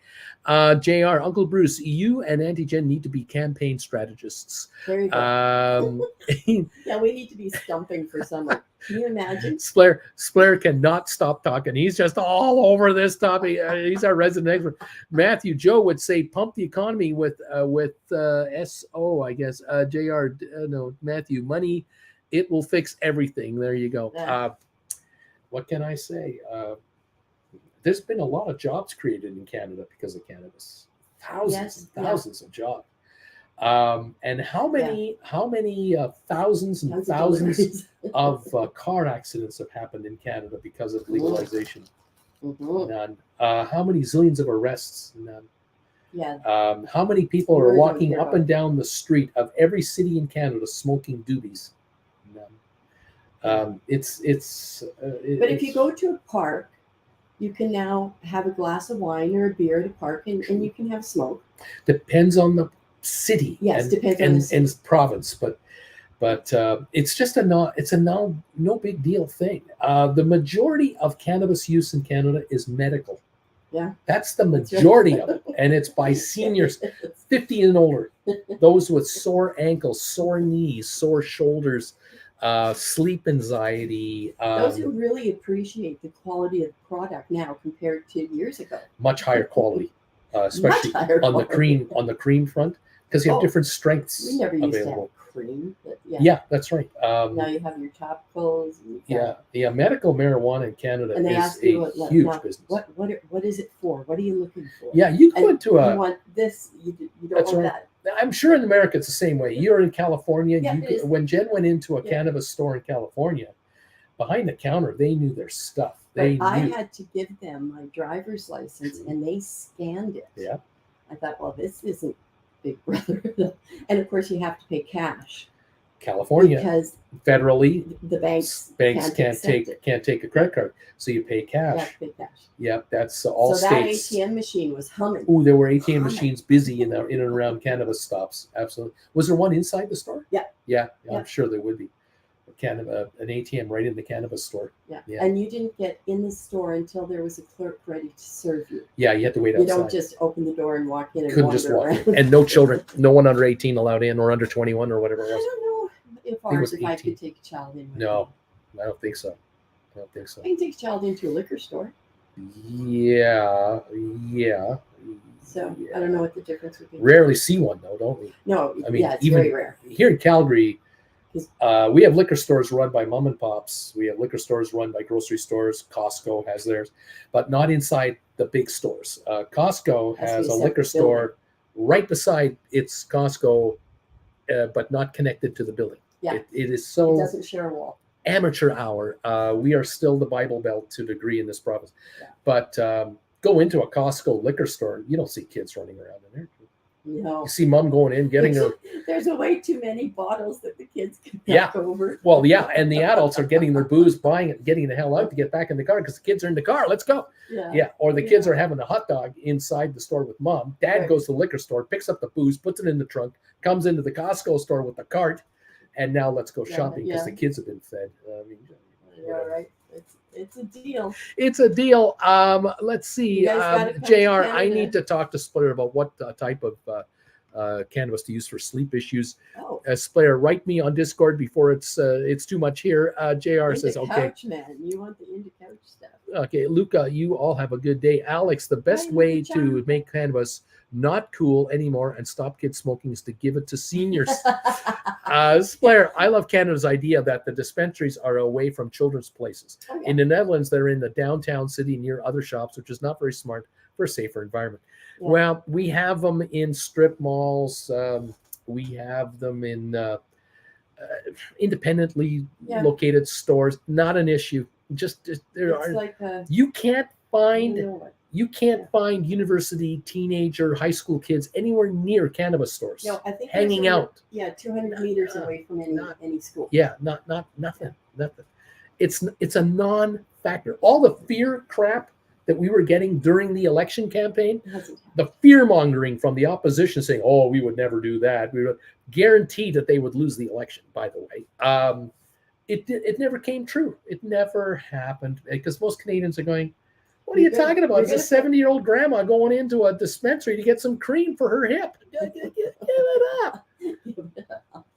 JR, Uncle Bruce, you and Auntie Jen need to be campaign strategists. There you go. Yeah, we need to be stumping for someone. Can you imagine? Splair cannot stop talking. He's just all over this topic. He's our resident expert. Matthew, Joe would say pump the economy with SO, I guess. JR, no, Matthew, money, it will fix everything. There you go. What can I say? There's been a lot of jobs created in Canada because of cannabis. Thousands and thousands of jobs. And how many thousands and thousands of car accidents have happened in Canada because of legalization? None. How many zillions of arrests? None. Yeah. How many people are walking up and down the street of every city in Canada smoking doobies? None. But if you go to a park, you can now have a glass of wine or a beer at a park, and you can have smoke. Depends on the city. Yes, depends on the city. And province, but it's no big deal thing. The majority of cannabis use in Canada is medical. Yeah, that's the majority of it, and it's by seniors, 50 and older, those with sore ankles, sore knees, sore shoulders, sleep anxiety. Those who really appreciate the quality of the product now compared to years ago. Much higher quality, especially on the cream front, because you have different strengths we never used available. To have cream, but yeah, that's right. Now you have your topicals. Medical marijuana in Canada is a huge business. What is it for? What are you looking for? Yeah, you go into you want this. You don't want that. I'm sure in America it's the same way. You're in California. When Jen went into a cannabis store in California, behind the counter, they knew their stuff. I had to give them my driver's license, and they scanned it. Yeah. I thought, well, this isn't Big Brother. And of course, you have to pay cash. California, because federally, the banks can't take a credit card, so you pay cash. You have to pay cash. Yeah, that's all states. So that ATM machine was humming. Oh, there were ATM machines busy in and around cannabis stops. Absolutely. Was there one inside the store? Yeah. I'm sure there would be. An ATM right in the cannabis store. Yeah. And you didn't get in the store until there was a clerk ready to serve you. Yeah, you had to wait outside. You don't just open the door and walk in and couldn't just walk in. And no children, no one under 18 allowed in, or under 21 or whatever it was. I don't know if I could take a child in. No, I don't think so. I can take a child into a liquor store. Yeah. So I don't know what the difference would be. Rarely see one though, don't we? No, I mean, it's very rare. Here in Calgary, we have liquor stores run by mom and pops. We have liquor stores run by grocery stores. Costco has theirs, but not inside the big stores. Costco has a liquor store right beside its Costco, but not connected to the building. Yeah, it is so. It doesn't share a wall. Amateur hour. We are still the Bible Belt to a degree in this province, but go into a Costco liquor store, you don't see kids running around in there. No. You see mom going in, getting her. There's a way too many bottles that the kids can knock over. Well, yeah, and the adults are getting their booze, buying it, getting the hell out to get back in the car because the kids are in the car. Let's go. Yeah. Or the kids are having a hot dog inside the store with mom. Dad goes to the liquor store, picks up the booze, puts it in the trunk, comes into the Costco store with the cart, and now let's go shopping because the kids have been fed. Right. It's a deal. It's a deal. Let's see. JR, I need to talk to Splitter about what type of cannabis to use for sleep issues. Splitter, write me on Discord before it's too much here. JR says, okay. Couch man. You want the into couch stuff. Okay, Luca, you all have a good day. Alex, the best way to make cannabis not cool anymore and stop kids smoking is to give it to seniors. Splair, I love Canada's idea that the dispensaries are away from children's places. In the Netherlands, they're in the downtown city near other shops, which is not very smart for a safer environment. Well, we have them in strip malls. We have them in independently located stores. Not an issue. Just there are. You can't find university, teenager, high school kids anywhere near cannabis stores. No, I think hanging out. 200 meters away from any school. Yeah, nothing. It's a non-factor. All the fear crap that we were getting during the election campaign, the fear mongering from the opposition saying, "Oh, we would never do that." We would guarantee that they would lose the election. By the way, it never came true. It never happened because most Canadians are going, what are you talking about? It's a 70-year-old grandma going into a dispensary to get some cream for her hip. Give it up.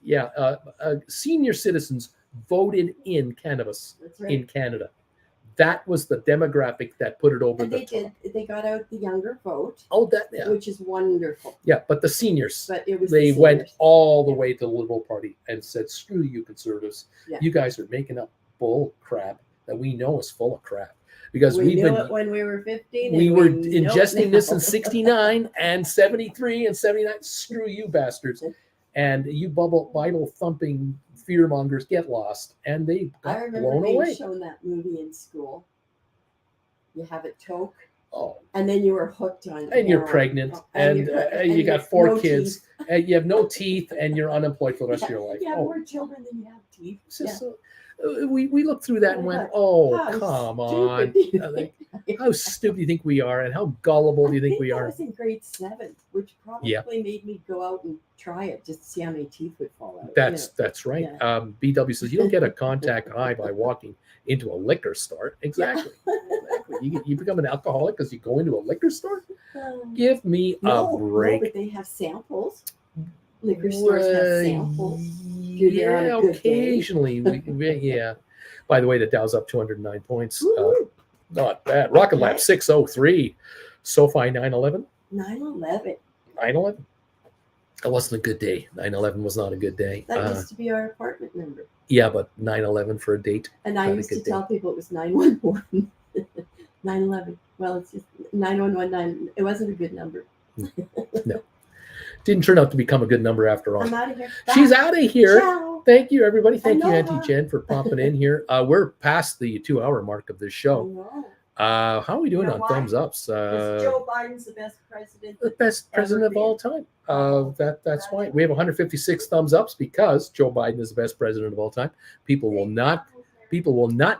Yeah, senior citizens voted in cannabis in Canada. That was the demographic that put it over the top. They got out the younger vote. Which is wonderful. Yeah, but the seniors, they went all the way to the Liberal Party and said, "Screw you, conservatives. You guys are making up bull crap that we know is full of crap." Because we knew it when we were 15. We were ingesting this in 69 and 73 and 79. Screw you, bastards. And you Bible thumping fear mongers get lost. And they got blown away. I remember being shown that movie in school. You have a toke. And then you were hooked on it. And you're pregnant. And you got 4 kids. And you have no teeth. And you're unemployed for the rest of your life. You have more children than you have teeth. We looked through that and went, come on. How stupid do you think we are? And how gullible do you think we are? I was in grade 7, which probably made me go out and try it just to see how many teeth would fall out. That's right. Yeah. BW says, you don't get a contact high by walking into a liquor store. Exactly. You become an alcoholic because you go into a liquor store? Give me a break. No, but they have samples. Liquor stores have samples. Yeah, occasionally. By the way, the Dow's up 209 points. Not bad. Rocket Lab 603. SoFi 911. 9/11. It wasn't a good day. 9/11 was not a good day. That used to be our apartment number. Yeah, but 9/11 for a date. And I used to tell people it was 911. 9/11. Well, it's just 9119. It wasn't a good number. No. Didn't turn out to become a good number after all. I'm out of here. She's out of here. Ciao. Thank you, everybody. Thank you, Aloha. Auntie Jen, for popping in here. We're past the 2-hour mark of this show. How are we doing on thumbs ups? Joe Biden's the best president. The best president of all time. That's why we have 156 thumbs ups, because Joe Biden is the best president of all time. People will not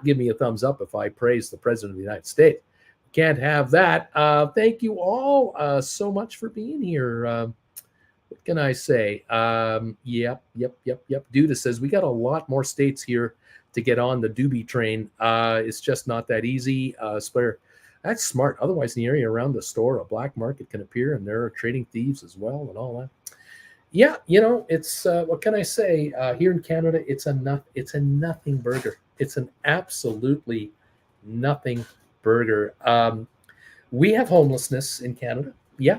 give me a thumbs up if I praise the president of the United States. Can't have that. Thank you all so much for being here. What can I say? Yep. Duda says we got a lot more states here to get on the doobie train. It's just not that easy. Splayer, that's smart. Otherwise, in the area around the store, a black market can appear, and there are trading thieves as well, and all that. Yeah, it's what can I say? Here in Canada, it's a nothing burger. It's an absolutely nothing burger. We have homelessness in Canada. Yeah.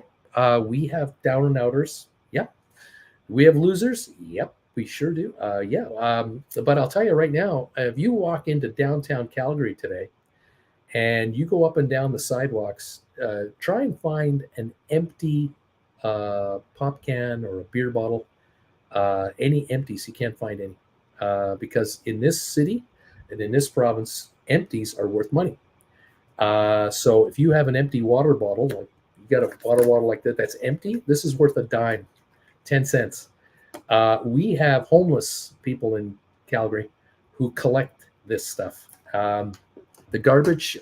We have down and outers. Yep. We have losers. Yep, we sure do. But I'll tell you right now, if you walk into downtown Calgary today and you go up and down the sidewalks, try and find an empty pop can or a beer bottle. Any empties, you can't find any. Because in this city and in this province, empties are worth money. So if you have an empty water bottle, like you got a water bottle like that that's empty, this is worth a dime, 10 cents. We have homeless people in Calgary who collect this stuff. The garbage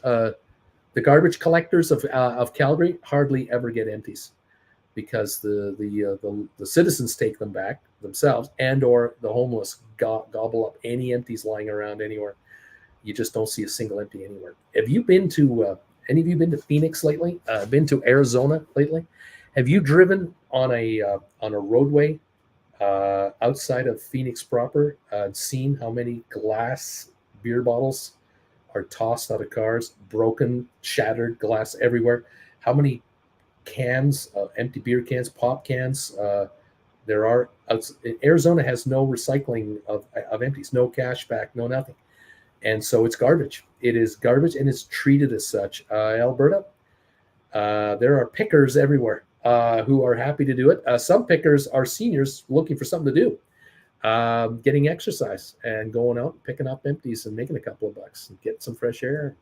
collectors of Calgary hardly ever get empties, because the citizens take them back themselves, and or the homeless gobble up any empties lying around anywhere. You just don't see a single empty anywhere. Have you been to any of you been to Phoenix lately? Been to Arizona lately? Have you driven on a roadway outside of Phoenix proper and seen how many glass beer bottles are tossed out of cars, broken, shattered glass everywhere? How many cans, empty beer cans, pop cans there are? Arizona has no recycling of empties, no cash back, no nothing. And so it's garbage. It is garbage, and it's treated as such. Alberta, there are pickers everywhere who are happy to do it. Some pickers are seniors looking for something to do, getting exercise and going out and picking up empties and making a couple of bucks and get some fresh air.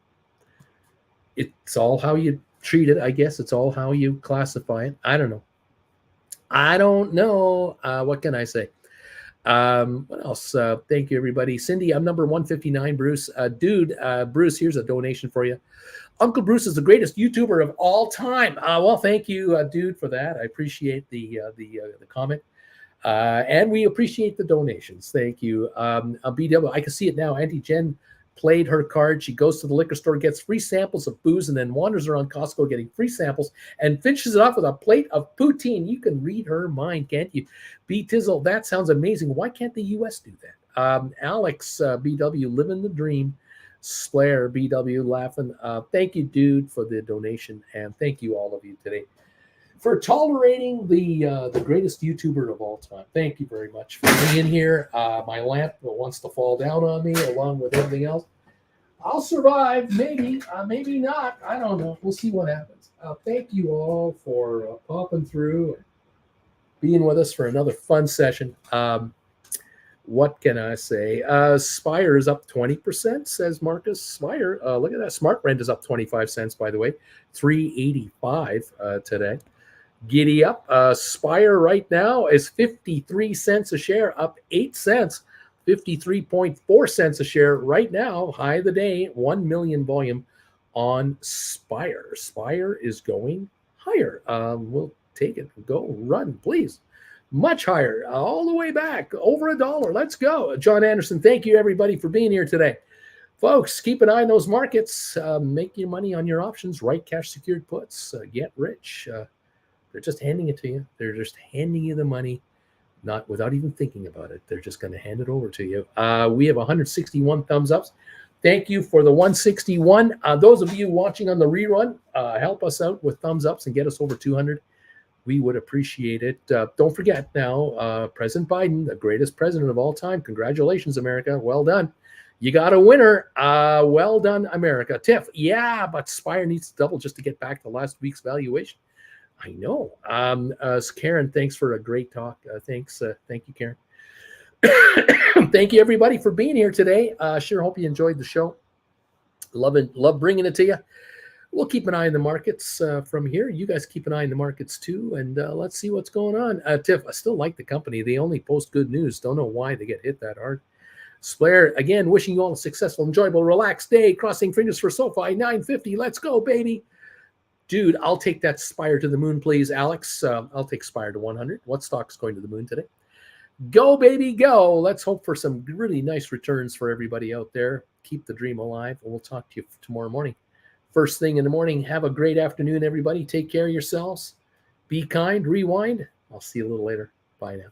It's all how you treat it, I guess. It's all how you classify it. I don't know. What can I say? What else? Thank you, everybody. Cindy, I'm number 159, Bruce. Bruce, here's a donation for you. Uncle Bruce is the greatest YouTuber of all time. Well, thank you, dude, for that. I appreciate the comment. And we appreciate the donations. Thank you. BW, I can see it now. Auntie Jen played her card. She goes to the liquor store, gets free samples of booze, and then wanders around Costco getting free samples and finishes it off with a plate of poutine. You can read her mind, can't you? B. Tizzle, that sounds amazing. Why can't the U.S. do that? Alex, BW, living the dream. Splayer, BW, laughing. Thank you, dude, for the donation, and thank you, all of you today, for tolerating the greatest YouTuber of all time. Thank you very much for being here. My lamp wants to fall down on me along with everything else. I'll survive, maybe, maybe not. I don't know. We'll see what happens. Thank you all for popping through and being with us for another fun session. What can I say? Spire is up 20%, says Marcus. Spire, look at that. Smart Rent is up 25 cents, by the way. $3.85 today. Giddy up. Spire right now is 53 cents a share, up 8 cents. 53.4 cents a share right now. High of the day, 1 million volume on Spire. Spire is going higher. We'll take it. Go run, please. Much higher, all the way back, over $1. Let's go. John Anderson, thank you, everybody, for being here today. Folks, keep an eye on those markets. Make your money on your options. Right cash secured puts. Get rich. They're just handing it to you. They're just handing you the money, not without even thinking about it. They're just going to hand it over to you. We have 161 thumbs ups. Thank you for the 161. Those of you watching on the rerun, help us out with thumbs ups and get us over 200. We would appreciate it. Don't forget now, President Biden, the greatest president of all time. Congratulations, America. Well done. You got a winner. Well done, America. Tiff, yeah, but Spire needs to double just to get back to last week's valuation. I know. Karen, thanks for a great talk. Thanks. Thank you, Karen. Thank you, everybody, for being here today. Sure hope you enjoyed the show. Love bringing it to you. We'll keep an eye on the markets from here. You guys keep an eye on the markets too, and let's see what's going on. Tiff, I still like the company. They only post good news. Don't know why they get hit that hard. Splair, again, wishing you all a successful, enjoyable, relaxed day. Crossing fingers for SoFi 950. Let's go, baby. Dude, I'll take that Spire to the moon, please, Alex. I'll take Spire to 100. What stock's going to the moon today? Go, baby, go. Let's hope for some really nice returns for everybody out there. Keep the dream alive, and we'll talk to you tomorrow morning. First thing in the morning. Have a great afternoon, everybody. Take care of yourselves. Be kind. Rewind. I'll see you a little later. Bye now.